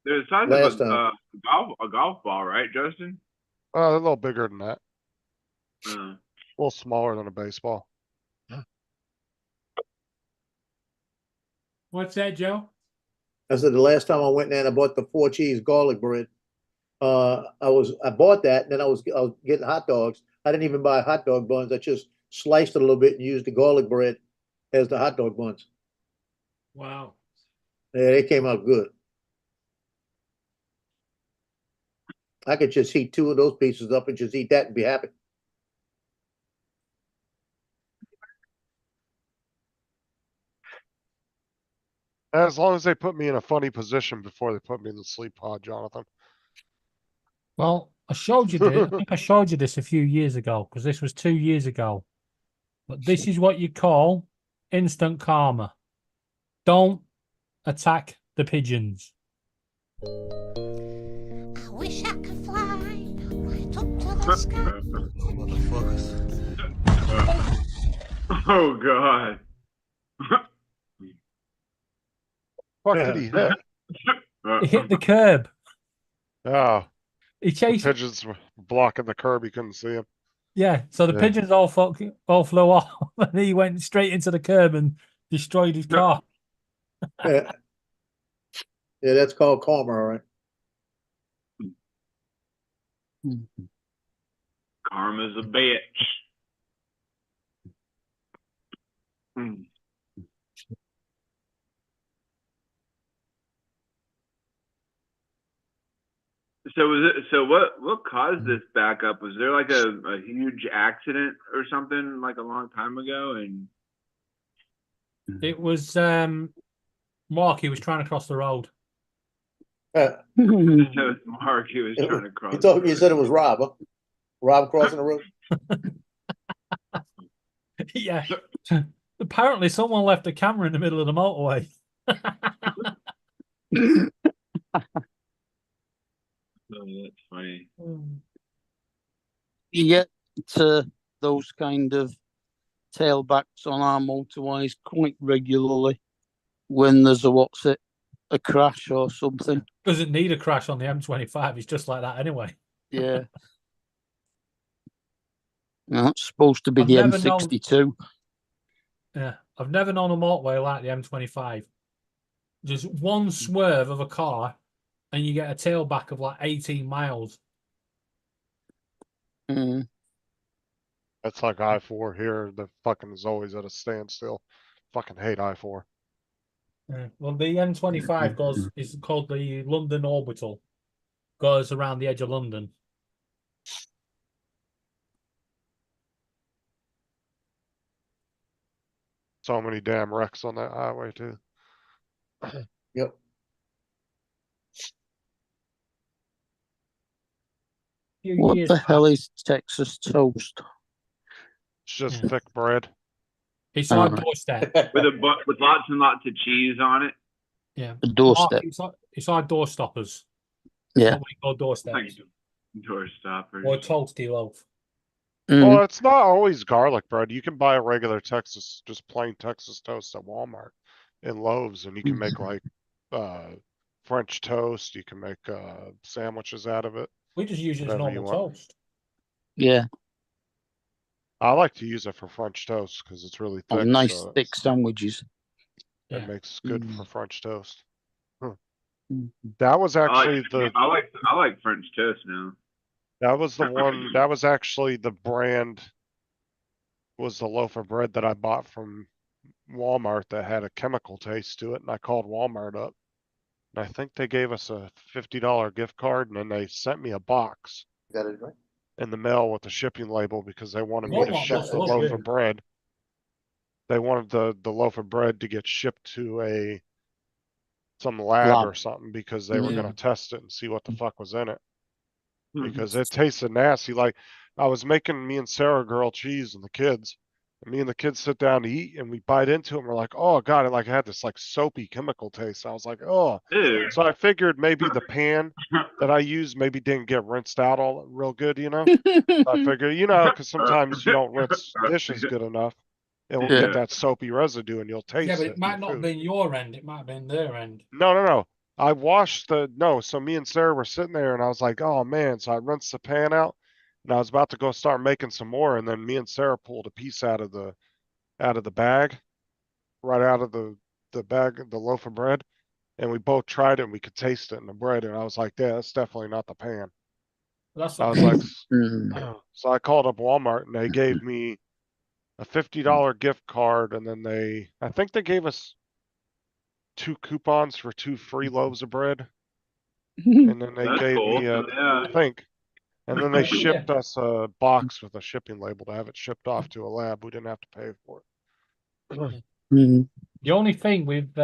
They're the size Last of time. a golf ball, right, Justin? They're a little bigger than that. Uh, A little smaller than a baseball. What's that, Joe? I said the last time I went there and I bought the 4 cheese garlic bread. I bought that, and then I was getting hot dogs. I didn't even buy hot dog buns. I just sliced it a little bit and used the garlic bread as the hot dog buns. Wow. Yeah, they came out good. I could just heat 2 of those pieces up and just eat that and be happy. As long as they put me in a funny position before they put me in the sleep pod, Jonathan. Well, I showed you this. I think I showed you this a few years ago because this was 2 years ago. But this is what you call instant karma. Don't attack the pigeons. I wish I could fly right up to the sky. Oh God. Fuck did he hit? He hit the curb. Oh, He the chased. pigeons were blocking the curb. He couldn't see him. Yeah, so the Yeah. pigeons all flew off, and he went straight into the curb and destroyed his car. Yeah. Yeah, that's called karma, all right. Karma's a bitch. Hmm. So was it? So what caused this backup? Was there like a huge accident or something like a long time ago? And It was Mark. He was trying to cross the road. it was Mark. He was trying to cross. You told the me you road. said it was Rob, huh? Rob crossing the road? Yeah. Apparently, someone left a camera in the middle of the motorway. Oh, that's funny. You get to those kind of tailbacks on our motorways quite regularly when there's a crash or something. Doesn't need a crash on the M25. It's just like that anyway. Yeah. No, it's supposed to be I've the never known- M62. Yeah, I've never known a motorway like the M25. Just one swerve of a car, and you get a tailback of like 18 miles. Mm. That's like I-4 here. The fucking is always at a standstill. Fucking hate I-4. Yeah. Well, the M25 is called the London Orbital. Goes around the edge of London. So many damn wrecks on that highway too. Yep. Few What years the back, hell is Texas toast? It's just Yeah. thick bread. It's our Alright. doorstep. With lots and lots of cheese on it. Yeah. A doorstep. It's our door stoppers. Yeah. What we call doorsteps. Door stoppers. Or toasty loaf. Well, it's not always garlic bread. You can buy a regular Texas, just plain Texas toast at Walmart in loaves, and you can make like French toast. You can make sandwiches out of it. We just use it as Whatever you normal want. toast. Yeah. I like to use it for French toast because it's really Oh, thick. nice so thick sandwiches. it Yeah. makes good for French toast. Mm. That was I actually I like French toast now. that was the one, that was actually the brand, was the loaf of bread that I bought from Walmart that had a chemical taste to it, and I called Walmart up. And I think they gave us a $50 gift card, and then they sent me a box That is right. in the mail with the shipping label because they wanted me to Walmart ship must the love loaf it. of bread. They wanted the loaf of bread to get shipped to some lab Lab. or something because they were Yeah. gonna test it and see what the fuck was in it. Because it tasted nasty. Like I was making me and Sarah grilled cheese and the kids. And me and the kids sit down to eat and we bite into it and we're like, oh god, it had this like soapy chemical taste. I was like, oh. Ew. So I figured maybe the pan that I used maybe didn't get rinsed out all real good, you know? I figured, because sometimes you don't rinse dishes good enough. It will Yeah. get that soapy residue and you'll taste Yeah, but it. it might in not have food. been your end. It might have been their end. No. I washed so me and Sarah were sitting there and I was like, oh man. So I rinsed the pan out and I was about to go start making some more. And then me and Sarah pulled a piece out of the bag, right out of the bag, the loaf of bread. And we both tried it and we could taste it in the bread. And I was like, yeah, that's definitely not the pan. That's I what was like, Mm. so I called up Walmart and they gave me a $50 gift card. And then I think they gave us 2 coupons for 2 free loaves of bread. And then they That's gave cool. me Yeah. I think. And then they Yeah. shipped us a box with a shipping label to have it shipped off to a lab. We didn't have to pay for it. Mm. The only thing with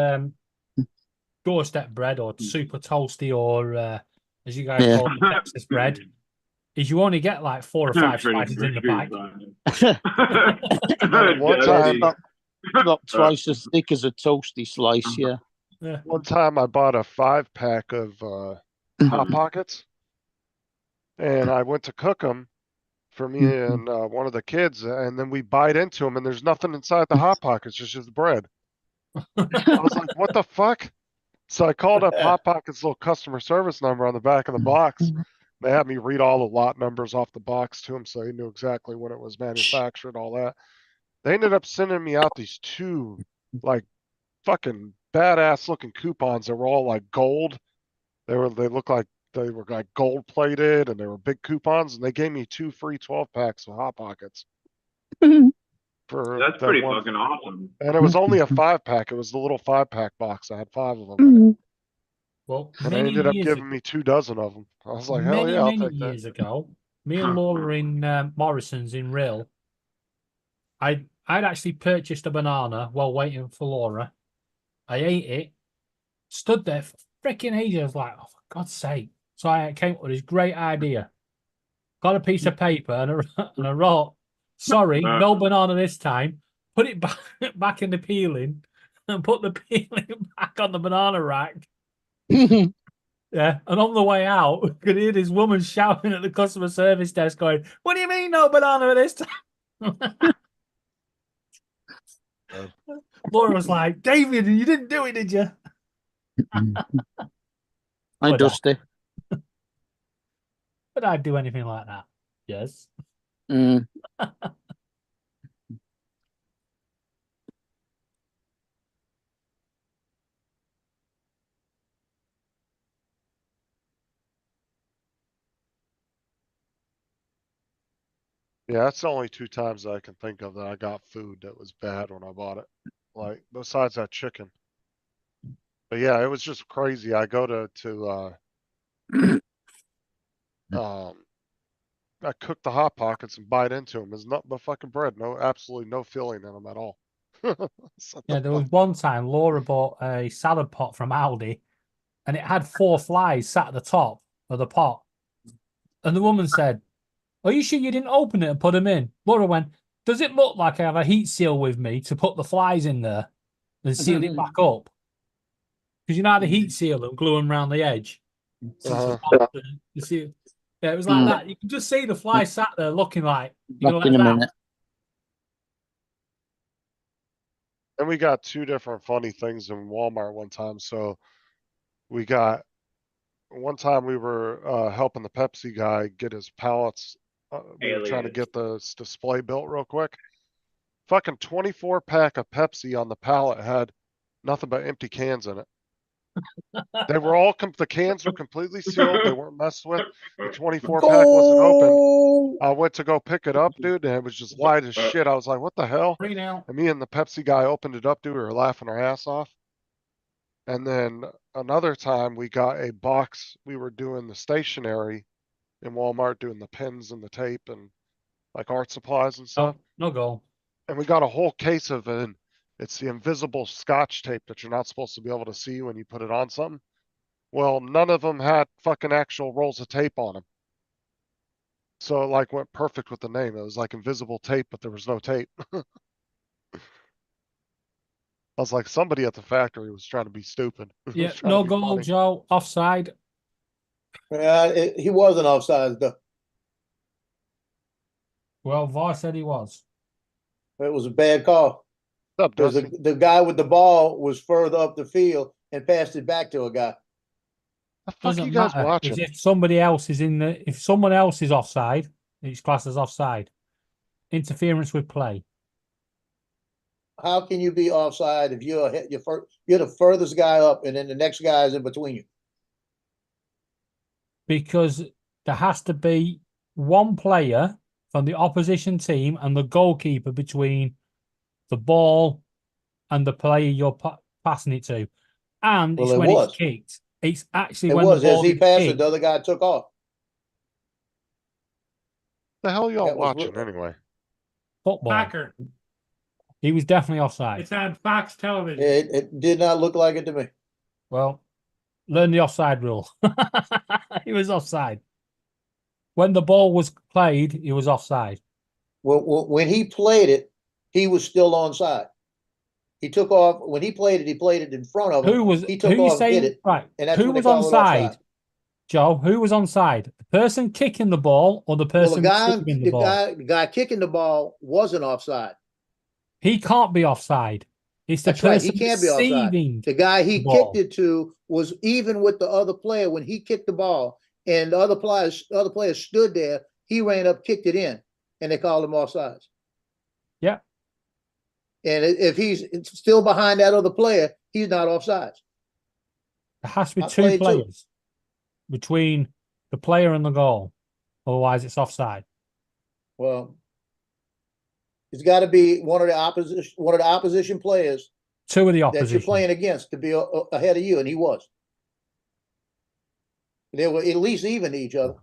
doorstep bread or super toasty or as you guys Yeah. call it, Texas bread, is you only get like 4 or 5 slices in the bag. One Yeah, time, dude. About twice as thick as a toasty slice, yeah. one time I bought a 5-pack of Hot Pockets and I went to cook them for me and one of the kids, and then we bite into them and there's nothing inside the Hot Pockets, it's just bread. I was like, what the fuck? So I called up Hot Pocket's little customer service number on the back of the box. They had me read all the lot numbers off the box to him so he knew exactly when it was manufactured, all that. They ended up sending me out these two, like, fucking badass looking coupons that were all like gold. They looked like they were like gold plated and they were big coupons, and they gave me 2 free 12 packs of Hot Pockets. For That's that pretty one. fucking awesome. And it was only a 5-pack. It was the little 5-pack box. I had 5 of them. in it. Well, And they many ended up years giving ago, me 2 dozen of them. I was like, hell many, yeah, I'll many take that. years ago, me and Laura were in Morrison's in Rill. I'd actually purchased a banana while waiting for Laura. I ate it, stood there for freaking ages. I was like, oh, for God's sake. So I came up with this great idea. Got a piece of paper and I wrote, sorry, no banana this time. Put it back in the peeling and put the peeling back on the banana rack. Yeah, and on the way out, we could hear this woman shouting at the customer service desk going, what do you mean no banana this time? Laura was like, David, you didn't do it, did you? Hi, Dusty. Would I do anything like that? Yes. Mm. Yeah, that's the only 2 times I can think of that I got food that was bad when I bought it. Like, besides that chicken. But yeah, it was just crazy. I go I cook the Hot Pockets and bite into them. It's nothing but fucking bread. Absolutely no filling in them at all. Yeah, there was one time Laura bought a salad pot from Aldi and it had 4 flies sat at the top of the pot. And the woman said, are you sure you didn't open it and put them in? Laura went, does it look like I have a heat seal with me to put the flies in there and seal it back up? Because you know how to heat seal them, glue them around the edge. You see, yeah, it was like that. You can just see the fly sat there looking like, Back in a minute. And we got 2 different funny things in Walmart one time. So we got one time we were helping the Pepsi guy get his pallets. We were trying to get this display built real quick. Fucking 24-pack of Pepsi on the pallet had nothing but empty cans in it. They were all the cans were completely sealed. They weren't messed with. The 24-pack wasn't open. I went to go pick it up, dude, and it was just light as shit. I was like, what the hell? And me and the Pepsi guy opened it up, dude. We were laughing our ass off. And then another time we got a box. We were doing the stationery in Walmart, doing the pins and the tape and like art supplies and stuff. No go. And we got a whole case of it. And it's the invisible Scotch tape that you're not supposed to be able to see when you put it on something. Well, none of them had fucking actual rolls of tape on them. So it like went perfect with the name. It was like invisible tape, but there was no tape. I was like, somebody at the factory was trying to be stupid. Yeah, no goal, Joe. Offside. Yeah, he wasn't offside though. Well, Voss said he was. It was a bad call. Because the guy with the ball was further up the field and passed it back to a guy. The fuck you guys watching? If somebody else is if someone else is offside, it's classed as offside. Interference with play. How can you be offside if you're the furthest guy up and then the next guy is in between you? Because there has to be one player from the opposition team and the goalkeeper between the ball and the player you're passing it to. And it's when it's kicked. It's actually when the ball as he passed it, the other guy took off. The hell y'all watching anyway? Football. Soccer. He was definitely offside. It's on Fox television. It did not look like it to me. Well, learn the offside rule. He was offside. When the ball was played, he was offside. Well, when he played it, he was still onside. He took off when he played it in front of him. He took off, hit it, right? And that's who was onside? Joe, who was onside? The person kicking the ball or the person receiving the ball? The guy kicking the ball wasn't offside. He can't be offside It's the That's right. He person can't be offside. receiving. The guy he the ball. kicked it to was even with the other player when he kicked the ball, and the other players stood there. He ran up, kicked it in, and they called him offsides. Yeah. And if he's still behind that other player, he's not offsides. There has to be I two played too. players between the player and the goal. Otherwise, it's offside. Well, it's got to be one of the opposition players Two of the that opposition. you're playing against to be ahead of you, and he was. They were at least even to each other.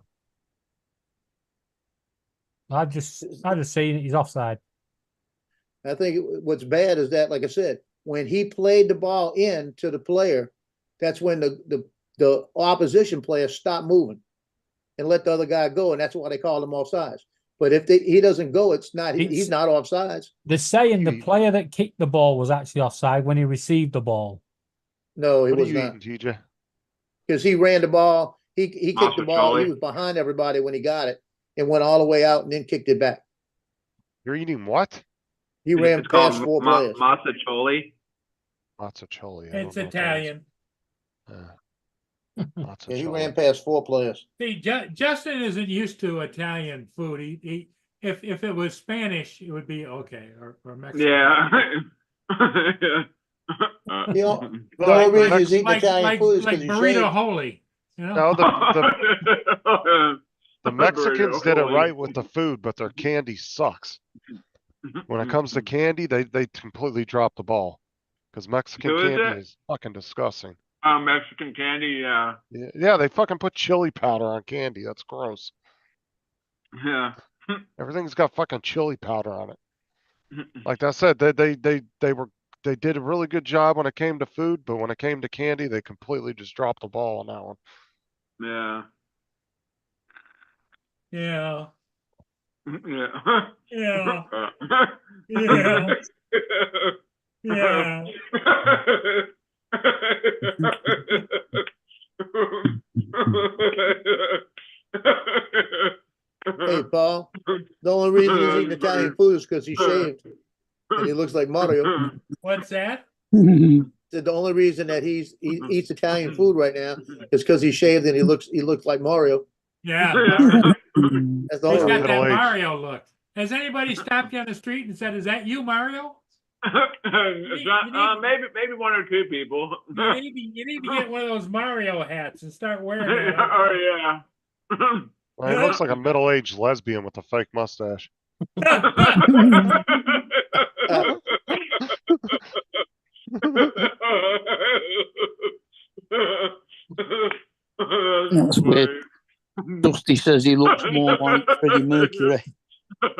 I've just seen it. He's offside. I think what's bad is that, like I said, when he played the ball in to the player, that's when the opposition player stopped moving and let the other guy go, and that's why they call him offsides. But if he doesn't go, he's not offsides. They're saying the player that kicked the ball was actually offside when he received the ball. No, he What are was you not, eating, TJ? because he ran the ball. He kicked the ball. He Mastrocoli. was behind everybody when he got it and went all the way out and then kicked it back. You're eating what? He ran It's called past four players. Mazzocoli. Mazzocoli. It's Italian. Yeah, he ran past four players. See, Justin isn't used to Italian food. If it was Spanish, it would be okay, or Mexican. Yeah. The only reason he's eating Italian food is because like he's burrito shaved. holy. You know? No, the Mexicans did it Holy. right with the food, but their candy sucks. When it comes to candy, they completely drop the ball. Because Mexican Who is candy it? is fucking disgusting. Mexican candy, yeah. Yeah, they fucking put chili powder on candy. That's gross. Yeah. Everything's got fucking chili powder on it. Like I said, they did a really good job when it came to food, but when it came to candy, they completely just dropped the ball on that one. Yeah. Yeah. Yeah. Yeah. Yeah. Hey, Paul, the only reason he's eating Italian food is because he's shaved and he looks like Mario. What's that? The only reason that he eats Italian food right now is because he's shaved and he looks like Mario. Yeah. That's the He's only got reason. that Mario look. Has anybody stopped you on the street and said, "Is that you, Mario?" Maybe one or two people. You need to get one of those Mario hats and start wearing that. Oh yeah. Well, he looks like a middle-aged lesbian with a fake mustache. That's weird. Dusty says he looks more like Freddie Mercury. That's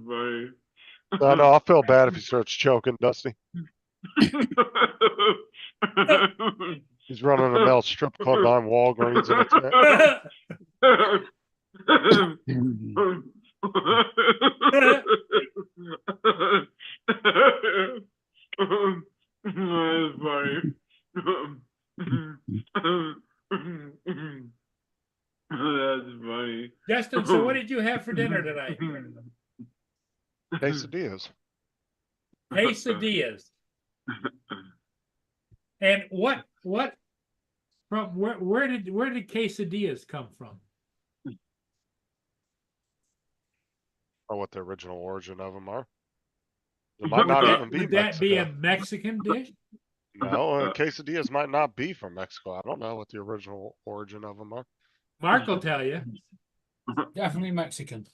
funny. No, I feel bad if he starts choking, Dusty. He's running a male strip club on Walgreens and That's funny. That's funny. Justin, so what did you have for dinner tonight? quesadillas. Quesadillas. And what from where did quesadillas come from? Or what the original origin of them are. It might not even be Would that be a Mexico. Mexican dish? No, quesadillas might not be from Mexico. I don't know what the original origin of them are. Mark will tell you. Definitely Mexican.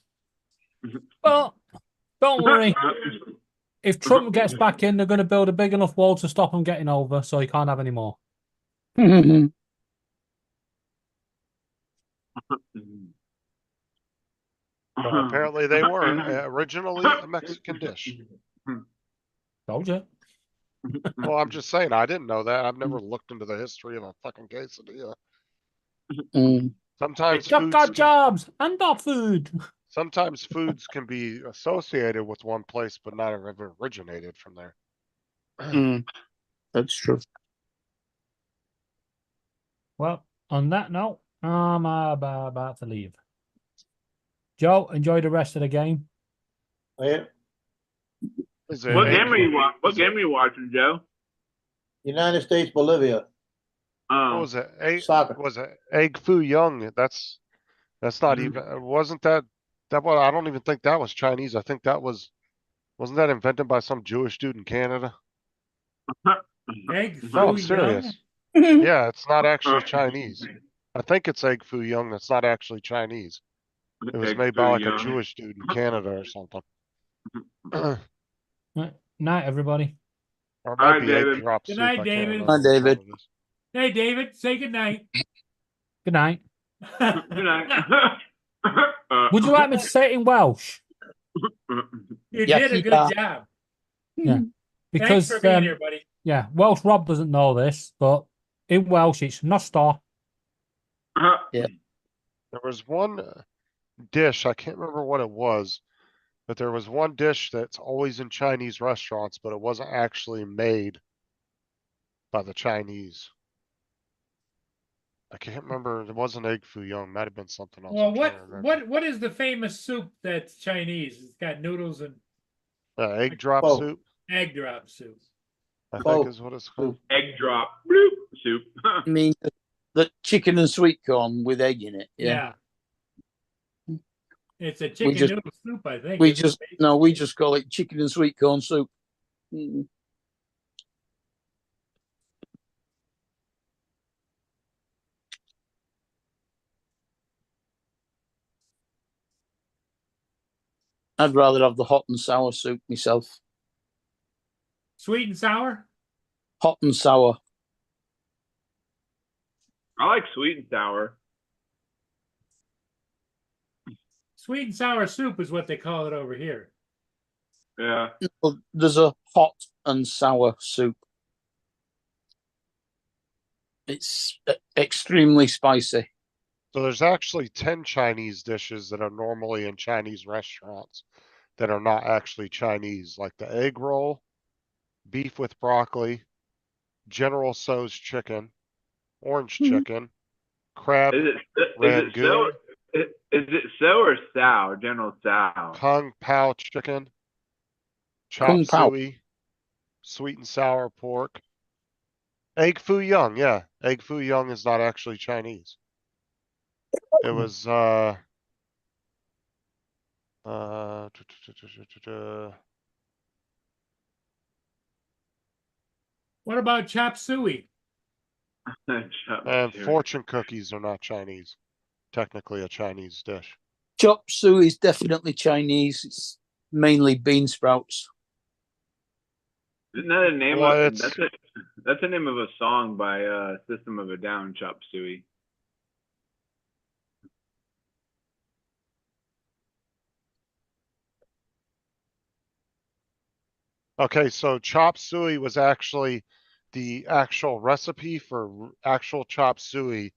Well, don't worry. If Trump gets back in, they're going to build a big enough wall to stop him getting over, so he can't have any more. Well, apparently they were originally a Mexican dish. Told you. Well, I'm just saying, I didn't know that. I've never looked into the history of a fucking quesadilla. Sometimes Job foods got can- jobs and dog food. sometimes foods can be associated with one place, but not ever originated from there. That's true. Well, on that note, I'm about to leave. Joe, enjoy the rest of the game. Yeah. Is it What egg game are you foo- watching? What is it- game are you watching, Joe? United States, Bolivia, What Oh, was it? Egg, soccer. was it Egg Foo Young? That's not Mhm. even, wasn't that, well, I don't even think that was Chinese. I think that wasn't that invented by some Jewish dude in Canada? Egg No, foo I'm serious. young. Yeah, it's not actually Chinese. I think it's Egg Foo Young that's not actually Chinese. It was Egg made by Foo like a Young. Jewish dude in Canada or something. Right. Night, everybody. Or it All might right, be egg David. drop Good soup. night, I can't David. remember Hi, which one David. it is. Hey, David, say good night. Good night. Good night. Would you like me to say it in Welsh? You Yes, did a you good are. job. Yeah. Thanks Because for being here, buddy. yeah, Welsh Rob doesn't know this, but in Welsh it's nostor. There was one dish, I can't remember what it was, but there was one dish that's always in Chinese restaurants, but it wasn't actually made by the Chinese. I can't remember. It wasn't egg foo young. Might have been something else. Well, I'm trying to remember. what is the famous soup that's Chinese? It's got noodles and Egg drop Oh. soup, egg drop soup. I Oh. think is what it's called. Egg drop bloop, soup. I mean, the chicken and sweet corn with egg in it. Yeah. It's a chicken just- noodle soup, I think. We isn't just it? no, we just call it chicken and sweet corn soup. Mm. I'd rather have the hot and sour soup myself. Sweet and sour. Hot and sour. I like sweet and sour. Sweet and sour soup is what they call it over here. Yeah. Well, there's a hot and sour soup. It's extremely spicy. So there's actually 10 Chinese dishes that are normally in Chinese restaurants that are not actually Chinese, like the egg roll, beef with broccoli, General Tso's chicken, orange chicken, crab Is it so? rangoon, Is it so or sow? General sow. kung pao chicken, chop Kung pao. suey, sweet and sour pork, egg foo young. Yeah, egg foo young is not actually Chinese. It was What about chop suey? and fortune cookies are not Chinese. Technically a Chinese dish. Chop suey is definitely Chinese. It's mainly bean sprouts. Isn't that a name Well, of it's- that's the name of a song by System of a Down, Chop Suey. Okay, so chop suey was actually the actual recipe for actual chop suey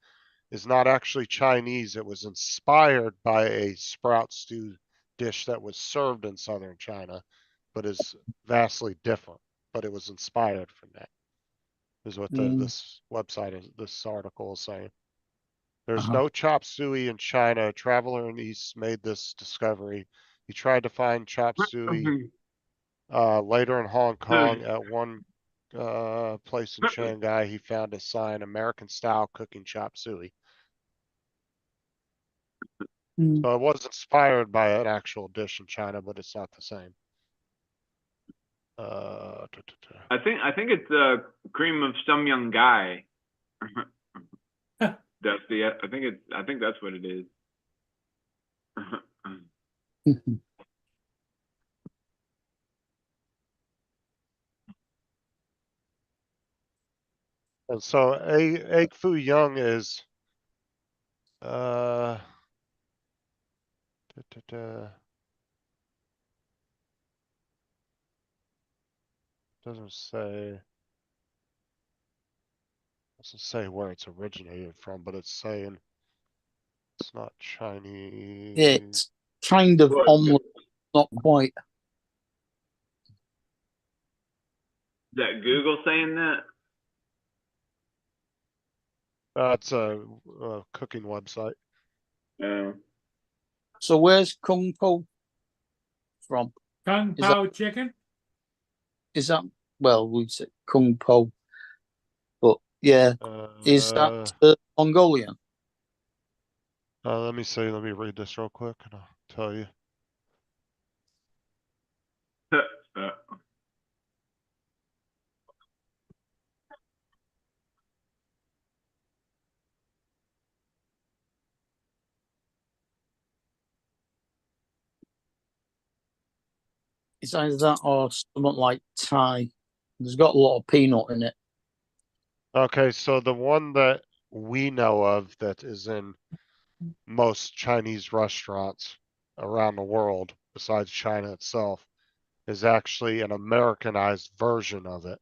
is not actually Chinese. It was inspired by a sprout stew dish that was served in southern China, but is vastly different. But it was inspired from that. Is what this website is. This article is saying. There's no chop suey in China. A traveler in the East made this discovery. He tried to find chop suey later in Hong Kong at one place in Shanghai. He found a sign, American style cooking chop suey. So it was inspired by an actual dish in China, but it's not the same. I think it's cream of some young guy. That's the I think that's what it is. And so egg foo young is doesn't say where it's originated from, but it's saying it's not Chinese. It's kind of omelette, not quite. Is that Google saying that? It's a cooking website. Yeah. So where's Kung Po from? Kung Is that- Pao chicken? Is that, well, we say Kung Po, but yeah, is that Mongolian? Let me see, let me read this real quick and I'll tell you. It's either that or something like Thai. There's got a lot of peanut in it. Okay, so the one that we know of that is in most Chinese restaurants around the world, besides China itself, is actually an Americanized version of it.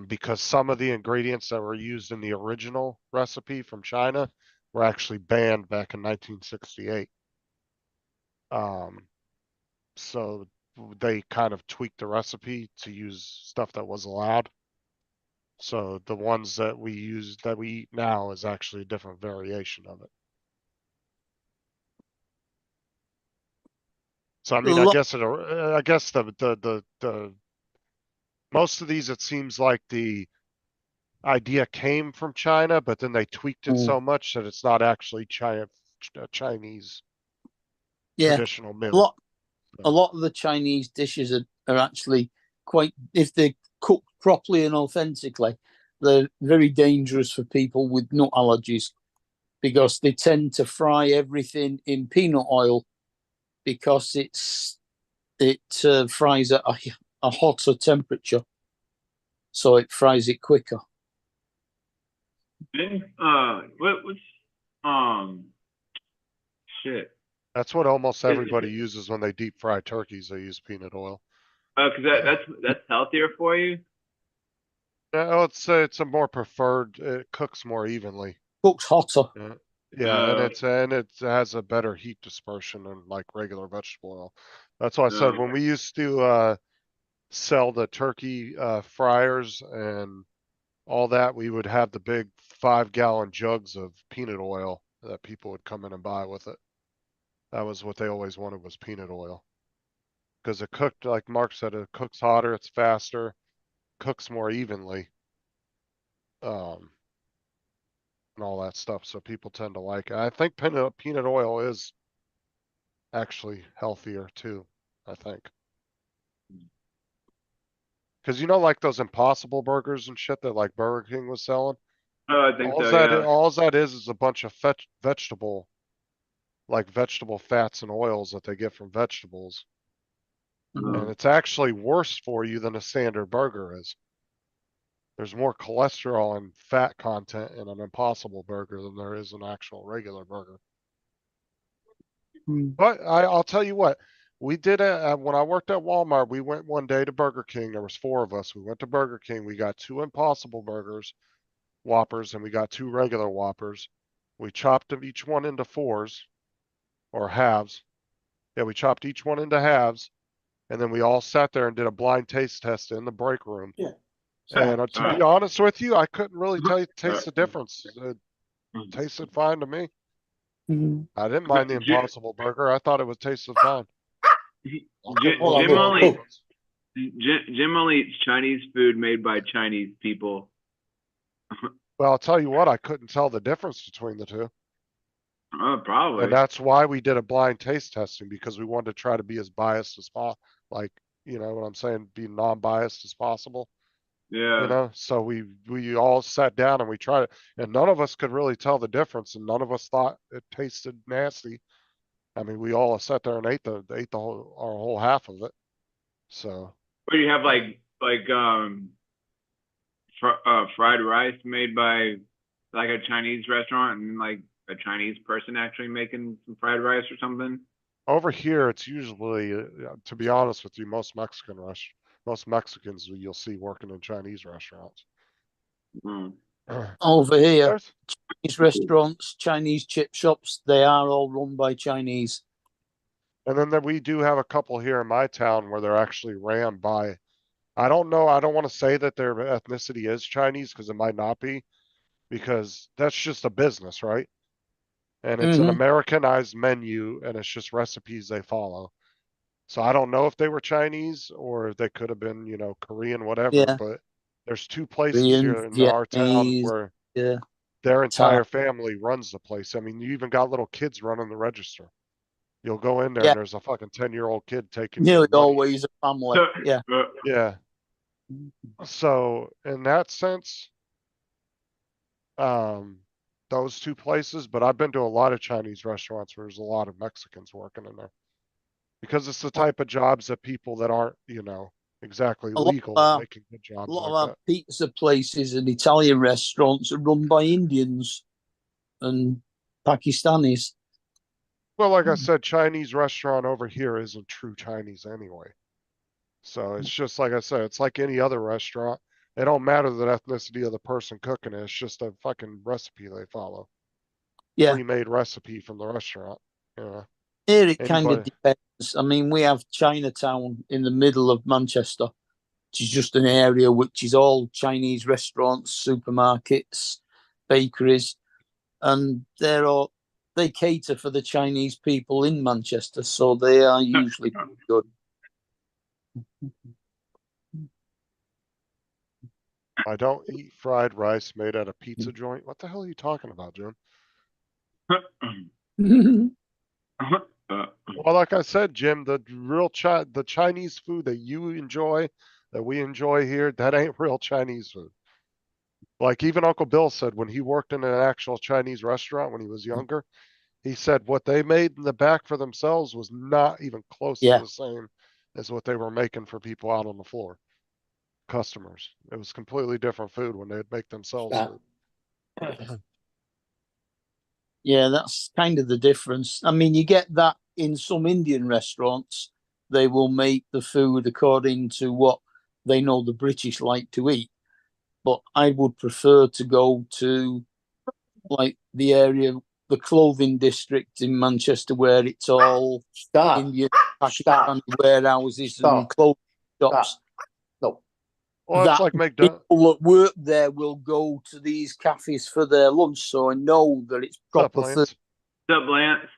Because some of the ingredients that were used in the original recipe from China were actually banned back in 1968. So they kind of tweaked the recipe to use stuff that was allowed. So the ones that we use, that we eat now, is actually a different variation of it. So I mean, I guess the most of these, it seems like the idea came from China, but then they tweaked it so much that it's not actually Chinese traditional meal. A lot of the Chinese dishes are actually quite, if they're cooked properly and authentically, they're very dangerous for people with nut allergies because they tend to fry everything in peanut oil because it fries at a hotter temperature, so it fries it quicker. Shit. That's what almost everybody uses when they deep fry turkeys. They use peanut oil. Cause that's healthier for you. Yeah, it's a more preferred. It cooks more evenly. Cooks hotter. Yeah, and it has a better heat dispersion than like regular vegetable oil. That's why I said when we used to sell the turkey fryers and all that, we would have the big 5-gallon jugs of peanut oil that people would come in and buy with it. That was what they always wanted, was peanut oil. Because it cooked, like Mark said, it cooks hotter, it's faster, cooks more evenly. And all that stuff, so people tend to like it. I think peanut oil is actually healthier too, I think. Because you know, like those Impossible Burgers and shit that like Burger King was selling? Oh, I think so, yeah. All that is a bunch of vegetable fats and oils that they get from vegetables. And it's actually worse for you than a standard burger is. There's more cholesterol and fat content in an Impossible Burger than there is an actual regular burger. But I'll tell you what, we did when I worked at Walmart, we went one day to Burger King. There was 4 of us. We went to Burger King. We got 2 Impossible Burgers, Whoppers, and we got 2 regular Whoppers. We chopped them each one into 4s or halves. Yeah, we chopped each one into halves. And then we all sat there and did a blind taste test in the break room. Yeah. And to be honest with you, I couldn't really taste the difference. It tasted fine to me. I didn't mind the Impossible Burger. I thought it was tasted fine. Jim only eats Chinese food made by Chinese people. Well, I'll tell you what, I couldn't tell the difference between the two. Oh, probably. And that's why we did a blind taste testing, because we wanted to try to be as biased as possible. Like, you know what I'm saying? Be non-biased as possible. Yeah. You know, so we all sat down and we tried it, and none of us could really tell the difference, and none of us thought it tasted nasty. I mean, we all sat there and ate our whole half of it. So. Or you have fried rice made by like a Chinese restaurant, and like a Chinese person actually making some fried rice or something. Over here, it's usually, to be honest with you, most Mexicans you'll see working in Chinese restaurants. Over here, Chinese restaurants, Chinese chip shops, they are all run by Chinese. And then we do have a couple here in my town where they're actually ran by, I don't know, I don't want to say that their ethnicity is Chinese, because it might not be, because that's just a business, right? And it's an Mhm. Americanized menu and it's just recipes they follow. So I don't know if they were Chinese or they could have been, you know, Korean, whatever, Yeah. but there's two places Korean, here in our town Vietnamese, where yeah. their Thai. entire family runs the place. I mean, you even got little kids running the register. You'll go in there Yeah. and there's a fucking 10-year-old kid taking your Nearly money. always a family. Yeah. Yeah. So in that sense, those two places, but I've been to a lot of Chinese restaurants where there's a lot of Mexicans working in there. Because it's the type of jobs that people that aren't, you know, exactly A lot of legal our, making good a jobs lot of like our that. pizza places and Italian restaurants are run by Indians and Pakistanis. Well, like I said, Chinese restaurant over here isn't true Chinese anyway. So it's just like I said, it's like any other restaurant. It don't matter the ethnicity of the person cooking it. It's just a fucking recipe they follow. Yeah. Pre-made recipe from the restaurant. Yeah. Here it kind of Anybody. depends. I mean, we have Chinatown in the middle of Manchester, which is just an area which is all Chinese restaurants, supermarkets, bakeries, and they cater for the Chinese people in Manchester, so they are usually pretty good. I don't eat fried rice made at a pizza joint. What the hell are you talking about, Jim? Well, like I said, Jim, the Chinese food that you enjoy, that we enjoy here, that ain't real Chinese food. Like even Uncle Bill said when he worked in an actual Chinese restaurant when he was younger, he said what they made in the back for themselves was not even close to Yeah. the same as what they were making for people out on the floor, customers. It was completely different food when they'd make themselves food. Yeah, that's kind of the difference. I mean, you get that in some Indian restaurants. They will make the food according to what they know the British like to eat. But I would prefer to go to like the area, the clothing district in Manchester, where it's all Indian Pakistani warehouses and clothing shops. No. Well, it's like McDonald's. People that work there will go to these cafes for their lunch, so I know that it's proper food. What's up, Lance?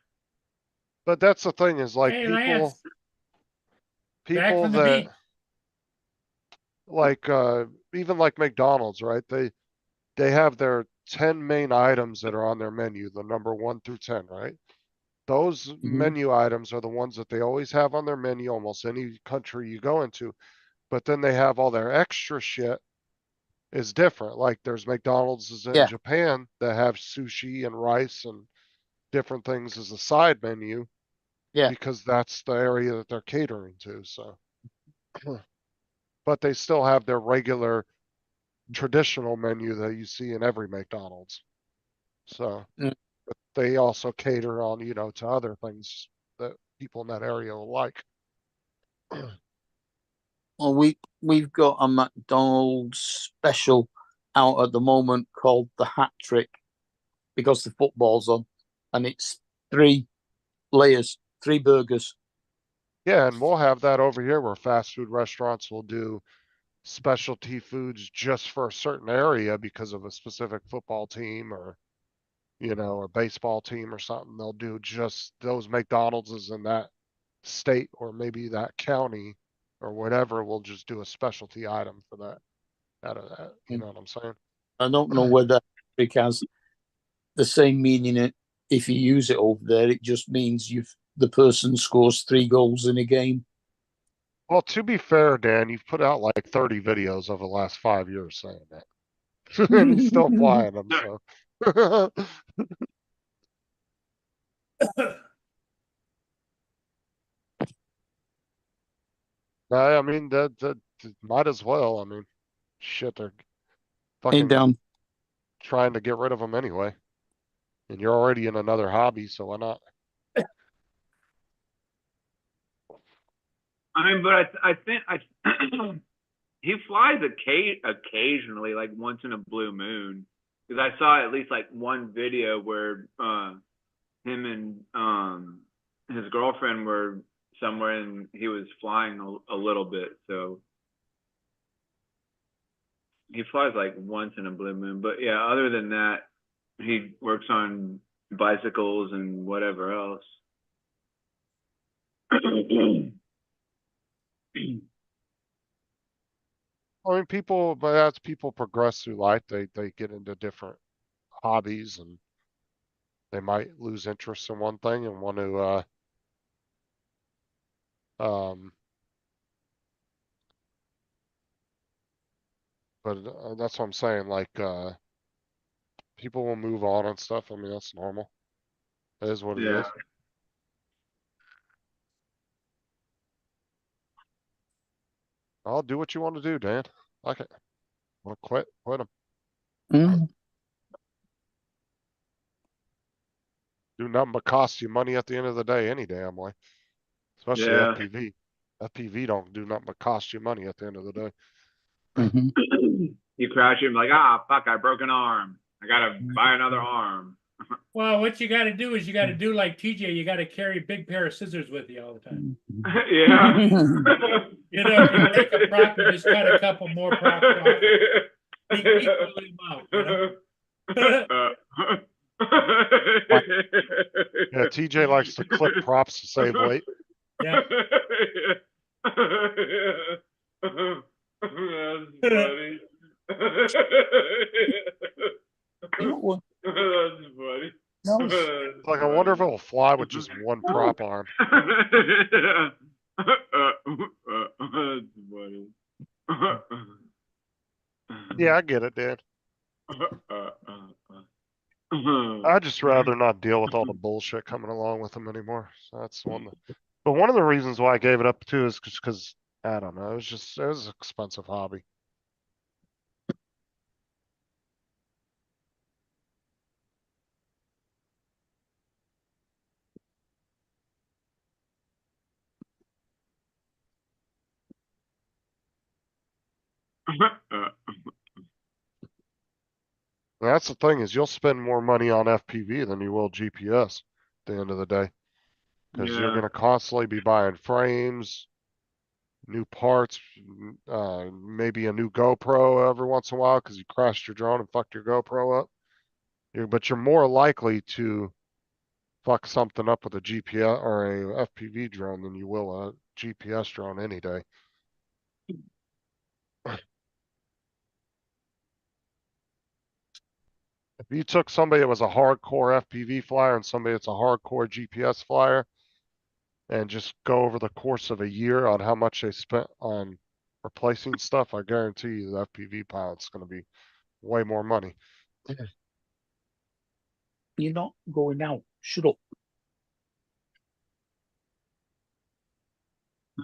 But that's the thing is like Hey, people Lance. Back from the that beach. like even like McDonald's, right? They have their 10 main items that are on their menu, the number 1 through 10, right? Those menu items are the ones that they always have on their menu almost any country you go into. But then they have all their extra shit is different. Like there's McDonald's in Japan that have sushi and rice and different things as a side menu. Yeah. Because that's the area that they're catering to. So, but they still have their regular traditional menu that you see in every McDonald's. So but they also cater on, you know, to other things that people in that area will like. Well, we've got a McDonald's special out at the moment called the Hat Trick because the football's on, and it's 3 layers, 3 burgers. Yeah, and we'll have that over here where fast food restaurants will do specialty foods just for a certain area because of a specific football team or, you know, a baseball team or something. They'll do just those McDonald's in that state or maybe that county or whatever. We'll just do a specialty item for that out of that. You know what I'm saying? I don't know whether it has the same meaning if you use it over there. It just means the person scores 3 goals in a game. Well, to be fair, Dan, you've put out like 30 videos over the last 5 years saying that. And you're still applying them, so. I mean, that might as well. I mean, shit, they're fucking trying to get rid of them anyway. And you're already in another hobby, so why not? I mean, but I think he flies occasionally, like once in a blue moon. Because I saw at least like one video where him and his girlfriend were somewhere and he was flying a little bit. So he flies like once in a blue moon. But yeah, other than that, he works on bicycles and whatever else. I mean, people, but as people progress through life, they get into different hobbies and they might lose interest in one thing and want to, but that's what I'm saying. Like, people will move on and stuff. I mean, that's normal. It is what it Yeah. is. I'll do what you want to do, Dan. Like it. Want to quit? Quit 'em. Mm. Do nothing but cost you money at the end of the day, any damn way. Especially Yeah. FPV. FPV don't do nothing but cost you money at the end of the day. Mhm. You crash it and be like, ah, fuck, I broke an arm. I gotta buy another arm. Well, what you got to do is you got to do like TJ. You got to carry a big pair of scissors with you all the time. Yeah. You know, if you take a prop and just cut a couple more props off. Equal them out, you know? Yeah, TJ likes to clip props to save weight. Yeah. That's funny. That's funny. It's like, I wonder if it'll fly with just one prop arm. That's funny. Yeah, I get it, Dan. I'd just rather not deal with all the bullshit coming along with them anymore. So that's one. But one of the reasons why I gave it up too is just because, I don't know, it was an expensive hobby. That's the thing, is you'll spend more money on FPV than you will GPS at the end of the day. Because you're Yeah. gonna constantly be buying frames, new parts, maybe a new GoPro every once in a while because you crashed your drone and fucked your GoPro up. But you're more likely to fuck something up with a GPS or a FPV drone than you will a GPS drone any day. If you took somebody that was a hardcore FPV flyer and somebody that's a hardcore GPS flyer and just go over the course of a year on how much they spent on replacing stuff, I guarantee you the FPV pilot's going to be way more money. You're not going out. Shut up.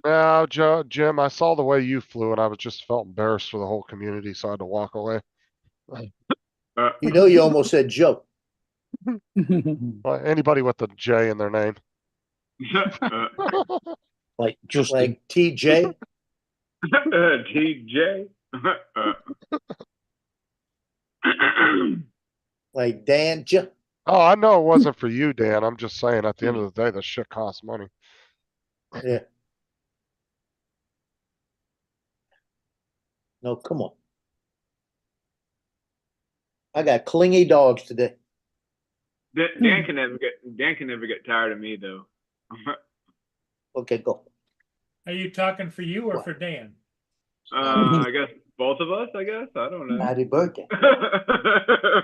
Now, Jim, I saw the way you flew and I was just felt embarrassed for the whole community, so I had to walk away. You know, you almost said Joe. Well, anybody with a J in their name. Like Justin. Like TJ. TJ. Like Dan. Oh, I know it wasn't for you, Dan. I'm just saying at the end of the day, this shit costs money. Yeah. No, come on. I got clingy dogs today. Dan can never get tired of me though. Okay, go. Are you talking for you or for Dan? I guess both of us. I guess I don't know. Happy birthday. I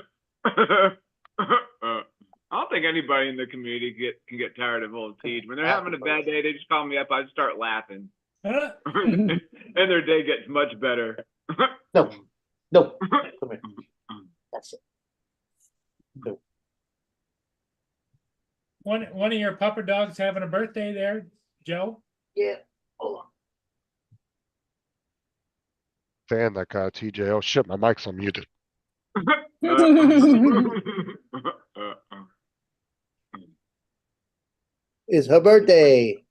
don't think anybody in the community can get tired of old Teed. When they're having a bad day, they just call me up. I just start laughing, and their day gets much better. No, no. Come here. That's it. No. One of your pupper dogs having a birthday there, Joe? Yeah. Hold on. Dan, that guy, TJ. Oh shit, my mic's unmuted. It's her birthday.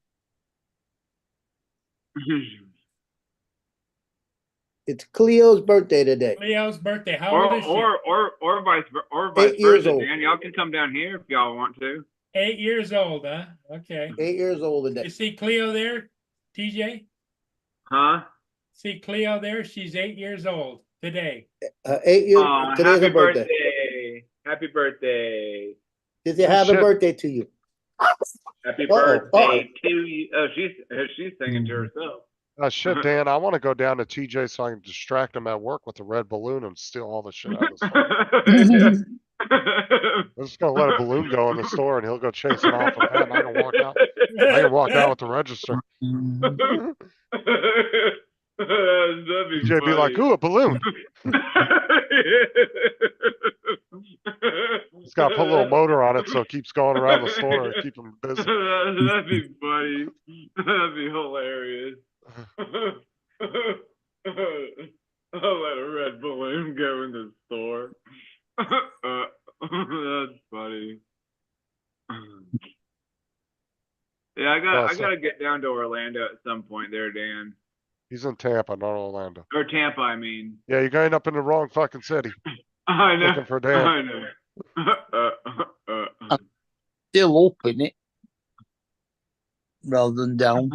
It's Cleo's birthday today. Cleo's birthday. How old is she? Or vice 8 years versa, old. Dan. Y'all can come down here if y'all want to. 8 years old, huh? Okay. 8 years old today. You see Cleo there, TJ? Huh? See Cleo there? She's 8 years old today. 8 years. Aw, Today's happy her birthday. birthday. Happy birthday. Did they Oh, have a shit. birthday to you? Happy Uh-oh, birthday to you. Oh, she's singing to herself. Shit, Dan, I want to go down to TJ so I can distract him at work with a red balloon and steal all the shit out of the store. I'm just gonna let a balloon go in the store and he'll go chasing off with that and I can walk out. I can walk out with the register. That'd be TJ be like, funny. ooh, a balloon. He's got to put a little motor on it so it keeps going around the store and keep him busy. That'd be funny. That'd be hilarious. I'll let a red balloon go in the store. That's funny. Yeah, I gotta get down to Orlando at some point there, Dan. He's in Tampa, not Orlando. Or Tampa, I mean. Yeah, you're going up in the wrong fucking city. I know. Looking for Dan. I know. Still up in it. Rather than down.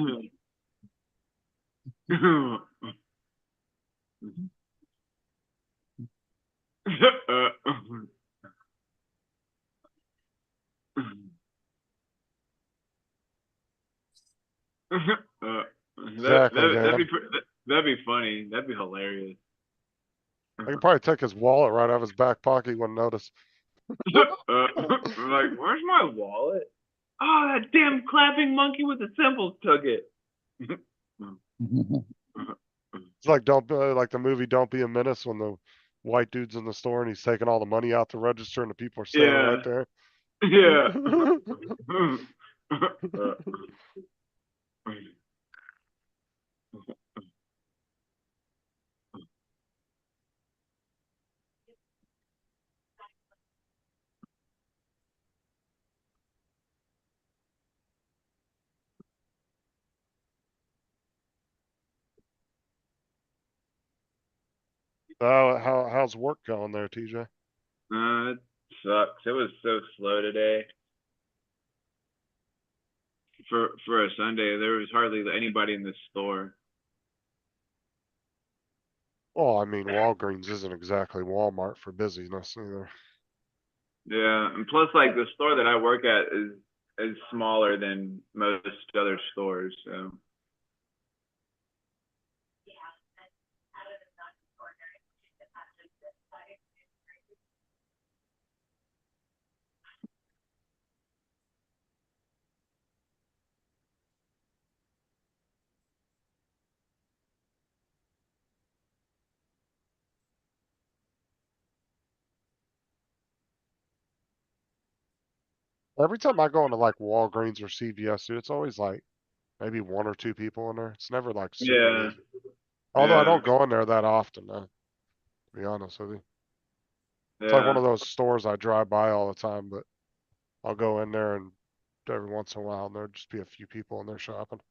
Exactly, that'd be funny. That'd be hilarious. I can probably take his wallet right out of his back pocket. He wouldn't notice. Like, where's my wallet? Oh, that damn clapping monkey with the cymbals took it. It's like like the movie Don't Be a Menace when the white dude's in the store and he's taking all the money out the register and the people are standing right there. Yeah. How's work going there, TJ? It sucks. It was so slow today. For a Sunday, there was hardly anybody in the store. Well, I mean, Walgreens isn't exactly Walmart for busyness either. Yeah, and plus, like, the store that I work at is smaller than most other stores, so. Every time I go into like Walgreens or CVS, dude, it's always like maybe one or two people in there. It's never like super Yeah. busy. Although I Yeah. don't go in there that often, to be honest with you. It's like one of those stores I drive by all the time, but I'll go in there and every once in a while and there'll just be a few people in there shopping.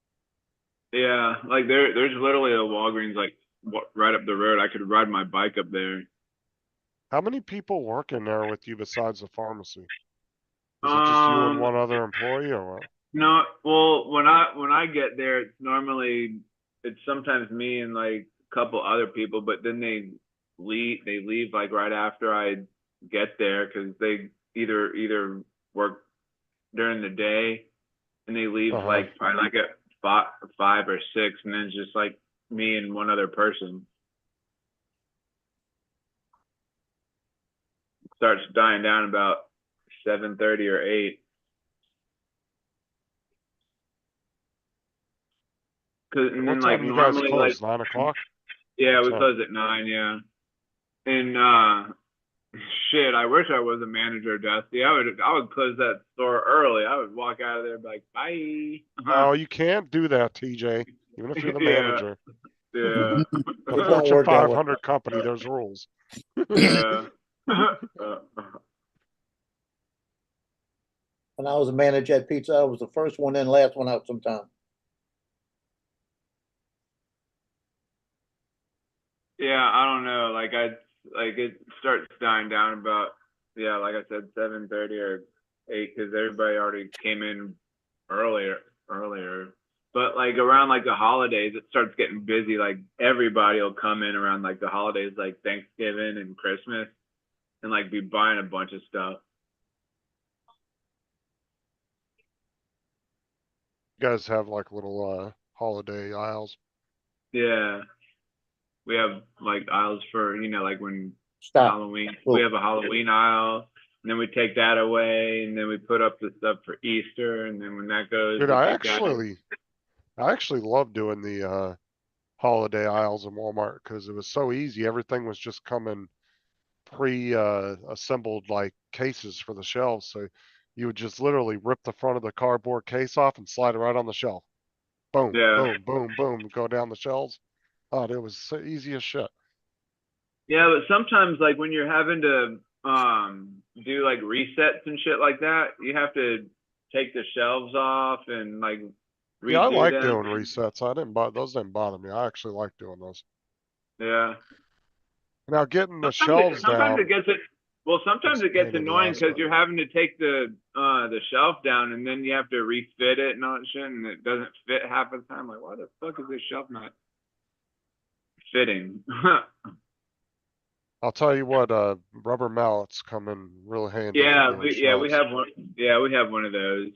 Yeah, like there's literally a Walgreens like right up the road. I could ride my bike up there. How many people work in there with you besides the pharmacy? Is it just you and one other employee or what? No, well, when I get there, it's sometimes me and like a couple other people, but then they leave like right after I get there because they either work during the day and they leave like probably like at 5 or 6, and then it's just like me and one other person. Starts dying down about 7:30 or 8. And then like normally like 9 o'clock. Yeah, we close at 9. Yeah, and shit, I wish I was a manager, Dusty. I would close that store early. I would walk out of there and be like, bye. Oh, you can't do that, TJ. Even if you're the manager. Yeah. The Fortune 500 company, there's rules. Yeah. When I was a manager at Pizza, I was the first one in, last one out sometimes. Yeah, I don't know. Like it starts dying down about, yeah, like I said, 7:30 or 8 because everybody already came in earlier. But like around like the holidays, it starts getting busy. Like everybody will come in around like the holidays, like Thanksgiving and Christmas, and like be buying a bunch of stuff. You guys have like little holiday aisles. Yeah. We have like aisles for, like when Stop. Halloween. Oh. We have a Halloween aisle, and then we take that away, and then we put up the stuff for Easter, and then when that goes, Dude, we I take that. actually love doing the holiday aisles in Walmart because it was so easy. Everything was just coming assembled like cases for the shelves. So you would just literally rip the front of the cardboard case off and slide it right on the shelf. Boom, Yeah. boom, boom, boom, go down the shelves. Oh, it was so easy as shit. Yeah, but sometimes like when you're having to do like resets and shit like that, you have to take the shelves off and like Yeah, I redo like them. doing resets. Those didn't bother me. I actually like doing those. Yeah. Now getting the Sometimes shelves down. sometimes it pain gets in the annoying ass, because though. you're having to take the shelf down and then you have to refit it and all that shit, and it doesn't fit half the time. Like, why the fuck is this shelf not fitting? I'll tell you what, rubber mallets come in real handy. Yeah, for doing we shelves. have one. Yeah, we have one of those.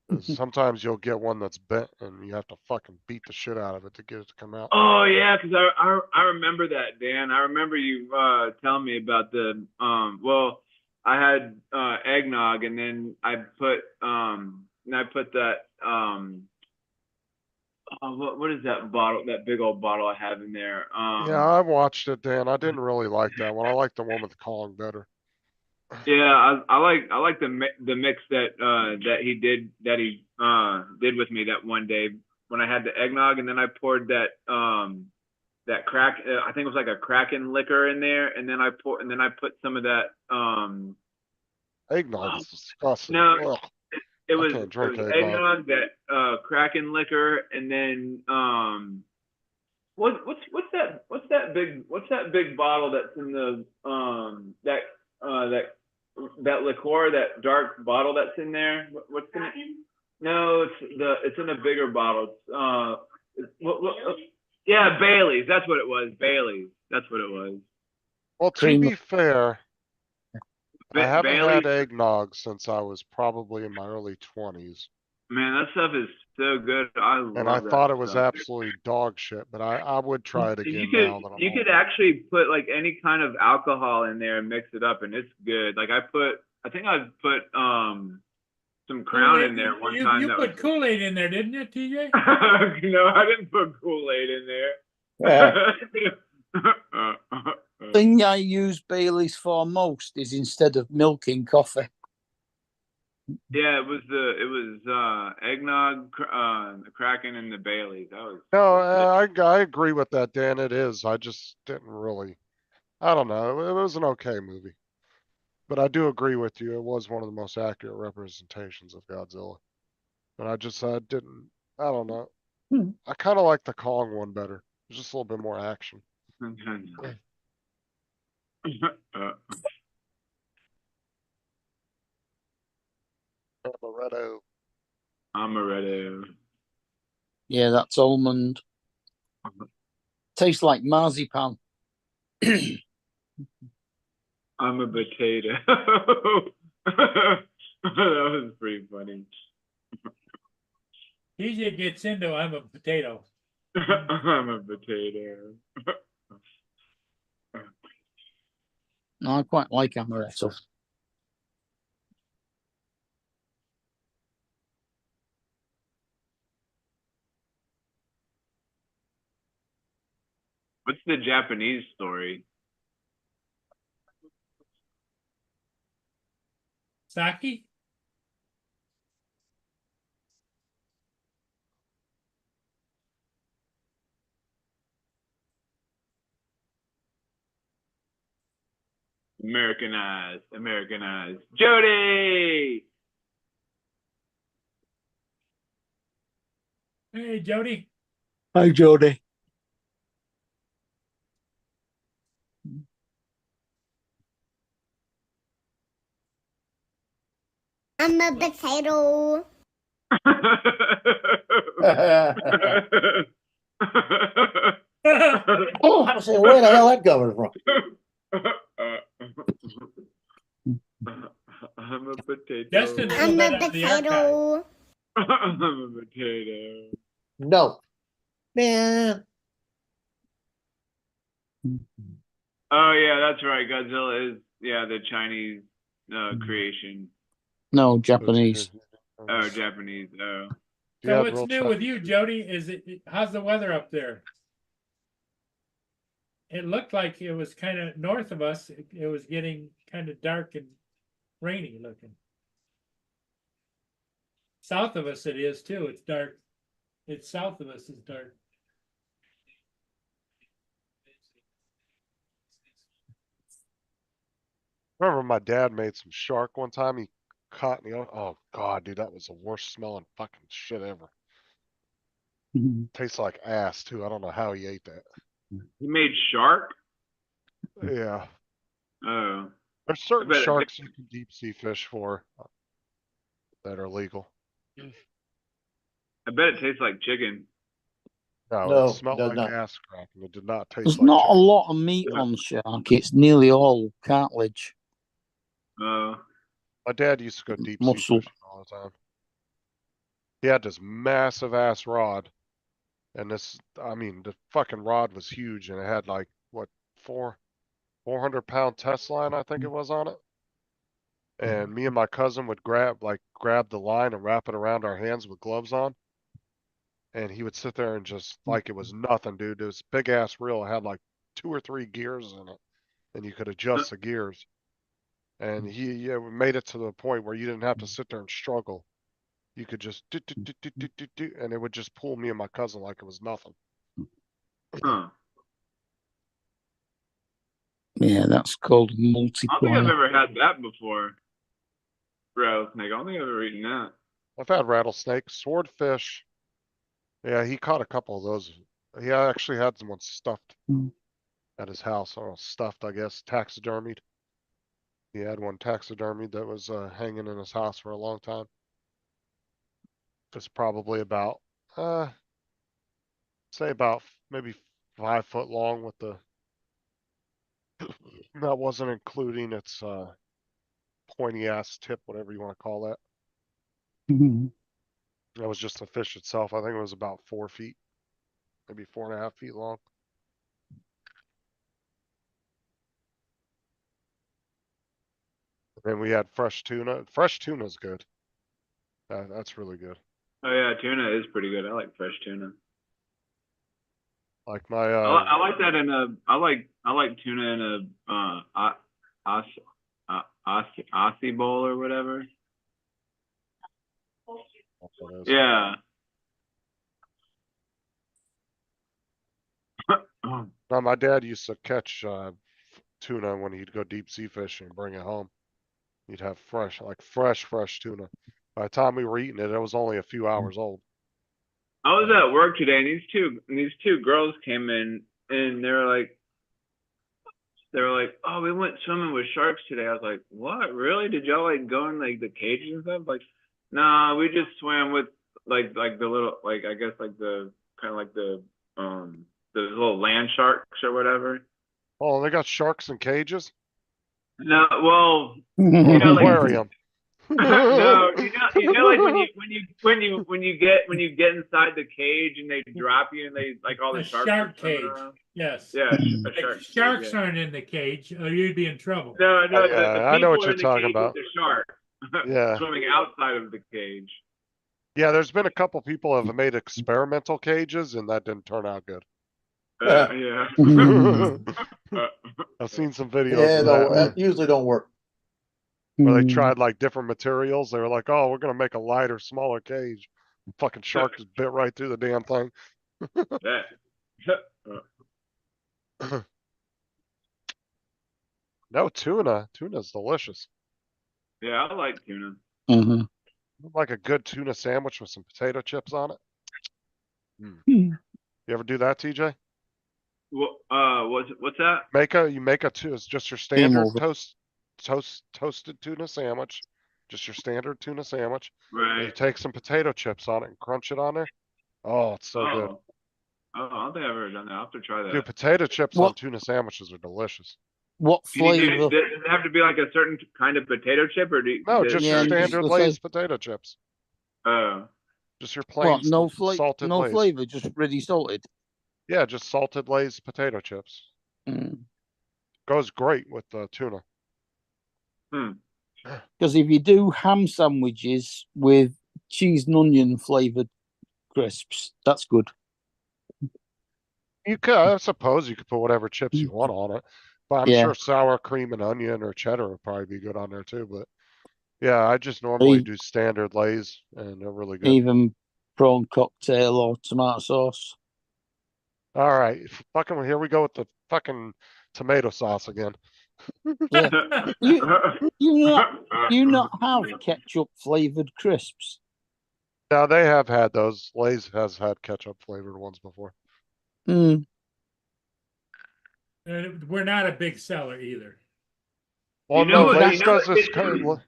'Cause sometimes you'll get one that's bent and you have to fucking beat the shit out of it to get it to come out. Oh yeah, because I remember that, Dan. I remember you telling me about the well, I had eggnog and then I put that what is that bottle, that big old bottle I have in there? Yeah, I watched it, Dan. I didn't really like that one. I like the one with the Kong better. Yeah, I like the mix that he did with me that one day when I had the eggnog, and then I poured that crack, I think it was like a Kraken liquor in there, and then I put some of that Eggnog is disgusting. no, Ugh. it I was can't drink eggnog. eggnog, that Kraken liquor, and then what's that big bottle that's in the that liqueur, that dark bottle that's in there? What's in it? No, it's in a bigger bottle. Yeah, Bailey's. That's what it was. Bailey's. That's what it was. Well, to Cream. be fair, I haven't had Bailey's. eggnog since I was probably in my early 20s. Man, that stuff is so good. And I thought it was absolutely dog shit, but I would try it again now that I'm You could older. actually put like any kind of alcohol in there and mix it up, and it's good. Like I think I put some Crown in there one time. You put Kool-Aid in there, didn't you, TJ? No, I didn't put Kool-Aid in there. Thing I use Bailey's for most is instead of milk in coffee. Yeah, it was eggnog, the Kraken, and the Bailey's. That was No, I agree with that, Dan. It is. I just didn't really. I don't know. It was an okay movie. But I do agree with you. It was one of the most accurate representations of Godzilla. But I didn't. I don't know. I kind of like the Kong one better. There's just a little bit more action. Amaretto. Amaretto. Yeah, that's almond. Tastes like marzipan. I'm a potato. That was pretty funny. TJ gets into I'm a potato. I'm a potato. No, I quite like amaretto. What's the Japanese story? Saki? Americanized. Jody! Hey, Jody. Hi, Jody. I'm a potato. Oh, I say, where the hell that coming from? I'm a potato. Justin I'm pulled a that out of the archive. potato. I'm a potato. No. Man. Oh yeah, that's right. Godzilla is the Chinese creation. No, Japanese. Oh, Japanese. Oh. So Yeah, what's real new with you, Jody? How's the weather up there? It looked like it was kind of north of us. It was getting kind of dark and rainy looking. South of us it is too. It's dark. It's south of us is dark. Remember my dad made some shark one time. He caught me. Oh god, dude, that was the worst smelling fucking shit ever. Tastes like ass too. I don't know how he ate that. He made shark? Yeah. Oh. There's certain bet it- sharks you can deep sea fish for that are legal. I bet it tastes like chicken. No, No, it smelled does like not. ass crack and it did not taste There's like not a chicken. lot of meat on shark. It's nearly all cartilage. Oh. My dad used to go deep sea Muscle. fishing all the time. He had this massive ass rod. And the fucking rod was huge and it had like, what, 400-pound test line, I think it was on it. And me and my cousin would grab the line and wrap it around our hands with gloves on. And he would sit there and just like it was nothing, dude. This big ass reel had like 2 or 3 gears in it. And you could adjust the gears. And he made it to the point where you didn't have to sit there and struggle. You could just do, and it would just pull me and my cousin like it was nothing. Huh. Yeah, that's called I don't think I've multiplier. ever had that before. Rattlesnake. I don't think I've ever eaten that. I've had rattlesnakes, swordfish. Yeah, he caught a couple of those. He actually had someone stuffed at his house, or stuffed, I guess, taxidermied. He had one taxidermied that was hanging in his house for a long time. It's probably about, say about maybe 5 foot long with the, that wasn't including its pointy ass tip, whatever you want to call that. That was just the fish itself. I think it was about 4 feet, maybe 4.5 feet long. And then we had fresh tuna. Fresh tuna's good. That's really good. Oh yeah, tuna is pretty good. I like fresh tuna. Like my I like that in a. I like tuna in a Aussie bowl or whatever. Yeah. now my dad used to catch tuna when he'd go deep sea fishing and bring it home. He'd have fresh tuna. By the time we were eating it, it was only a few hours old. I was at work today, and these two girls came in, and they were like, "Oh, we went swimming with sharks today." I was like, "What? Really? Did y'all like go in like the cages and stuff?" Like, nah, we just swam with like the little like I guess like the kind of like the little land sharks or whatever. Oh, they got sharks in cages? No, well, you know, like Aquarium. no, you know, like when you get inside the cage and they drop you and they like all the A sharks. shark are swimming cage. around. Yes. Yeah, a If shark. the sharks cage, yeah. aren't in the cage, or you'd be in trouble. No, Yeah, the I know what people you're in the talking cage with about. The shark. Yeah. Swimming outside of the cage. Yeah, there's been a couple people have made experimental cages and that didn't turn out good. Yeah. I've seen some videos Yeah, of no, that that usually don't work. where they tried like different materials. They were like, "Oh, we're gonna make a lighter, smaller cage." Fucking shark just bit right through the damn thing. No, tuna's delicious. Yeah, I like tuna. Like a good tuna sandwich with some potato chips on it. Hmm. You ever do that, TJ? What's that? You make a it's just your standard over. toasted tuna sandwich, just your standard tuna sandwich. And you Right. take some potato chips on it and crunch it on there. Oh, it's so good. Oh, I don't think I've ever done that. I'll have to try that. Dude, potato chips What- on tuna sandwiches are delicious. What Do you flavour? does it have to be like a certain kind of potato chip, or do you, No, does- just Yeah, your just standard the Lay's same. potato chips. Oh, Just your plain What? No salted no Lay's. flavor, just ready salted. Yeah, just salted Lay's potato chips. Mm. Goes great with the tuna. Because if you do ham sandwiches with cheese and onion flavored crisps, that's good. You could, I suppose you could put whatever chips you want on it, but I'm Yeah. sure sour cream and onion or cheddar would probably be good on there too, but yeah, I just normally do standard Lay's and they're really good. Even prawn cocktail or tomato sauce. All right, fucking here we go with the fucking tomato sauce again. Yeah. you not have ketchup flavored crisps. Now they have had those. Lay's has had ketchup flavored ones before. Mm. We're not a big seller either. Well, You know no, what- Lay's you know does what this it- kind of.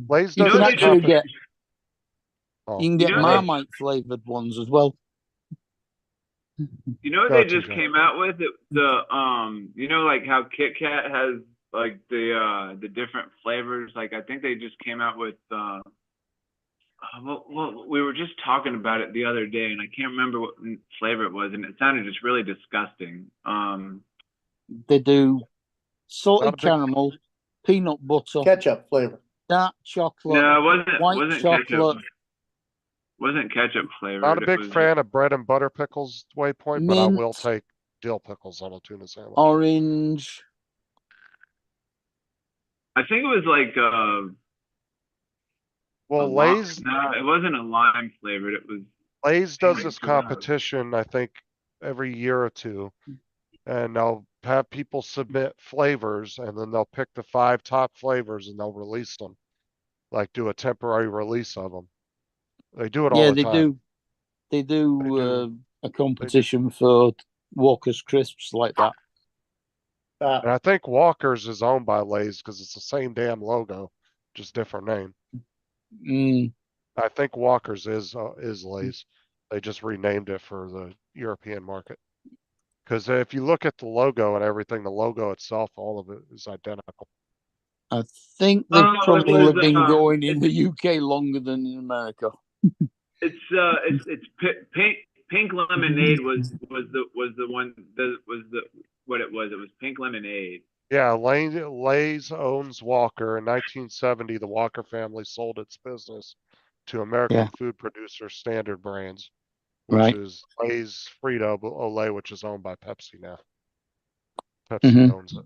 Lay's You does can this actually get Oh. you can get You know they- Marmite flavored ones as well. You know what Go they ahead, just TJ. came out with? You know, like how Kit Kat has like the different flavors. Like I think they just came out with well, we were just talking about it the other day, and I can't remember what flavor it was, and it sounded just really disgusting. They do Not a salted big- caramel, peanut butter, Ketchup flavor. dark chocolate, No, it white wasn't chocolate, ketchup. Wasn't ketchup flavored. Not a It big was fan of bread and butter pickles, Waypoint, but I will mint, take dill pickles on a tuna sandwich. orange. I think it was like Well, a lime. Lay's No, it wasn't a lime flavored. It was. Lay's does my this God. competition, I think, every year or two. And they'll have people submit flavors and then they'll pick the 5 top flavors and they'll release them. Like do a temporary release of them. They do it all Yeah, the they time. do. They do a competition for Walker's crisps like that. And I think Walker's is owned by Lay's because it's the same damn logo, just different name. Mm. I think Walker's is Lay's. They just renamed it for the European market. Because if you look at the logo and everything, the logo itself, all of it is identical. I think they've Oh, it probably was, been going in the UK longer than in America. It's pink lemonade was the one that was the what it was. It was pink lemonade. Yeah, Lay's owns Walker. In 1970, the Walker family sold its business to American Yeah. food producer Standard Brands, which Right. is Lay's Frito-Lay, which is owned by Pepsi now. Pepsi Mhm. owns it.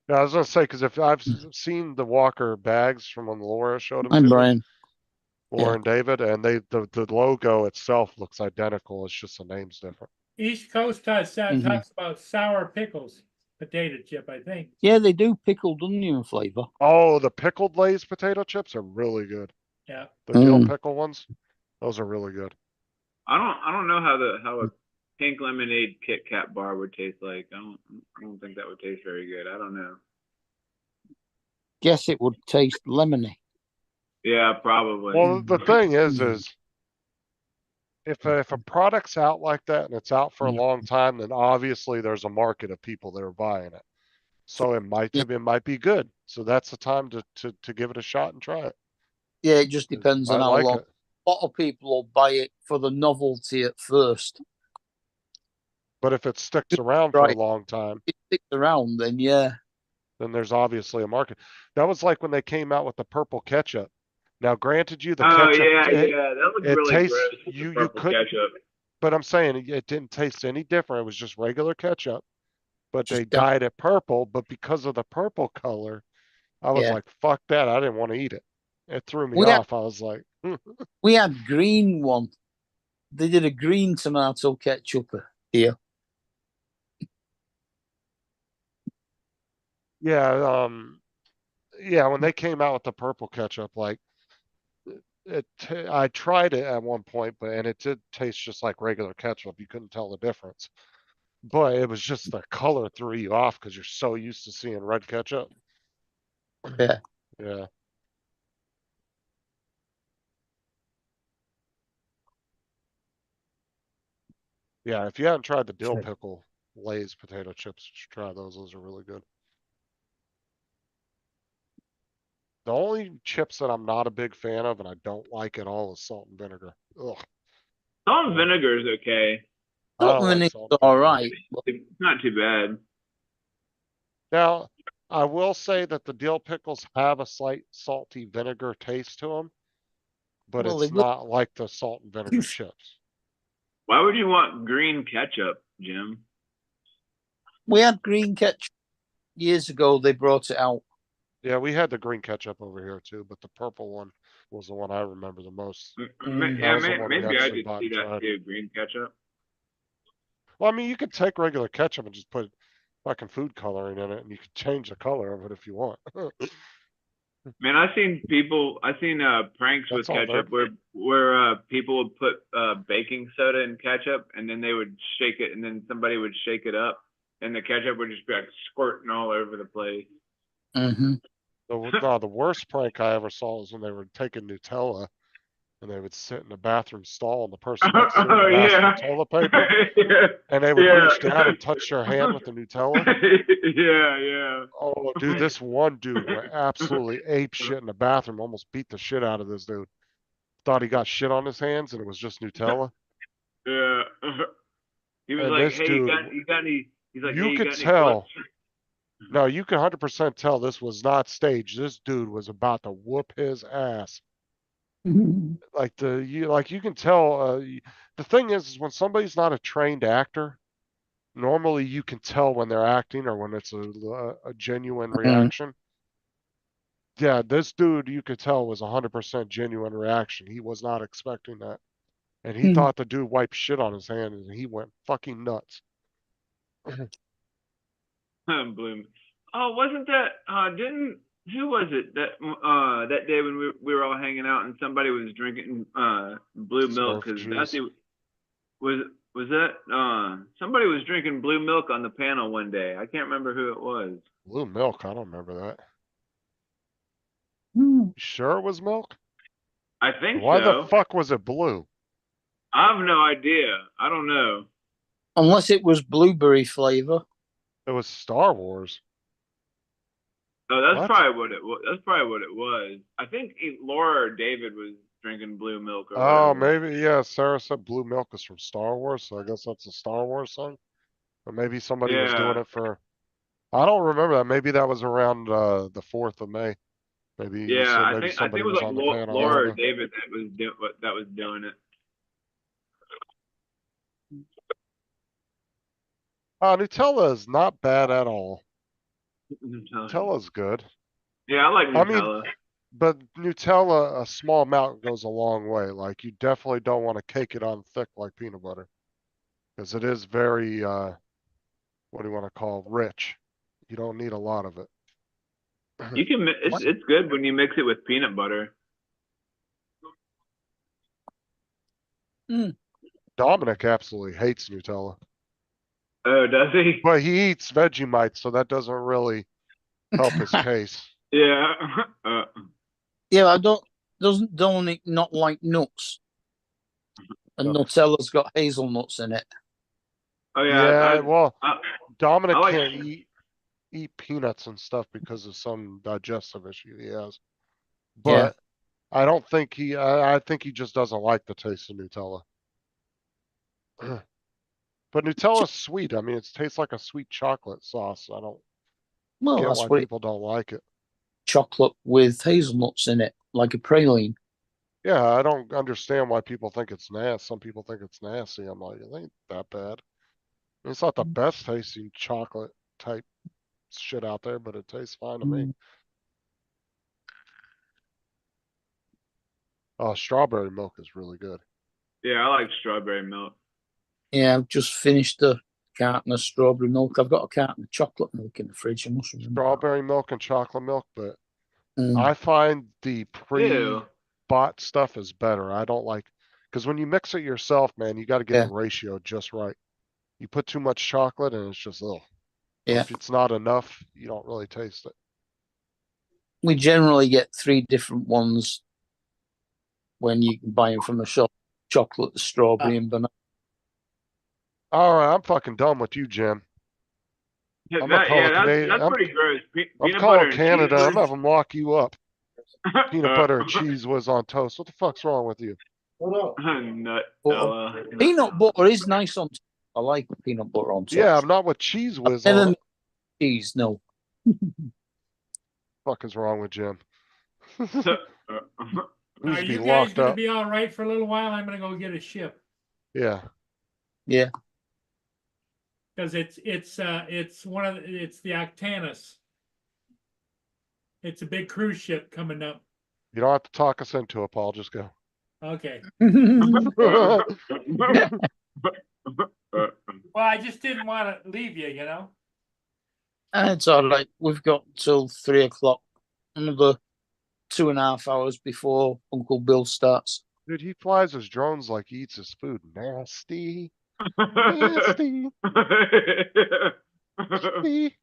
Now, I was gonna say, because if I've seen the Walker bags from when Laura showed them Hi, to me, Brian. Laura and David, and the logo itself looks identical. It's just the name's different. East Coast talks Mhm. about sour pickles potato chip, I think. Yeah, they do pickled onion flavor. Oh, the pickled Lay's potato chips are really good. Yeah. The dill Mm. pickle ones, those are really good. I don't know how a pink lemonade Kit Kat bar would taste like. I don't think that would taste very good. I don't know. Guess it would taste lemony. Yeah, probably. Well, the thing is if a product's out like that and it's out for a long time, then obviously there's a market of people that are buying it. So it might be good. So that's the time to give it a shot and try it. Yeah, it just depends on I how like long. it. A lot of people will buy it for the novelty at first. But if it sticks around for a Right. long time, If it sticks around, then yeah. then there's obviously a market. That was like when they came out with the purple ketchup. Now, granted you, the Oh ketchup, yeah, that looks it really tastes, gross. with the you purple couldn't, ketchup. but I'm saying it didn't taste any different. It was just regular ketchup, but Just they that- dyed it purple. But because of the purple color, I was Yeah. like, fuck that. I didn't want to eat it. It threw me We had- off. I was like, We had green one. They did a green tomato ketchup here. yeah, yeah, when they came out with the purple ketchup, like I tried it at one point, and it did taste just like regular ketchup. You couldn't tell the difference, but it was just the color threw you off because you're so used to seeing red ketchup. Yeah. Yeah. Yeah, if you haven't tried the dill pickle Lay's potato chips, you should try those. Those are really good. The only chips that I'm not a big fan of and I don't like at all is salt and vinegar. Ugh. Salt and vinegar is okay. I Salt don't and like vinegar's salt and all vinegar. right. But It's not too bad. Now, I will say that the dill pickles have a slight salty vinegar taste to them, but Well, it's they will. not like the salt and vinegar chips. Why would you want green ketchup, Jim? We had green ketchup years ago. They brought it out. Yeah, we had the green ketchup over here too, but the purple one was the one I remember the most. Yeah, was the one we maybe I actually did bought see and that tried. too. Green ketchup. Well, I mean, you could take regular ketchup and just put fucking food coloring in it, and you could change the color of it if you want. Man, I seen pranks with That's all ketchup there. where people would put baking soda in ketchup and then they would shake it and then somebody would shake it up and the ketchup would just be like squirting all over the place. Mm-hmm. The worst prank I ever saw was when they were taking Nutella and they would sit in the bathroom stall and the person next to them would ask for toilet paper yeah. and they would Yeah. reach down and touch their hand with the Nutella. yeah. Oh, dude, this one dude went absolutely ape shit in the bathroom, almost beat the shit out of this dude. Thought he got shit on his hands and it was just Nutella. Yeah. He was And like, this "Hey, dude, you got any?" He's like, you "Hey, you could got any tell. clutch?" No, you can 100% tell this was not staged. This dude was about to whoop his ass. Like you can tell. The thing is when somebody's not a trained actor, normally you can tell when they're acting or when it's a genuine reaction. Yeah, this dude you could tell was 100% genuine reaction. He was not expecting that, and he thought the dude wiped shit on his hand, and he went fucking nuts. Bloom. Oh, wasn't that didn't who was it that day when we were all hanging out and somebody was drinking blue milk Surf because juice. was that somebody was drinking blue milk on the panel one day. I can't remember who it was. Blue milk. I don't remember that. You sure it was milk? I think Why so. the fuck was it blue? I have no idea. I don't know. Unless it was blueberry flavor. It was Star Wars. Oh, that's What? probably what it was. That's probably what it was. I think Laura or David was drinking blue milk or Oh, whatever. maybe, yeah, Sarah said blue milk is from Star Wars, so I guess that's a Star Wars thing. Or maybe somebody was doing Yeah. it for, I don't remember that. Maybe that was around the 4th of May. Maybe you Yeah, said I maybe think somebody it was was like on the panel. Laura or David that was doing it. Nutella is not bad at all. Nutella's good. Yeah, I like I mean, Nutella. but Nutella, a small amount goes a long way. Like, you definitely don't want to cake it on thick like peanut butter. Because it is very, what do you want to call, rich. You don't need a lot of it. You can it's good when you mix it with peanut butter. Dominic absolutely hates Nutella. Oh, does he? But he eats Vegemite, so that doesn't really help his case. Yeah. Yeah, doesn't Dominic not like nuts? And Nutella's got hazelnuts in it. Oh yeah. Well, Dominic like- can't eat peanuts and stuff because of some digestive issue he has. But I don't think I think he just doesn't like the taste of Nutella. But Nutella's sweet. I mean, it tastes like a sweet chocolate sauce. I don't get that's why what people don't like it. chocolate with hazelnuts in it, like a praline. Yeah, I don't understand why people think it's nasty. Some people think it's nasty. I'm like, it ain't that bad. I mean, it's not the best tasting chocolate type shit out there, but it tastes fine to me. Strawberry milk is really good. Yeah, I like strawberry milk. Yeah, I've just finished a carton of strawberry milk. I've got a carton of chocolate milk in the fridge. I must remember. Strawberry milk and chocolate milk, but Mm. I find the pre-bought stuff is better. I don't like, because when you mix it yourself, man, you got to get the ratio just right. You put too much chocolate and it's just, Yeah. if it's not enough, you don't really taste it. We generally get 3 different ones when you can buy them from the shop: chocolate, strawberry, and banana. All right, I'm fucking done with you, Jim. Yeah, I'm gonna call it that's pretty gross. I'm Peanut butter calling and Canada. cheese. I'm having them lock you up. peanut butter and cheese was on toast. What the fuck's wrong with you? Nut. Peanut butter is nice on. I like peanut butter on toast. Yeah, I'm not with cheese whiz Better on than it. cheese, no. Fuck is wrong with Jim? Who's Are be you guys locked gonna up? be all right for a little while? I'm gonna go get a ship Yeah. Yeah. because it's the Octanus. It's a big cruise ship coming up. You don't have to talk us into it, Paul. Just go. Okay. Well, Well, I just didn't want to leave you, you know. It's all right. We've got till 3 o'clock. Another 2.5 hours before Uncle Bill starts. Dude, he flies his drones like he eats his food. Nasty. Nasty. Nasty.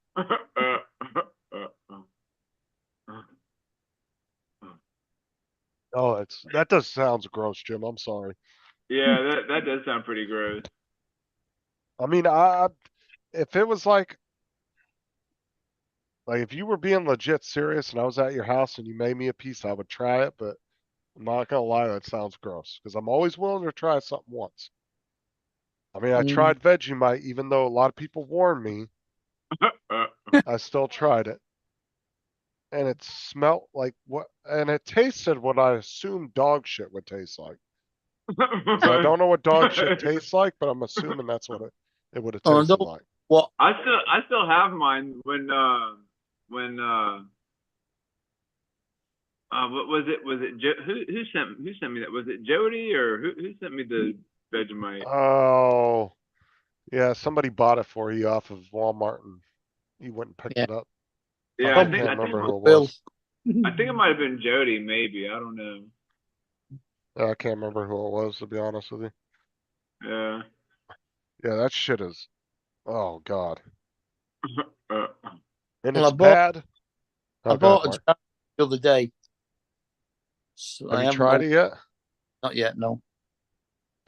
Oh, that does sounds gross, Jim. I'm sorry. Yeah, that does sound pretty gross. I mean, if it was like if you were being legit serious and I was at your house and you made me a piece, I would try it, but I'm not gonna lie, that sounds gross because I'm always willing to try something once. I mean, I tried Vegemite, even though a lot of people warned me. I still tried it. And it smelled like what, and it tasted what I assumed dog shit would taste like. 'Cause I don't know what dog shit tastes like, but I'm assuming that's what it would have tasted like. What? I still have mine when what was it? Was it who sent me that? Was it Jody or who sent me the Vegemite? Oh, yeah, somebody bought it for you off of Walmart and you went and picked it up. Yeah, I can't remember who it was. I think it might have been Jody, maybe. I don't know. I can't remember who it was, to be honest with you. Yeah. Yeah, that shit is, oh God. And Well, it's bad. I bought a jar the other day. So Have you tried it yet? Not yet, no.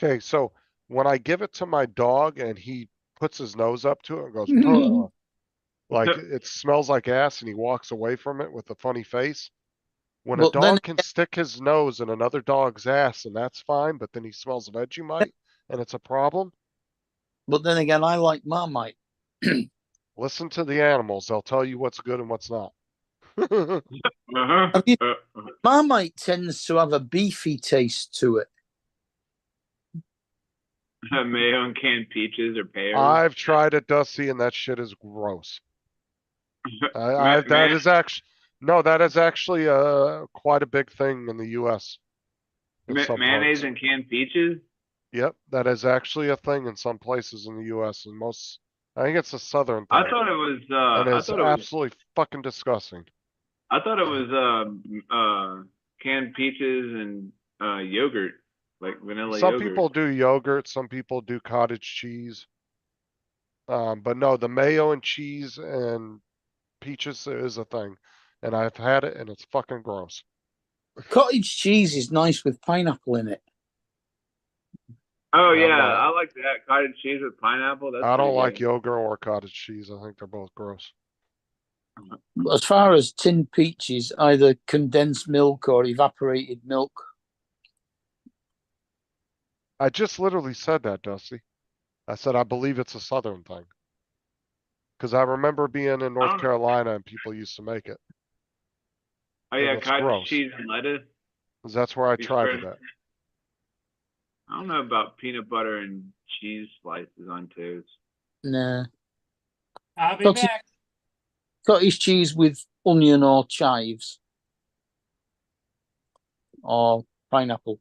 Okay, so when I give it to my dog and he puts his nose up to it and goes, "Bruh," like it smells like ass and he walks away from it with a funny face. When a dog can stick his nose in another dog's ass and that's fine, but then he smells Vegemite and it's a problem. But then again, I like Marmite. Listen to the animals. They'll tell you what's good and what's not. Marmite tends to have a beefy taste to it. Mayo and canned peaches or pears. I've tried it, Dusty, and that shit is gross. That is actually quite a big thing in the US. in some Mayonnaise parts. and canned peaches? Yep, that is actually a thing in some places in the US and I think it's a southern thing. I thought it was And I it's thought it was absolutely fucking disgusting. I thought it was canned peaches and yogurt, like vanilla Some yogurt. people do yogurt, some people do cottage cheese. But no, the mayo and cheese and peaches is a thing. And I've had it and it's fucking gross. Cottage cheese is nice with pineapple in it. Oh yeah, I like that cottage cheese with pineapple. That's I don't pretty like good. yogurt or cottage cheese. I think they're both gross. As far as tinned peaches, either condensed milk or evaporated milk. I just literally said that, Dusty. I said I believe it's a southern thing. Because I remember being in North Carolina and people used to make it. Oh yeah, it's cottage gross. cheese and lettuce. 'Cause that's where I Beef tried bread. it at. I don't know about peanut butter and cheese slices on toast. Nah. I'll be Cottage- back. Cottage cheese with onion or chives. Or pineapple.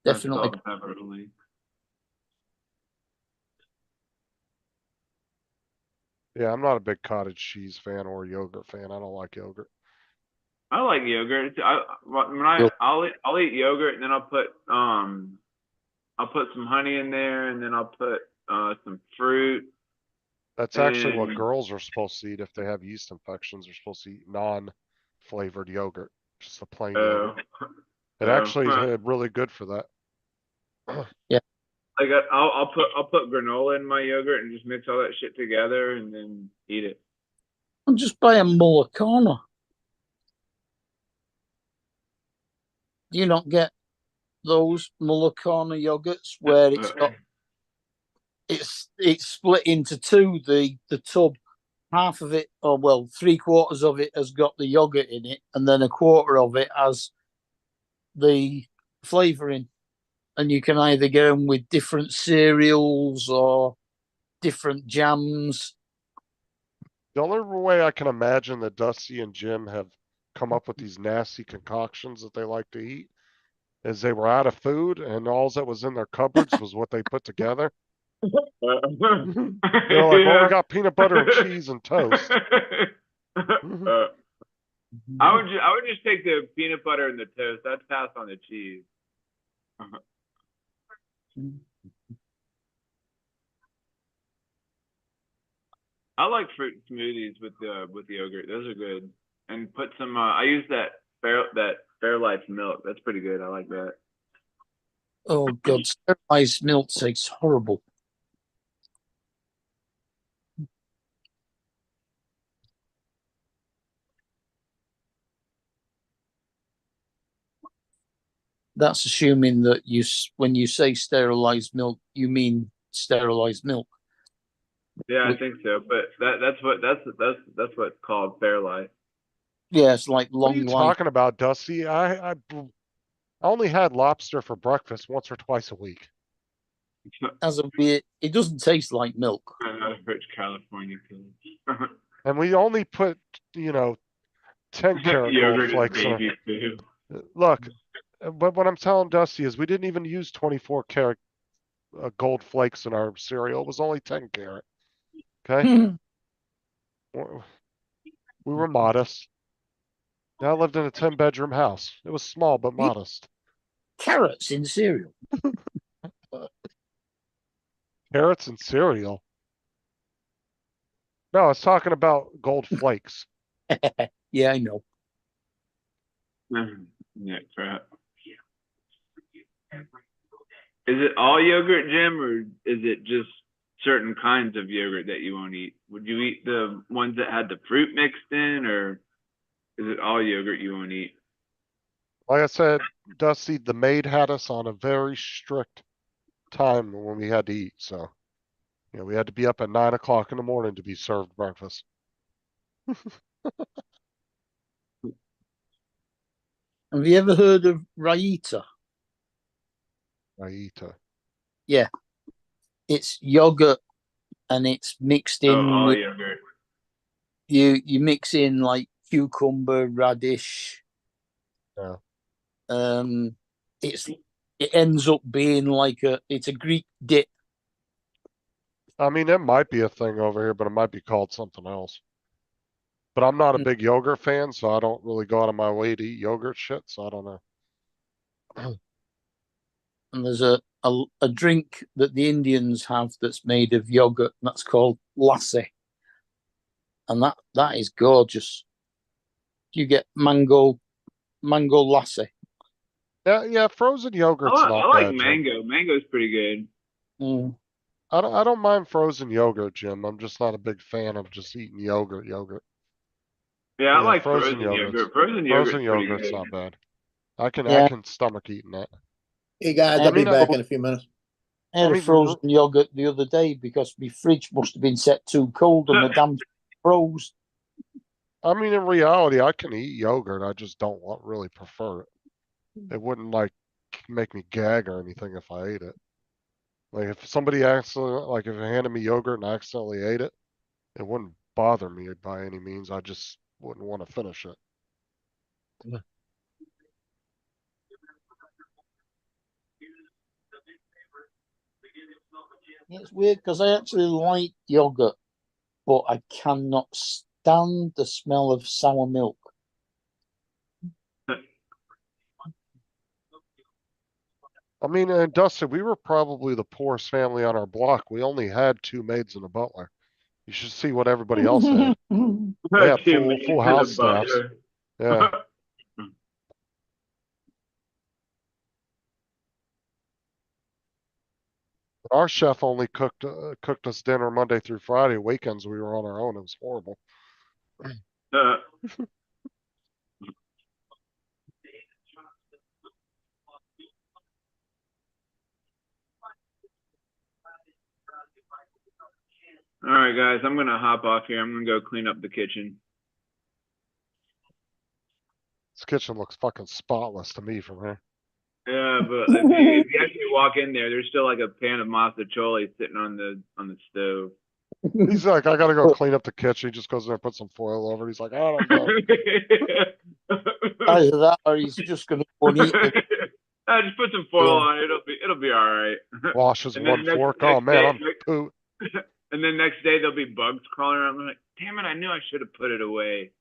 Definitely. Salt and pepper only. Yeah, I'm not a big cottage cheese fan or yogurt fan. I don't like yogurt. I like yogurt. I'll eat yogurt and then I'll put some honey in there and then I'll put some fruit. That's actually what And- girls are supposed to eat if they have yeast infections. They're supposed to eat non-flavored yogurt, just a plain yogurt. It actually is really good for that. Like I'll put granola in my yogurt and just mix all that shit together and then eat it. I'll just buy a Muller corner. Do you not get those Muller Corner yogurts where it's split into two? The tub, half of it, or well, 3/4 of it has got the yogurt in it, and then 1/4 of it has the flavouring. And you can either get them with different cereals or different jams. The only way I can imagine that Dusty and Jim have come up with these nasty concoctions that they like to eat is they were out of food and all that was in their cupboards was what they put together. They're like, well, we got peanut butter and cheese and toast. I would just take the peanut butter and the toast. I'd pass on the cheese. I like fruit smoothies with yogurt. Those are good. And put some. I use that Fairlife milk. That's pretty good. I like that. Oh God, sterilized milk tastes horrible. That's assuming that when you say sterilized milk, you mean sterilized milk. Yeah, I think so. But that's what's called Fairlife. Yeah, it's like What are long you life. talking about, Dusty? I only had lobster for breakfast once or twice a week. As a weird, it doesn't taste like milk. Rich California kids. And we only put, 10 karat gold Yogurt is flakes in baby it. food. Look, but what I'm telling Dusty is we didn't even use 24 karat gold flakes in our cereal. It was only 10 karat. Okay? We were modest. I lived in a 10-bedroom house. It was small but modest. Carrots in cereal. Carrots and cereal? No, I was talking about gold flakes. Yeah, I know. Yeah, crap. Is it all yogurt, Jim, or is it just certain kinds of yogurt that you won't eat? Would you eat the ones that had the fruit mixed in, or is it all yogurt you won't eat? Like I said, Dusty, the maid had us on a very strict time when we had to eat. So, we had to be up at 9 o'clock in the morning to be served breakfast. Have you ever heard of Raita? Raita. Yeah. It's yogurt and it's mixed in all with yogurt. you mix in like cucumber, radish. Yeah. It ends up being like it's a Greek dip. I mean, it might be a thing over here, but it might be called something else. But I'm not a big yogurt fan, so I don't really go out of my way to eat yogurt shit, so I don't know. And there's a drink that the Indians have that's made of yogurt, and that's called lassi. And that is gorgeous. You get mango lassi. Yeah, frozen yogurt's not I like bad, mango. Jim. Mango's pretty good. I don't mind frozen yogurt, Jim. I'm just not a big fan of just eating yogurt. Yeah, I like frozen frozen yogurt. yogurt's- Frozen yogurt's pretty yogurt's good. not bad. I Yeah. can stomach eating that. Hey guys, I I'll be mean, back in a few minutes. I had I a mean, frozen yogurt the other day because my fridge must have been set too cold and the damn froze. I mean, in reality, I can eat yogurt. I just don't really prefer it. It wouldn't make me gag or anything if I ate it. Like if somebody if they handed me yogurt and I accidentally ate it, it wouldn't bother me by any means. I just wouldn't want to finish it. It's weird because I actually like yogurt, but I cannot stand the smell of sour milk. I mean, and Dustin, we were probably the poorest family on our block. We only had 2 maids and a butler. You should see what everybody else had. They had full house staffs. Yeah. Our chef only cooked us dinner Monday through Friday. Weekends we were on our own. It was horrible. All right, guys, I'm gonna hop off here. I'm gonna go clean up the kitchen. This kitchen looks fucking spotless to me from here. Yeah, but if you actually walk in there, there's still like a pan of masticholi sitting on the stove. He's like, I gotta go clean up the kitchen. He just goes there and puts some foil over it. He's like, I don't know. Either that or he's just going to go and eat it. Just put some foil on it. It'll be all right. Washes And then one next- fork. next Oh man, day- I'm poop. And then next day there'll be bugs crawling around. I'm like, damn it! I knew I should have put it away.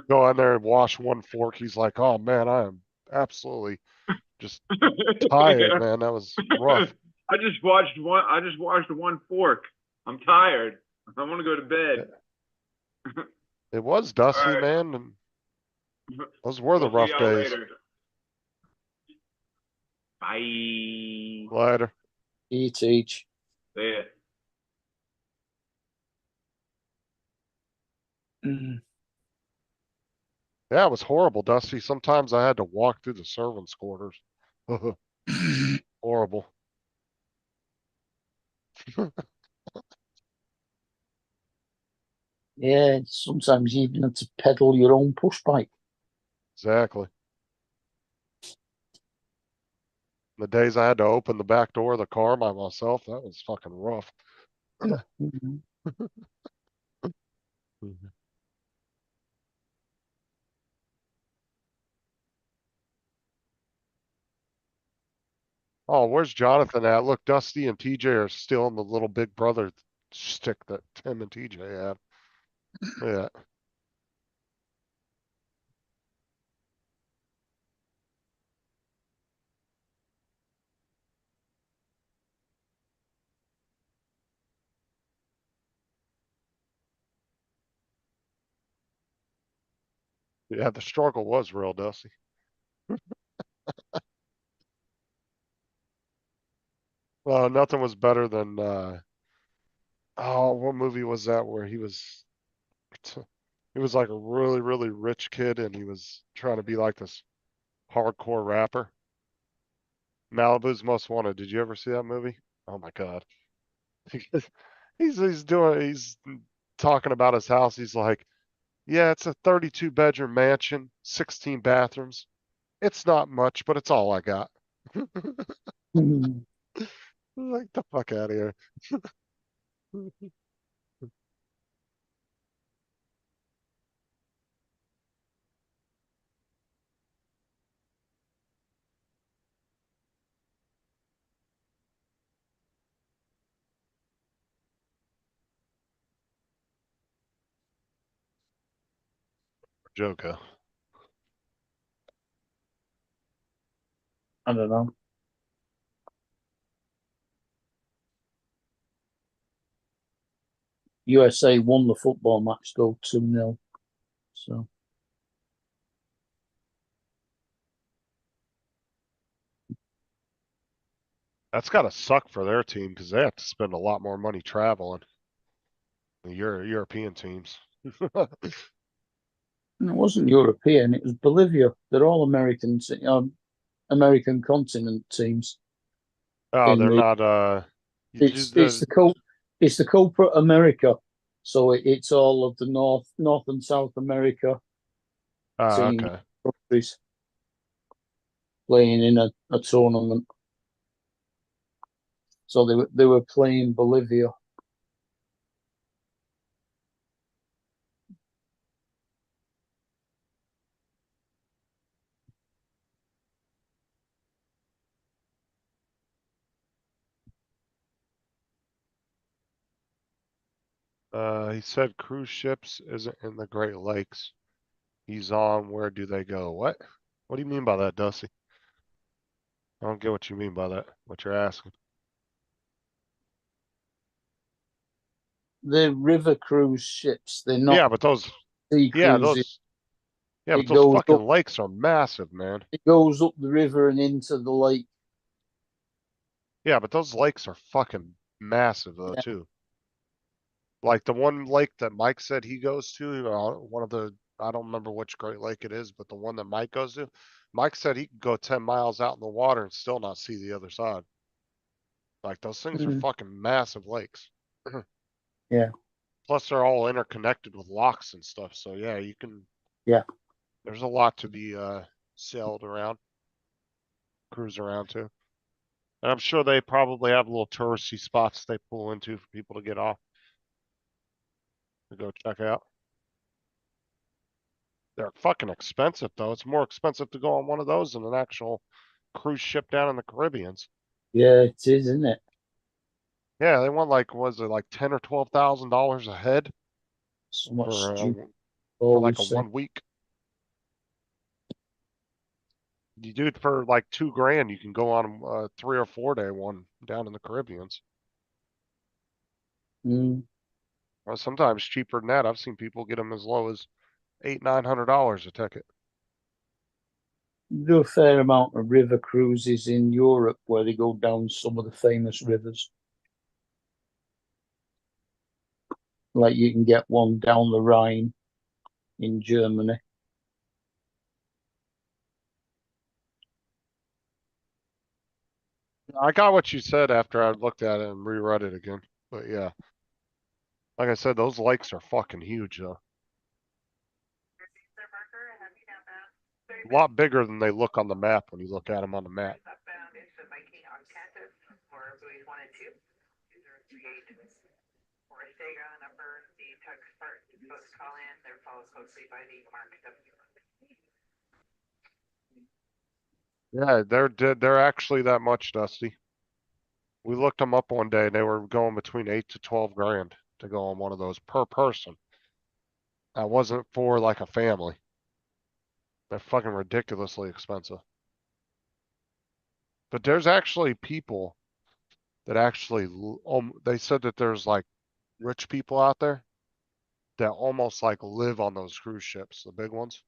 Go in there and wash one fork. He's like, oh man, I am absolutely just tired, Yeah. man. That was rough. I just washed one fork. I'm tired. I want to go to bed. It was dusty, All right. man, and those were the We'll rough see y'all days. later. Bye. Later. Eat each. See ya. Mm. Yeah, it was horrible, Dusty. Sometimes I had to walk through the servants' quarters. Horrible. Yeah, sometimes you even have to pedal your own push bike. Exactly. The days I had to open the back door of the car by myself, that was fucking rough. Mhm. Oh, where's Jonathan at? Look, Dusty and TJ are still in the little big brother stick that Tim and TJ had. Yeah. Yeah, the struggle was real, Dusty. Well, nothing was better than oh, what movie was that where he was like a really, really rich kid and he was trying to be like this hardcore rapper. Malibu's Most Wanted. Did you ever see that movie? Oh my God. He's talking about his house. He's like, yeah, it's a 32 bedroom mansion, 16 bathrooms. It's not much, but it's all I got. Mhm. Like the fuck out of here. Joker. I don't know. USA won the football match though 2-0. So That's gotta suck for their team because they have to spend a lot more money traveling. The European teams. it wasn't European, it was Bolivia. They're all American American continent teams. Oh, In they're the- not, It's the Copa America. So it's all of the North and South America team okay. countries playing in a tournament. So they were playing Bolivia. He said cruise ships isn't in the Great Lakes. He's on, where do they go? What? What do you mean by that, Dusty? I don't get what you mean by that, what you're asking. The river cruise ships, they're not Yeah, but those, sea yeah, cruises. but It those goes fucking up- lakes are massive, man. It goes up the river and into the lake. Yeah, but those lakes are fucking massive though, Yeah. too. Like the one lake that Mike said he goes to, one of the, I don't remember which Great Lake it is, but the one that Mike goes to, Mike said he could go 10 miles out in the water and still not see the other side. Like those things are Mhm. fucking massive lakes. Yeah. Plus, they're all interconnected with locks and stuff. So yeah, you can. Yeah. There's a lot to be sailed around, cruise around to. And I'm sure they probably have little touristy spots they pull into for people to get off to go check out. They're fucking expensive though. It's more expensive to go on one of those than an actual cruise ship down in the Caribbeans. Yeah, it is, isn't it? Yeah, they want like, was it like $10,000 or $12,000 a head So much for stupid. like a 1 week? You do it for like $2,000. You can go on a 3 or 4 day one down in the Caribbeans. Well, sometimes cheaper than that. I've seen people get them as low as $800-900 a ticket. Do a fair amount of river cruises in Europe where they go down some of the famous rivers. Like you can get one down the Rhine in Germany. I got what you said after I looked at it and reread it again. But yeah, like I said, those lakes are fucking huge though. A lot bigger than they look on the map when you look at them on the map. Yeah, they're actually that much, Dusty. We looked them up one day and they were going between 8 to 12 grand to go on one of those per person. That wasn't for like a family. They're fucking ridiculously expensive. But there's actually people that actually, they said that there's like rich people out there that almost like live on those cruise ships, the big ones.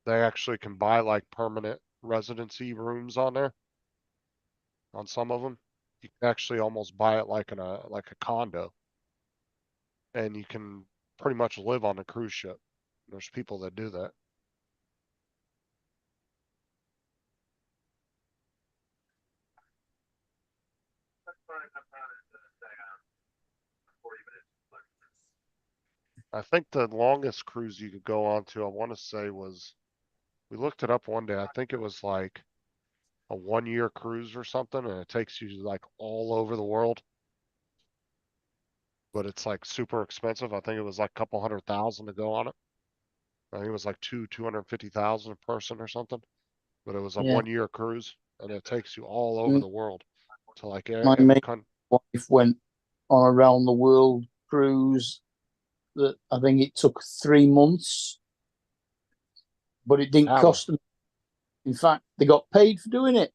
They actually can buy like permanent residency rooms on there. On some of them, you can actually almost buy it like like a condo, and you can pretty much live on a cruise ship. There's people that do that. I think the longest cruise you could go on to, I want to say was, we looked it up one day. I think it was like a 1 year cruise or something, and it takes you like all over the world. But it's like super expensive. I think it was like a couple $100,000 to go on it. I think it was like 250,000 a person or something. But it was a Yeah. 1 year cruise, and it takes you all over the world to like My every mate country. wife went on a round the world cruise that I think it took 3 months, but it didn't cost them. In fact, they got paid for doing it.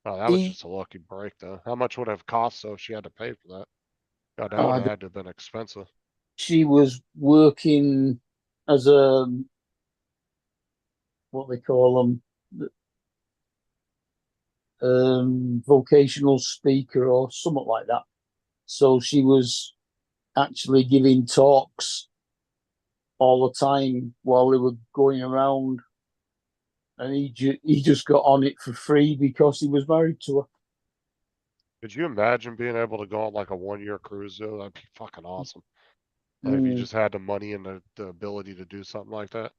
Oh, that was just a lucky break, though. How much would it have cost though if she had to pay for that? God, that would have had to have been expensive. She was working as a, what they call them, vocational speaker or something like that. So she was actually giving talks all the time while they were going around, and he just got on it for free because he was married to her. Could you imagine being able to go on like a 1 year cruise though? That'd be fucking awesome. Like if you just had the money and the ability to do something like that.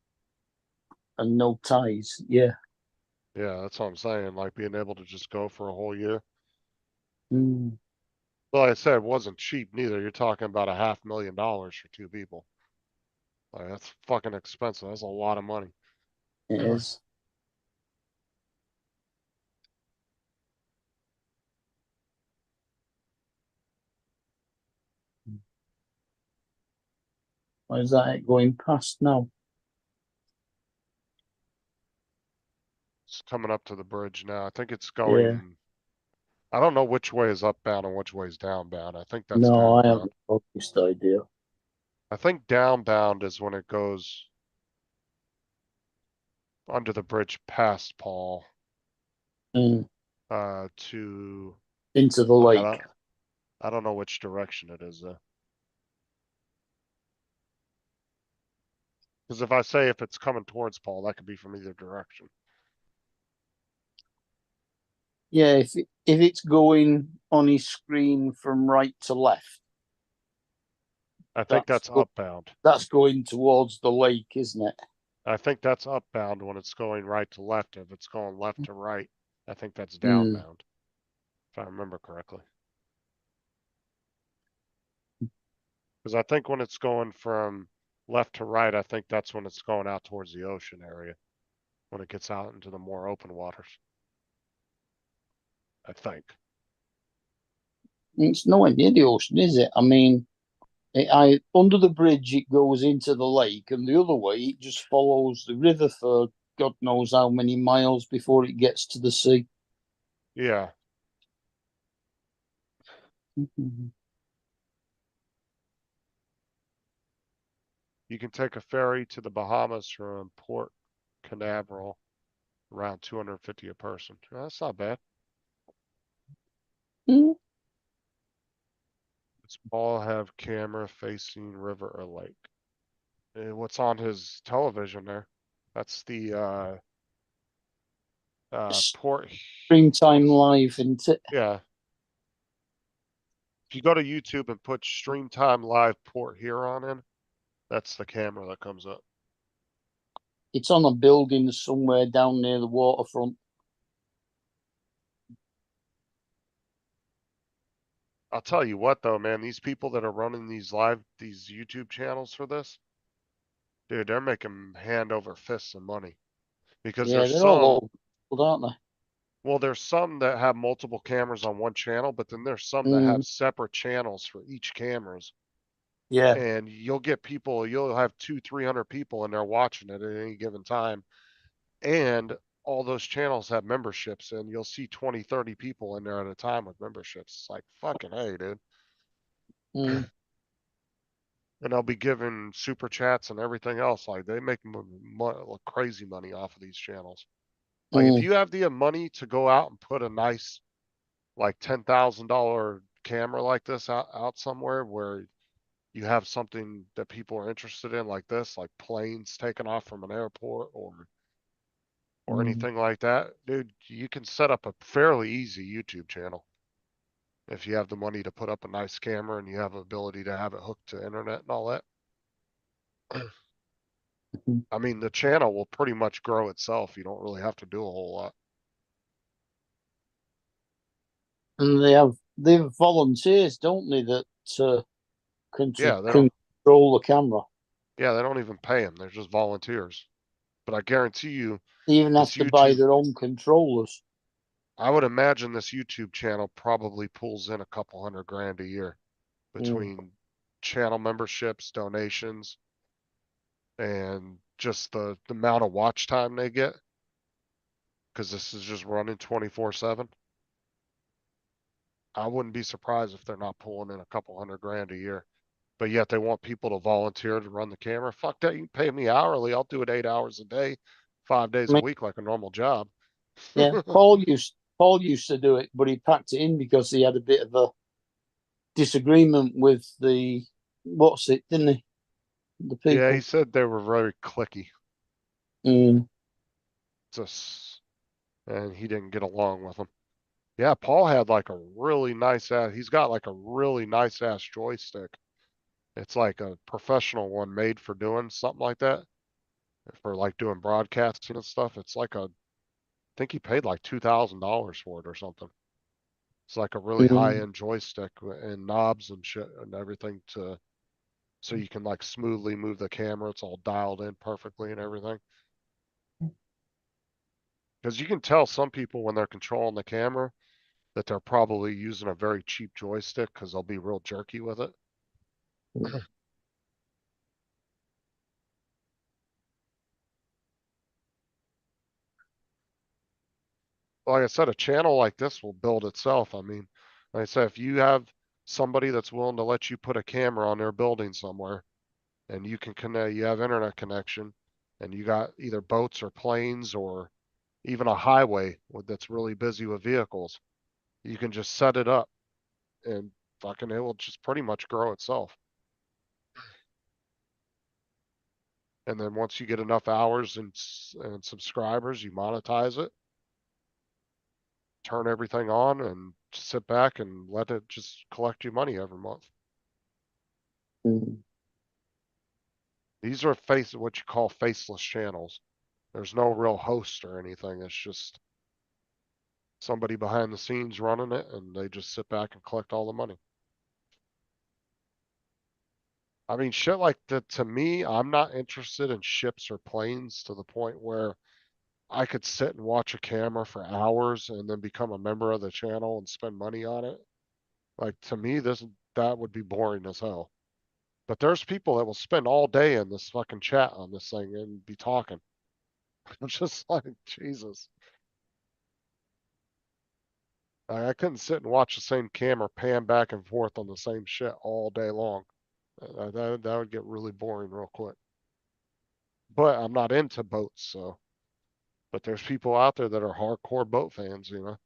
And no ties, yeah. Yeah, that's what I'm saying. Like being able to just go for a whole year. Mm. Well, like I said, it wasn't cheap neither. You're talking about $500,000 for 2 people. Like that's fucking expensive. That's a lot of money. It is. Why is that going past now? It's coming up to the bridge now. I think it's going. I don't know which way is upbound and which way is downbound. I think that's No, I downbound. haven't the least idea. I think downbound is when it goes under the bridge past Paul. To into the lake. I don't know which direction it is though. Because if I say if it's coming towards Paul, that could be from either direction. Yeah, if it's going on his screen from right to left, I think that's go- upbound. that's going towards the lake, isn't it? I think that's upbound when it's going right to left. If it's going left to right, I think that's Mm. downbound. If I remember correctly. Because I think when it's going from left to right, I think that's when it's going out towards the ocean area. When it gets out into the more open waters. I think. It's nowhere near the ocean, is it? I mean, under the bridge it goes into the lake, and the other way it just follows the river for God knows how many miles before it gets to the sea. Yeah. You can take a ferry to the Bahamas from Port Canaveral, around 250 a person. That's not bad. Mm. Does Paul have camera facing river or lake? What's on his television there? That's the Port. Springtime Live, isn't it? Yeah. If you go to YouTube and put Streamtime Live Port Huron in, that's the camera that comes up. It's on a building somewhere down near the waterfront. I'll tell you what though, man, these people that are running these YouTube channels for this, dude, they're making hand over fist of money. Because Yeah, there's they're all some, old, aren't they? well, there's some that have multiple cameras on one channel, but then there's some that Mm. have separate channels for each cameras. Yeah. And you'll have 200-300 people in there watching it at any given time. And all those channels have memberships, and you'll see 20-30 people in there at a time with memberships. It's like, fucking hey, dude. Mm. And they'll be giving super chats and everything else. Like, they make crazy money off of these channels. Like, if Mm. you have the money to go out and put a nice, like, $10,000 camera like this out somewhere where you have something that people are interested in, like this, like planes taking off from an airport or Mm. anything like that, dude, you can set up a fairly easy YouTube channel. If you have the money to put up a nice camera and you have the ability to have it hooked to internet and all that. I mean, the channel will pretty much grow itself. You don't really have to do a whole lot. And they have volunteers, don't they, that Yeah, they don't. control the camera. Yeah, they don't even pay them. They're just volunteers. But I guarantee you, They even have this to buy YouTube, their own controllers. I would imagine this YouTube channel probably pulls in a couple $100,000 a year between channel memberships, donations, and just the amount of watch time they get. Because this is just running 24/7. I wouldn't be surprised if they're not pulling in a couple $100,000 a year. But yet they want people to volunteer to run the camera. Fuck that, you can pay me hourly. I'll do it 8 hours a day, 5 days I a mean, week like a normal job. yeah, Paul used to do it, but he packed it in because he had a bit of a disagreement with the didn't he? The Yeah, people. he said they were very clicky. Mm. Just, and he didn't get along with them. Yeah, Paul had like a really nice ass, he's got like a really nice ass joystick. It's like a professional one made for doing something like that. For like doing broadcasting and stuff. It's like I think he paid like $2,000 for it or something. It's like a really high-end joystick and knobs and shit and everything so you can like smoothly move the camera. It's all dialed in perfectly and everything. Because you can tell some people when they're controlling the camera that they're probably using a very cheap joystick because they'll be real jerky with it. Like I said, a channel like this will build itself. I mean, like I said, if you have somebody that's willing to let you put a camera on their building somewhere and you can connect, you have internet connection and you got either boats or planes or even a highway that's really busy with vehicles, you can just set it up and fucking it will just pretty much grow itself. And then once you get enough hours and subscribers, you monetize it. turn everything on and sit back and let it just collect you money every month. These are what you call faceless channels. There's no real host or anything. It's just somebody behind the scenes running it, and they just sit back and collect all the money. I mean, shit like that, to me, I'm not interested in ships or planes to the point where I could sit and watch a camera for hours and then become a member of the channel and spend money on it. Like, to me, that would be boring as hell. But there's people that will spend all day in this fucking chat on this thing and be talking. I'm just like, Jesus. I couldn't sit and watch the same camera pan back and forth on the same shit all day long. That would get really boring real quick. But I'm not into boats, so. But there's people out there that are hardcore boat fans, you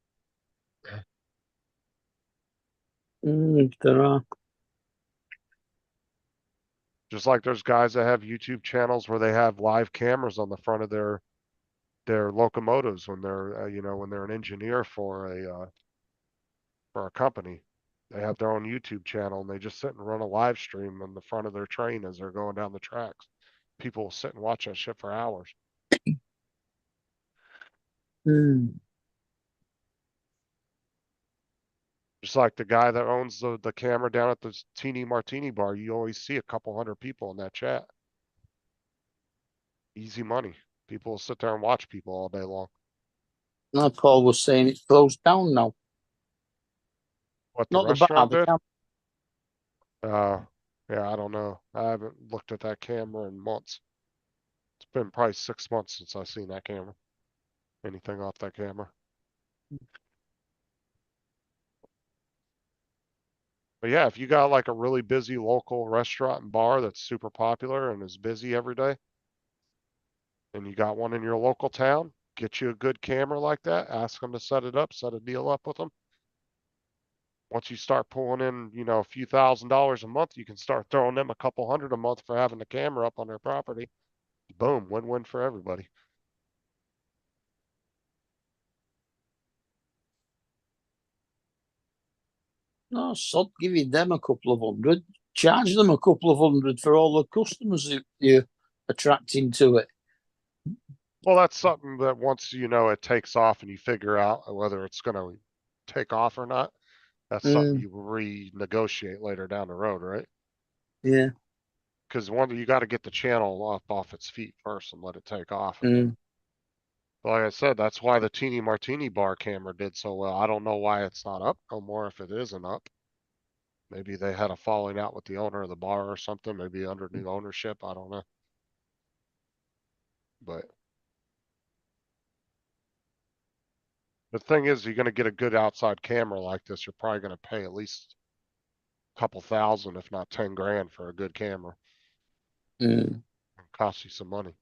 know. There are. Just like there's guys that have YouTube channels where they have live cameras on the front of their locomotives when they're when they're an engineer for a company. They have their own YouTube channel and they just sit and run a live stream on the front of their train as they're going down the tracks. People will sit and watch that shit for hours. Just like the guy that owns the camera down at the Teeny Martini bar, you always see a couple hundred people in that chat. Easy money. People will sit there and watch people all day long. No, Paul was saying it's closed down now. What, the Not the bar, restaurant the did? camera. Yeah, I don't know. I haven't looked at that camera in months. It's been probably 6 months since I've seen that camera. Anything off that camera. But yeah, if you got like a really busy local restaurant and bar that's super popular and is busy every day, and you got one in your local town, get you a good camera like that, ask them to set it up, set a deal up with them. Once you start pulling in, a few $1,000s a month, you can start throwing them a couple hundred a month for having the camera up on their property. Boom, win-win for everybody. No, sod, give you them a couple of hundred. Charge them a couple of hundred for all the customers that you're attracting to it. Well, that's something that once it takes off and you figure out whether it's going to take off or not, that's something you renegotiate later down the road, right? Yeah. Because you got to get the channel up off its feet first and let it take off. Like I said, that's why the Teeny Martini bar camera did so well. I don't know why it's not up no more if it isn't up. Maybe they had a falling out with the owner of the bar or something, maybe under new ownership. I don't know. But the thing is, you're going to get a good outside camera like this, you're probably going to pay at least a couple thousand, if not 10 grand for a good camera. It costs you some money.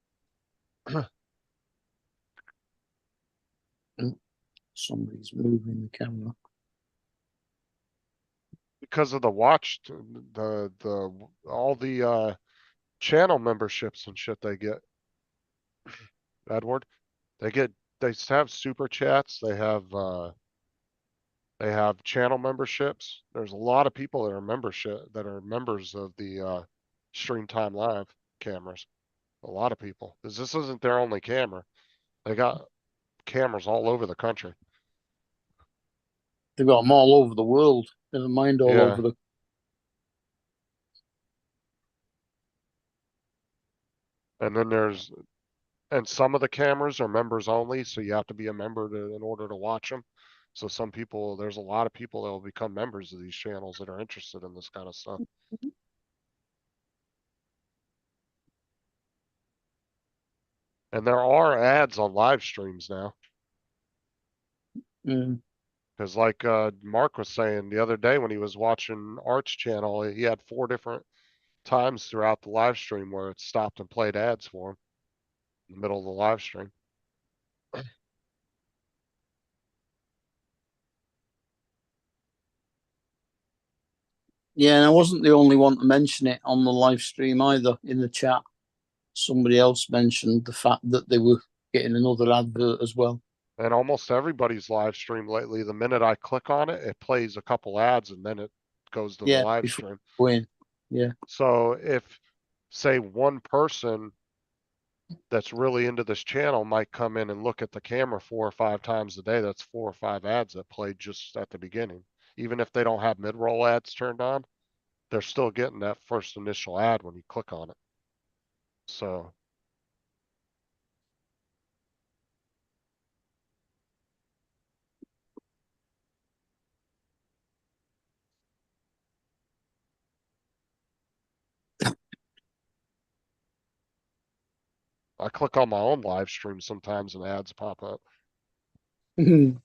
Somebody's moving the camera. Because of the watch, all the channel memberships and shit they get. Edward, they have super chats, they have channel memberships. There's a lot of people that are members of the Stream Time Live cameras. A lot of people, because this isn't their only camera. They got cameras all over the country. They've got them all over the world. Never mind all over the. And then some of the cameras are members only, so you have to be a member in order to watch them. So there's a lot of people that will become members of these channels that are interested in this kind of stuff. And there are ads on live streams now. Because like Mark was saying the other day when he was watching Art's channel, he had 4 different times throughout the live stream where it stopped and played ads for him in the middle of the live stream. Yeah, and I wasn't the only one to mention it on the live stream either in the chat. Somebody else mentioned the fact that they were getting another advert as well. And almost everybody's live stream lately, the minute I click on it, it plays a couple ads and then it goes to the Yeah, live before stream. going. Yeah. So if, say, one person that's really into this channel might come in and look at the camera 4 or 5 times a day, that's 4 or 5 ads that played just at the beginning. Even if they don't have mid-roll ads turned on, they're still getting that first initial ad when you click on it. So I click on my own live stream sometimes and ads pop up. Mhm.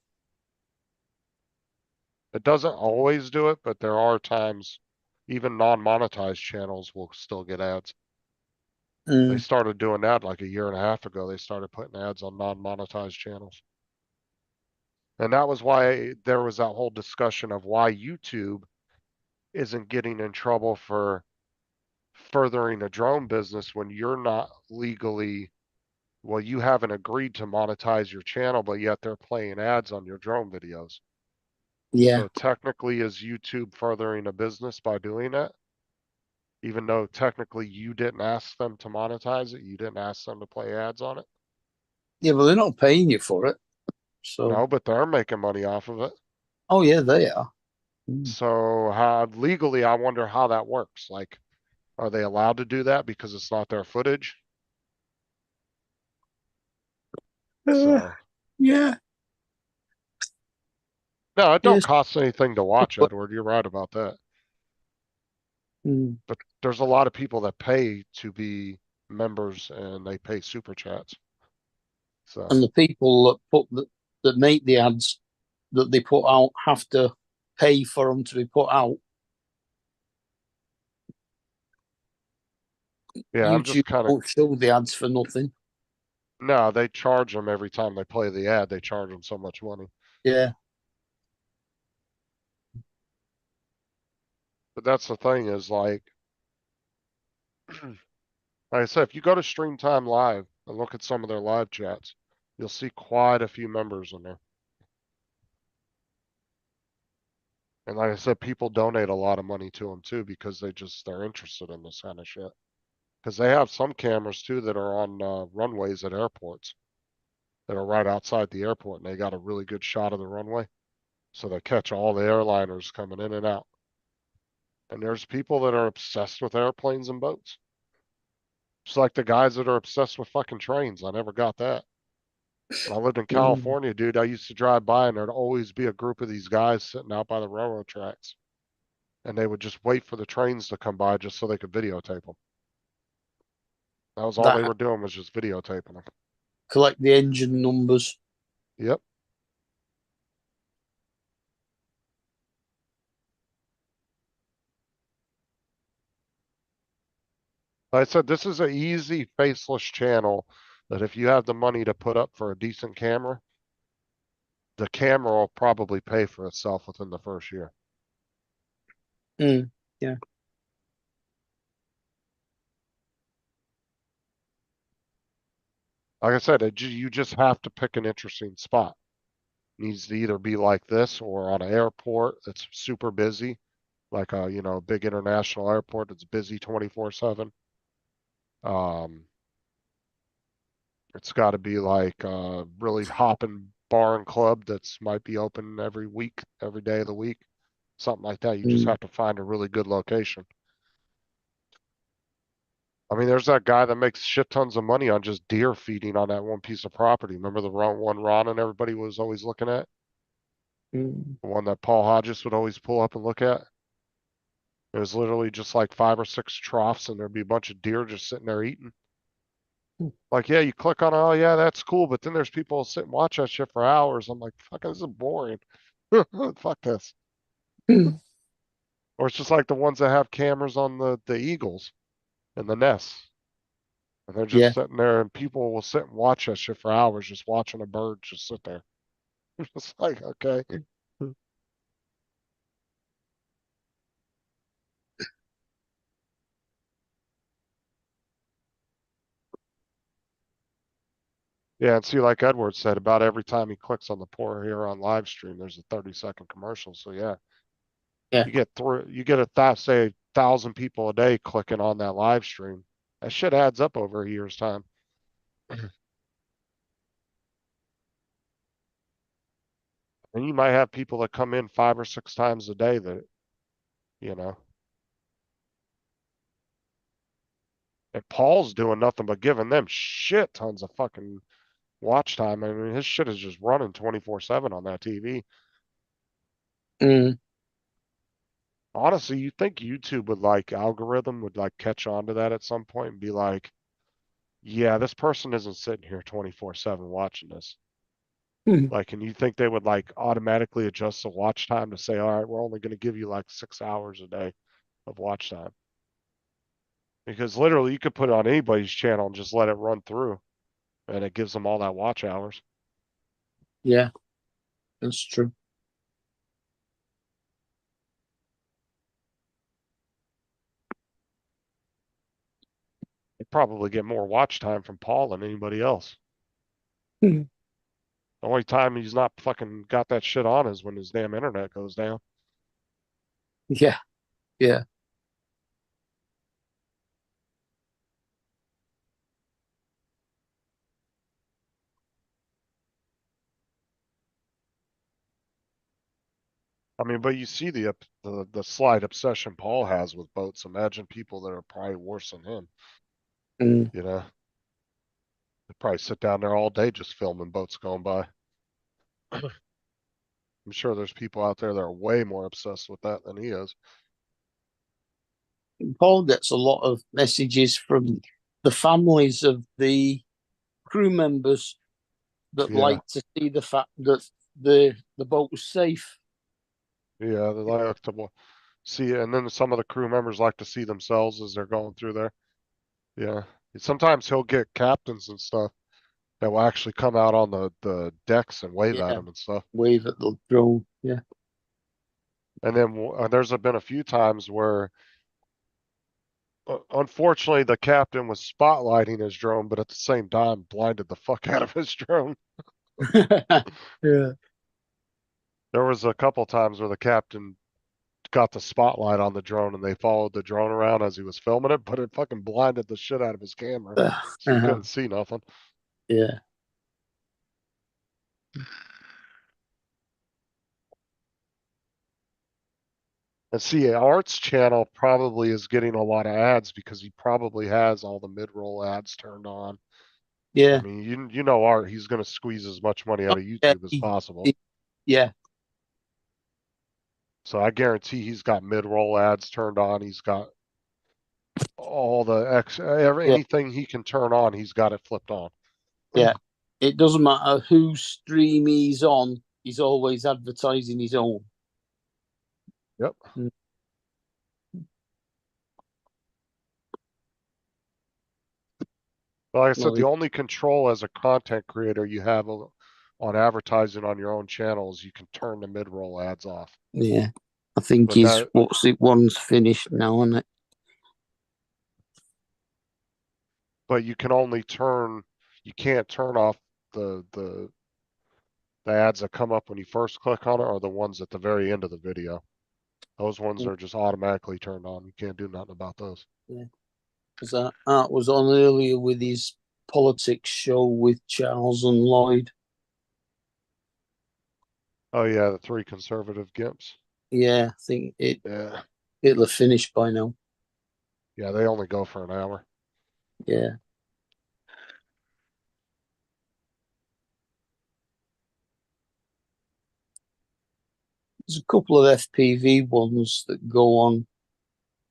It doesn't always do it, but there are times even non-monetized channels will still get ads. They Mm. started doing that like a year and a half ago. They started putting ads on non-monetized channels. And that was why there was that whole discussion of why YouTube isn't getting in trouble for furthering a drone business when you're not legally, well, you haven't agreed to monetize your channel, but yet they're playing ads on your drone videos. Yeah. So technically, is YouTube furthering a business by doing that? Even though technically you didn't ask them to monetize it, you didn't ask them to play ads on it. Yeah, but they're not paying you for it. So. No, but they're making money off of it. Oh yeah, they are. Mm. So how legally, I wonder how that works. Like, are they allowed to do that because it's not their footage? So Yeah. no, it don't Yes. cost anything to watch, Edward. You're right about that. Mm. But there's a lot of people that pay to be members and they pay super chats. So And the people that make the ads that they put out have to pay for them to be put out. yeah, I'm YouTube just kind of, won't show the ads for nothing. no, they charge them every time they play the ad. They charge them so much money. Yeah. But that's the thing is like I said, if you go to Stream Time Live and look at some of their live chats, you'll see quite a few members in there. And like I said, people donate a lot of money to them too because they're interested in this kind of shit. Because they have some cameras too that are on runways at airports that are right outside the airport, and they got a really good shot of the runway, so they catch all the airliners coming in and out. And there's people that are obsessed with airplanes and boats. Just like the guys that are obsessed with fucking trains. I never got that. When I lived in California, dude, I used to drive by and there'd always be a group of these guys sitting out by the railroad tracks. And they would just wait for the trains to come by just so they could videotape them. That was all they were doing was just videotaping them. Collect the engine numbers. Yep. Like I said, this is an easy faceless channel that if you have the money to put up for a decent camera, the camera will probably pay for itself within the first year. Yeah. Like I said, you just have to pick an interesting spot. It needs to either be like this or on an airport that's super busy, like a big international airport that's busy 24/7. It's got to be like a really hopping bar and club that's might be open every week, every day of the week, something like that. You just have to find a really good location. I mean, there's that guy that makes shit tons of money on just deer feeding on that one piece of property. Remember the one Ron and everybody was always looking at? The one that Paul Hodges would always pull up and look at? It was literally just like 5 or 6 troughs and there'd be a bunch of deer just sitting there eating. Like, yeah, you click on, oh yeah, that's cool, but then there's people sit and watch that shit for hours. I'm like, fucking, this is boring. Fuck this. Or it's just like the ones that have cameras on the eagles and the nests. And they're just sitting there and people will sit and watch that shit for hours just watching a bird just sit there. It's like, okay. Yeah, and see, like Edward said, about every time he clicks on the Poor Hero on live stream, there's a 30-second commercial. So yeah, Yeah. you get say 1,000 people a day clicking on that live stream. That shit adds up over a year's time. And you might have people that come in 5 or 6 times a day that, you know. And Paul's doing nothing but giving them shit tons of fucking watch time. I mean, his shit is just running 24/7 on that TV. Mm. Honestly, you think YouTube would algorithm would catch on to that at some point and be like, yeah, this person isn't sitting here 24/7 watching this. Mhm. And you think they would automatically adjust the watch time to say, all right, we're only going to give you 6 hours a day of watch time. Because literally you could put it on anybody's channel and just let it run through and it gives them all that watch hours. Yeah, that's true. They probably get more watch time from Paul than anybody else. Mhm. The only time he's not fucking got that shit on is when his damn internet goes down. Yeah, yeah. I mean, but you see the slight obsession Paul has with boats. Imagine people that are probably worse than him. Mm. You know, they probably sit down there all day just filming boats going by. I'm sure there's people out there that are way more obsessed with that than he is. Paul gets a lot of messages from the families of the crew members that Yeah. like to see the fact that the boat was safe. Yeah, they like to see it, and then some of the crew members like to see themselves as they're going through there. Yeah. Sometimes he'll get captains and stuff that will actually come out on the decks and wave at Yeah. him and stuff. Wave at the drone. Yeah. And then there's been a few times where, unfortunately, the captain was spotlighting his drone, but at the same time blinded the fuck out of his drone. Yeah. There was a couple times where the captain got the spotlight on the drone and they followed the drone around as he was filming it, but it fucking blinded the shit out of his camera. So you couldn't see nothing. Yeah. And see, Art's channel probably is getting a lot of ads because he probably has all the mid-roll ads turned on. Yeah. I mean, you know Art, he's going to squeeze as much money out of YouTube as possible. Yeah. So I guarantee he's got mid-roll ads turned on. He's got all the anything he can turn on, he's got it flipped on. Yeah. It doesn't matter whose stream he's on, he's always advertising his own. Yep. Like I said, the only control as a content creator you have on advertising on your own channel is you can turn the mid-roll ads off. Yeah. I think one's finished now, isn't it? But you can only you can't turn off the ads that come up when you first click on it or the ones at the very end of the video. Those ones are just automatically turned on. You can't do nothing about those. Yeah. Because Art was on earlier with his politics show with Charles and Lloyd. Oh yeah, the 3 conservative gimps. Yeah, I think it'll have finished by now. Yeah, they only go for an hour. Yeah. There's a couple of FPV ones that go on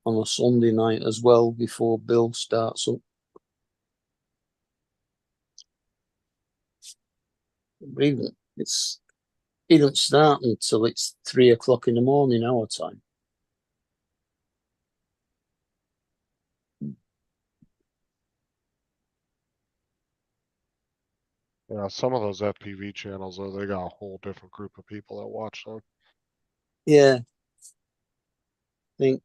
a Sunday night as well before Bill starts up. Even it doesn't start until it's 3 o'clock in the morning our time. Yeah, some of those FPV channels, though, they got a whole different group of people that watch them. Yeah. I think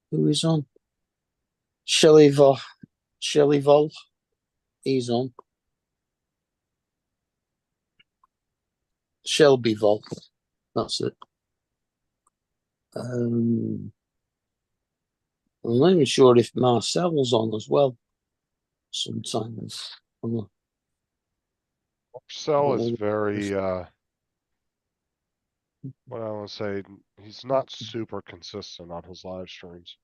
who is on? Shelley Vol. He's on. Shelbyville. That's it. I'm not even sure if Marcel's on as well. Sometimes. Marcel is Oh, very, what I want to say, he's not super consistent on his live streams.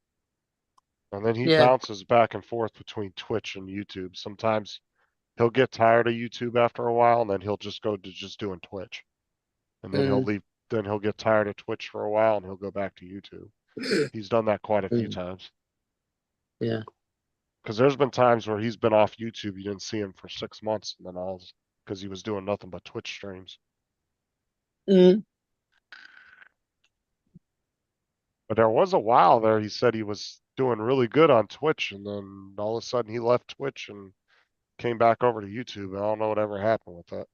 And then he Yeah. bounces back and forth between Twitch and YouTube. Sometimes he'll get tired of YouTube after a while, and then he'll just go to just doing Twitch. And then he'll leave, then he'll get tired of Twitch for a while and he'll go back to YouTube. He's done that quite a few times. Yeah. Because there's been times where he's been off YouTube, you didn't see him for 6 months, and then all because he was doing nothing but Twitch streams. Mm. But there was a while there he said he was doing really good on Twitch, and then all of a sudden he left Twitch and came back over to YouTube. I don't know whatever happened with that.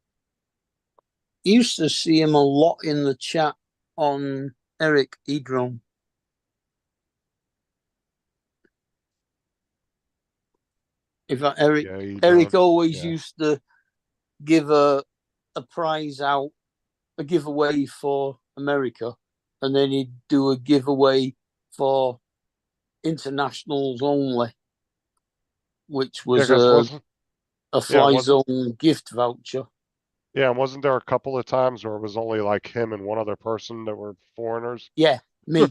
Used to see him a lot in the chat on Eric Edrom. In fact, Eric always used to give a prize out, a giveaway for America, and then he'd do a giveaway for internationals only, which was a Fly Zone gift voucher. Yeah, and wasn't there a couple of times where it was only like him and one other person that were foreigners? Yeah, me.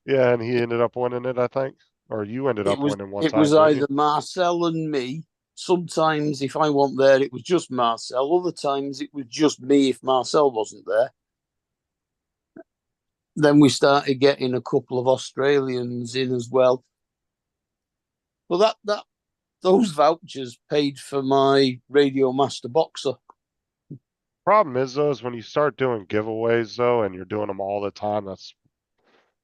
Yeah, and he ended up winning it, I think. Or you ended up winning one time. It was didn't either you? Marcel and me. Sometimes if I wasn't there, it was just Marcel. Other times it was just me if Marcel wasn't there. Then we started getting a couple of Australians in as well. Well, those vouchers paid for my Radio Master Boxer. Problem is, though, is when you start doing giveaways, though, and you're doing them all the time, that's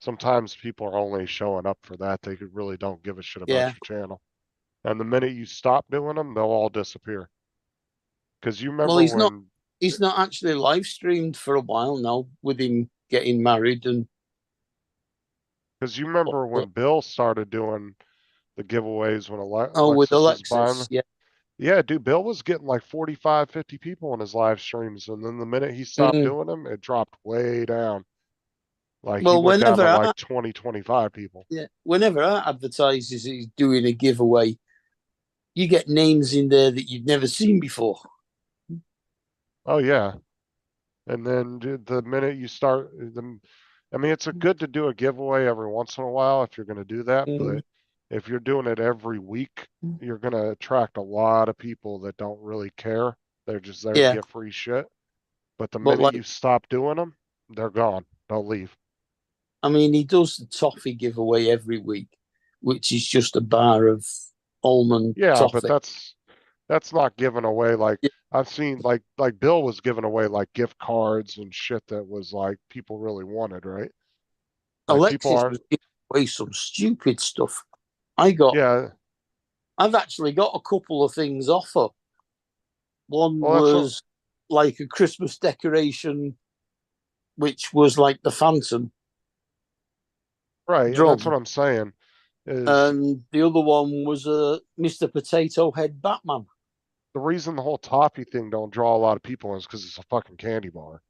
sometimes people are only showing up for that. They really don't give a shit about your channel. And the minute you stop doing them, they'll all disappear. Because you remember he's not actually live streamed for a while now with him getting married and. Because you remember when Bill started doing the giveaways when with Alexis was Alexis, buying. Yeah, dude, Bill was getting like 45, 50 people in his live streams, and then the minute he stopped doing them, it dropped way down. Like he went down to like 20, 25 people. Yeah, whenever Art advertises he's doing a giveaway, you get names in there that you've never seen before. Oh yeah, and then dude, the minute you start, I mean, it's good to do a giveaway every once in a while if you're going to do that, but if you're doing it every week, you're going to attract a lot of people that don't really care. They're just there to get free shit. But the minute you stop doing them, they're gone. They'll leave. I mean, he does the toffee giveaway every week, which is just a bar of almond toffee. But that's not giving away like I've seen like Bill was giving away like gift cards and shit that was like people really wanted, right? Like Alexis was giving away some stupid stuff. I've actually got a couple of things off her. One was like a Christmas decoration, which was like the Phantom. Right, that's what I'm saying. And the other one was a Mr. Potato Head Batman. The reason the whole toffee thing don't draw a lot of people is because it's a fucking candy bar.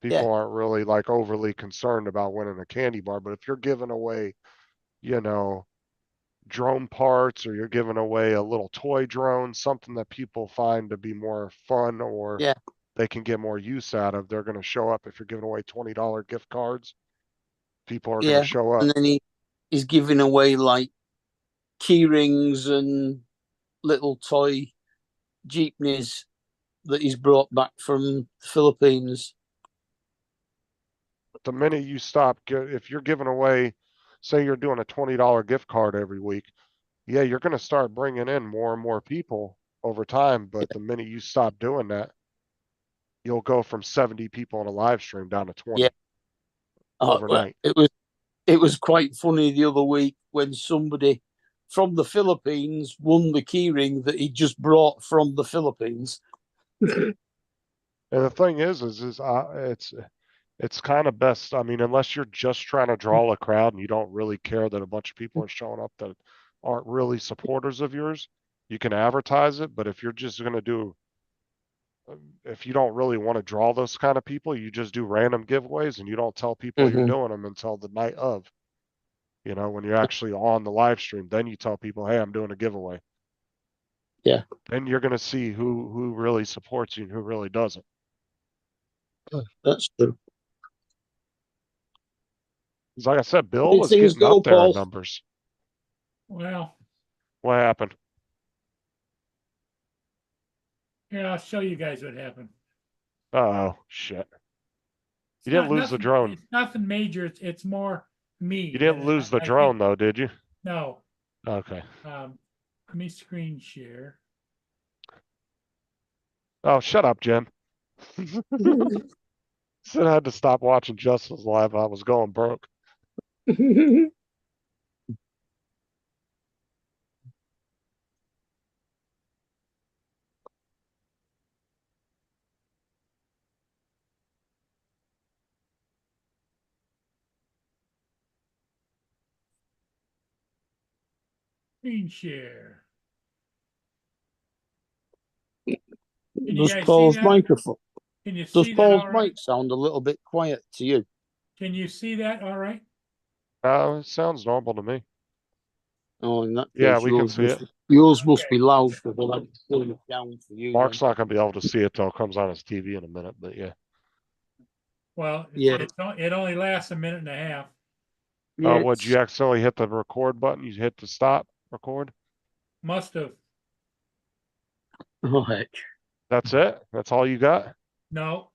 People aren't really like overly concerned about winning a candy bar, but if you're giving away, you know, drone parts, or you're giving away a little toy drone, something that people find to be more fun or they can get more use out of, they're going to show up. If you're giving away $20 gift cards, people are going to show up. And then he's giving away like key rings and little toy jeepneys that he's brought back from the Philippines. But the minute you stop, if you're giving away, say you're doing a $20 gift card every week, you're going to start bringing in more and more people over time. But the minute you stop doing that, you'll go from 70 people in a live stream down to 20 overnight. It was quite funny the other week when somebody from the Philippines won the keyring that he just brought from the Philippines. And the thing is it's kind of best. I mean, unless you're just trying to draw a crowd and you don't really care that a bunch of people are showing up that aren't really supporters of yours, you can advertise it. But if you're just going to do if you don't really want to draw those kind of people, you just do random giveaways and you don't tell people you're Mhm. doing them until the night of. You know, when you're actually on the live stream, then you tell people, hey, I'm doing a giveaway. Yeah. Then you're gonna see who really supports you and who really doesn't. That's true. 'Cause like I said, Bill These was things getting up go, there in Paul. numbers. Well, What happened? here, I'll show you guys what happened. Oh shit. It's You didn't not lose the nothing- drone. It's nothing major. It's more me. You didn't that lose the I drone think- though, did you? No. Okay. Let me screen share. Oh, shut up, Jim. Said I had to stop watching Justice Live. I was going broke. Screen share. Can you Does guys see Paul's that? microphone? Can you Does see that Paul's all right? mic sound a little bit quiet to you? Can you see that all right? It sounds normal to me. Oh, in that case, Yeah, we can see it. Yours must be loud because I'll have to turn it down for you. Mark's not gonna be able to see it till it comes on his TV in a minute, but yeah. Well, Yeah. it only lasts a minute and a half. Yeah, Oh, would you accidentally hit the record button? You hit the stop record? Must have. Oh, heck. That's it? That's all you got? No,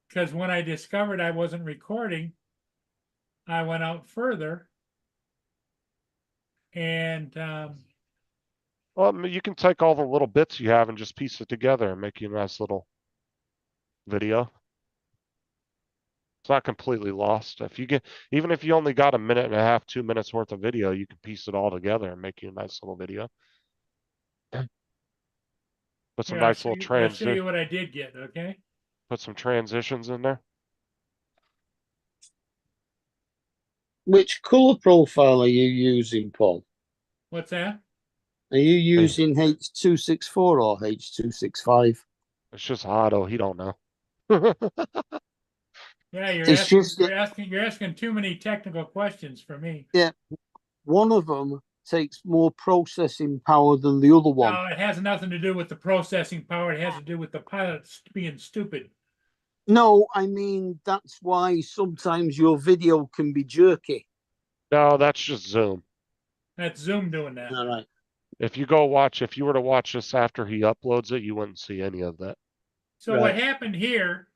because when I discovered I wasn't recording, I went out further. And Well, I mean, you can take all the little bits you have and just piece it together and make you a nice little video. It's not completely lost. If you get, even if you only got a minute and a half, 2 minutes worth of video, you can piece it all together and make you a nice little video. Put some here, nice little I'll show you what I did get, okay? put some transitions in there. Which color profile are you using, Paul? What's that? Are you using H264 or H265? It's just auto. He don't know. Yeah, It's just you're asking too many technical questions for me. Yeah, one of them takes more processing power than the other one. No, it has nothing to do with the processing power. It has to do with the pilot being stupid. No, I mean, that's why sometimes your video can be jerky. No, that's just Zoom. That's Zoom doing that. All right. If you were to watch this after he uploads it, you wouldn't see any of that. So Right. what happened here?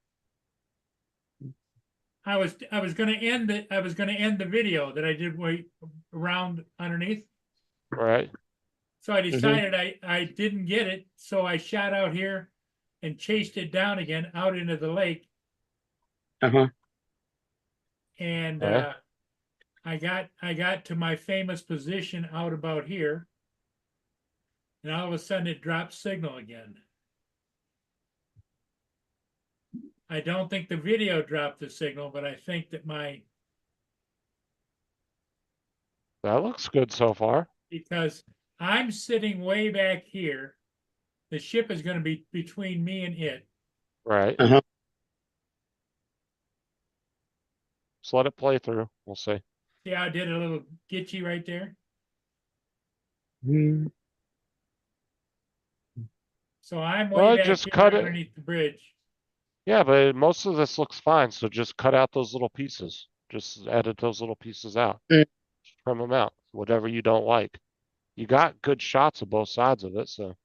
I was going to end the video that I did way around underneath. Right. So I decided I didn't get it, so I shot out here and chased it down again out into the lake. Uh-huh. And Okay. I got to my famous position out about here, and all of a sudden it dropped signal again. I don't think the video dropped the signal, but I think that That looks good so far. because I'm sitting way back here, the ship is going to be between me and it. Right. Uh-huh. Just let it play through. We'll see. See how I did a little gitchy right there? Hmm. So I'm Well, way back just here cut it. underneath the bridge. Yeah, but most of this looks fine. So just cut out those little pieces. Just edit those little pieces out. Mm. Trim them out. Whatever you don't like. You got good shots of both sides of it, so.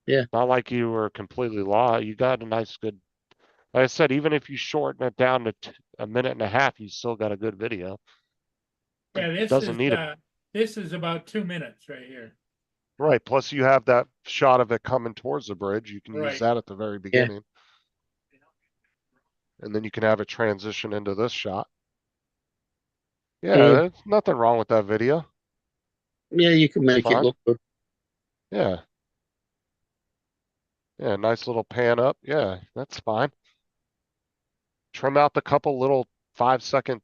Yeah. Not like you were completely lost. You got a nice, good. Like I said, even if you shorten it down to a minute and a half, you still got a good video. Yeah, this is about 2 minutes right here. Right. Plus, you have that shot of it coming towards the bridge. You can use Right. that at the very beginning. And then you can have it transition into this shot. Yeah, there's nothing wrong with that video. Yeah, you can make it Fine. look good. Yeah. Yeah, nice little pan up. Yeah, that's fine. Trim out the couple little 5-second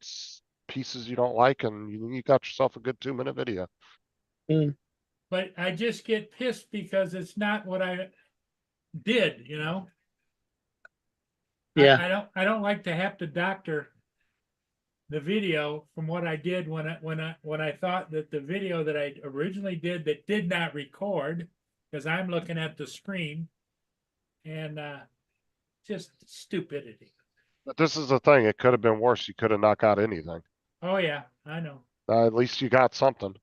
pieces you don't like, and you got yourself a good 2-minute video. But I just get pissed because it's not what did, you know? Yeah. I don't like to have to doctor the video from what I did when I thought that the video that I originally did that did not record, because I'm looking at the screen, and just stupidity. But this is the thing, it could have been worse. You could have not got anything. Oh yeah, I know. At least you got something.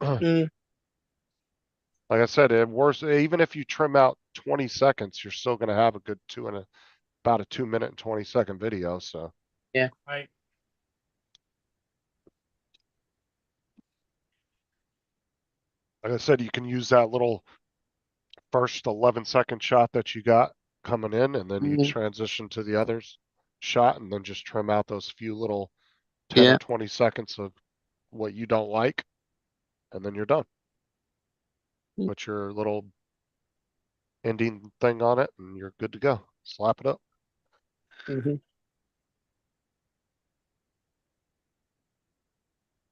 Mm. Like I said, it worse, even if you trim out 20 seconds, you're still gonna have a good about a 2 minute and 20 second video, so. Right. Like I said, you can use that little first 11-second shot that you got coming in, and then you Mhm. transition to the others shot, and then just trim out those few little 10 Yeah. or 20 seconds of what you don't like, and then you're done. Mm. Put your little ending thing on it, and you're good to go. Slap it up. Mhm.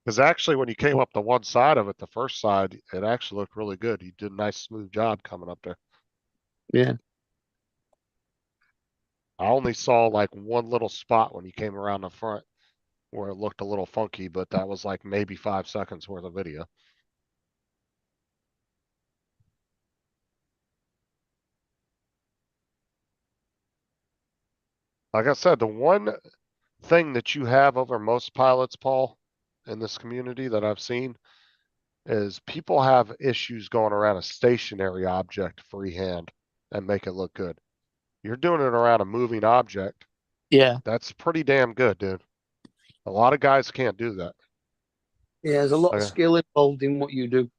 Because actually, when you came up the one side of it, the first side, it actually looked really good. You did a nice smooth job coming up there. Yeah. I only saw like one little spot when you came around the front where it looked a little funky, but that was like maybe 5 seconds worth of video. Like I said, the one thing that you have over most pilots, Paul, in this community that I've seen is people have issues going around a stationary object freehand and make it look good. You're doing it around a moving object. Yeah. That's pretty damn good, dude. A lot of guys can't do that. Yeah. There's a lot of Okay. skill involved in what you do.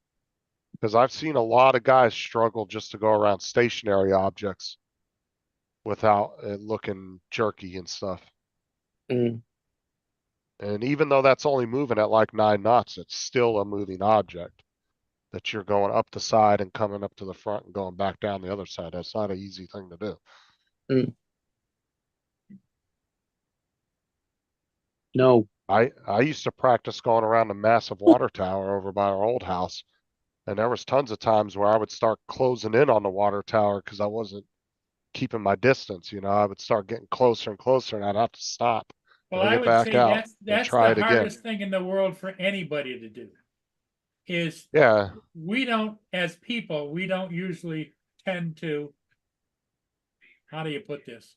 Because I've seen a lot of guys struggle just to go around stationary objects without it looking jerky and stuff. Mm. And even though that's only moving at like 9 knots, it's still a moving object that you're going up the side and coming up to the front and going back down the other side. That's not an easy thing to do. Mm. No. I used to practice going around a massive water tower over by our old house. And there was tons of times where I would start closing in on the water tower because I wasn't keeping my distance. You know, I would start getting closer and closer and I'd have to stop. Well, Bring I it would back say out and that's try the it again. hardest thing in the world for anybody to do. Is Yeah. we don't, as people, we don't usually tend to, how do you put this?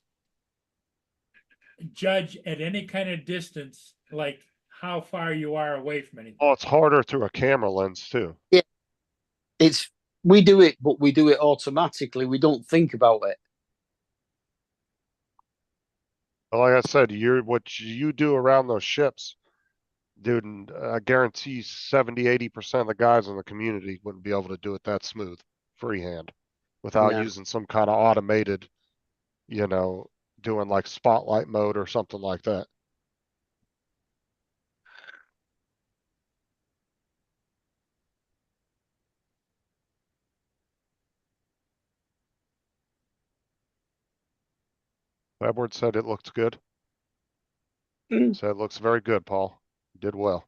Judge at any kind of distance, like how far you are away from anything. Oh, it's harder through a camera lens too. Yeah. We do it, but we do it automatically. We don't think about it. But like I said, what you do around those ships, dude, and I guarantee 70-80% of the guys in the community wouldn't be able to do it that smooth, freehand, without No. using some kind of automated, you know, doing like spotlight mode or something like that. Edward said it looked good. Mm. Said it looks very good, Paul. You did well.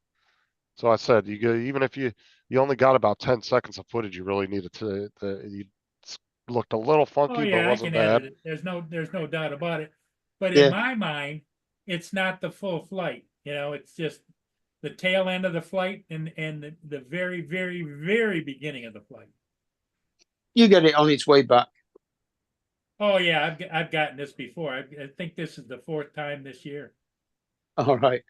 So I said, even if you only got about 10 seconds of footage, you really needed you looked a little funky, Oh yeah, but I wasn't can edit bad. it. There's no doubt about it. But Yeah. in my mind, it's not the full flight. You know, it's just the tail end of the flight and the very, very, very beginning of the flight. You get it on its way back. Oh yeah, I've gotten this before. I think this is the 4th time this year. All right.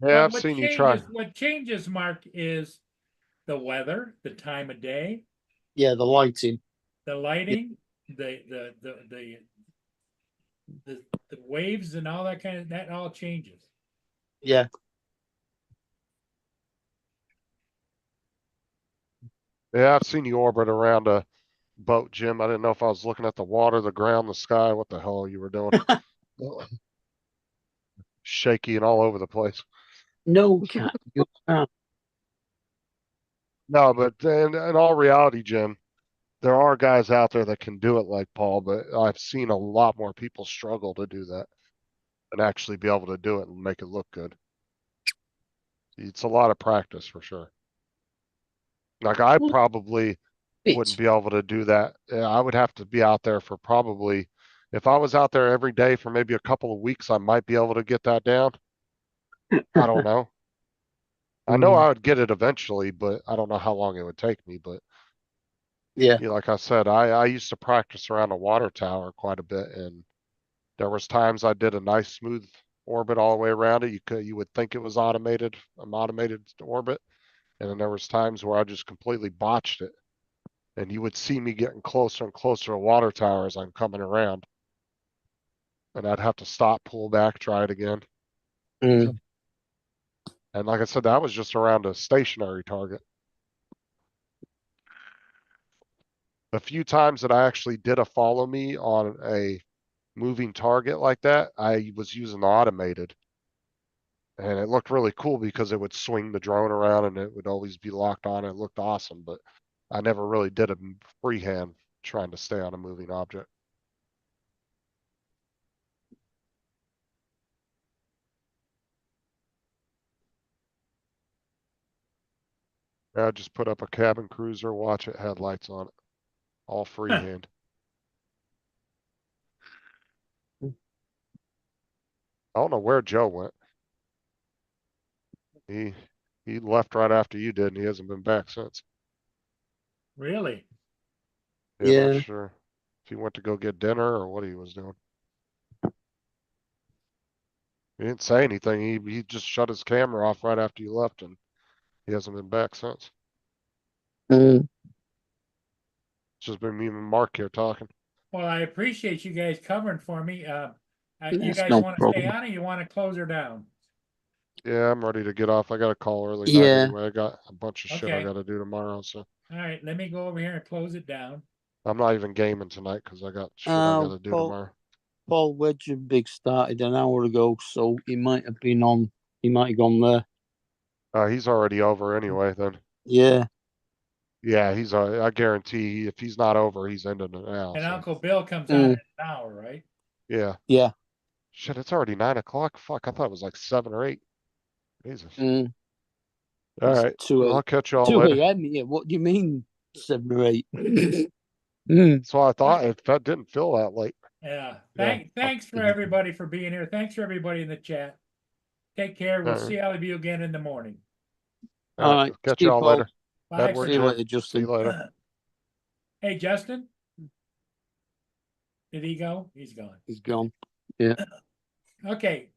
Yeah, I've What seen you try. What changes, Mark, is the weather, the time of day, Yeah, the lighting. the lighting, the waves and all that that all changes. Yeah. Yeah, I've seen you orbit around a boat, Jim. I didn't know if I was looking at the water, the ground, the sky, what the hell you were doing. Shaky and all over the place. No, can't. You can't. No, but in all reality, Jim, there are guys out there that can do it like Paul, but I've seen a lot more people struggle to do that and actually be able to do it and make it look good. It's a lot of practice for sure. Like I probably wouldn't be able to do that. I would have to be out there for probably, if I was out there every day for maybe a couple of weeks, I might be able to get that down. I don't know. I know I would get it eventually, but I don't know how long it would take me. But Yeah. like I said, I used to practice around a water tower quite a bit, and there was times I did a nice smooth orbit all the way around it. You would think it was automated, an automated orbit, and then there was times where I just completely botched it, and you would see me getting closer and closer to water tower as I'm coming around, and I'd have to stop, pull back, try it again. Mm. And like I said, that was just around a stationary target. The few times that I actually did a follow me on a moving target like that, I was using the automated. And it looked really cool because it would swing the drone around and it would always be locked on. It looked awesome, but I never really did a freehand trying to stay on a moving object. I just put up a cabin cruiser, watch it, had lights on it, all freehand. I don't know where Joe went. He left right after you did, and he hasn't been back since. Really? Yeah, not Yeah. sure if he went to go get dinner or what he was doing. He didn't say anything. He just shut his camera off right after you left, and he hasn't been back since. Mm. It's just been me and Mark here talking. Well, I appreciate you guys covering for me. You That's guys no want to stay problem. on, or you want to close her down? Yeah, I'm ready to get off. I got a call early night Yeah. anyway. I got a bunch of shit I Okay. got to do tomorrow, so All right, let me go over here and close it down. I'm not even gaming tonight because I got shit I got to do tomorrow. Paul Wedge Big started an hour ago, so he might have been on. He might have gone there. He's already over anyway. Then Yeah. yeah, I guarantee if he's not over, he's ending it now. And So. Uncle Bill comes on in an hour, right? Yeah. Yeah. Shit, it's already 9 o'clock. Fuck, I thought it was like 7 or 8. Jesus. Mm. All It's right. 2 I'll catch y'all 2 later. a.m. here. What do you mean 7 or 8? So I thought if that didn't feel that late. Yeah. Yeah. Thanks for everybody for being here. Thanks for everybody in the chat. Take care. We'll All right. see all of you again in the morning. All right. Catch See you, y'all Paul. later. Bye Edward, for See you now. later, see Justin. you later. Hey, Justin. Did he go? He's gone. He's gone. Yeah. Okay.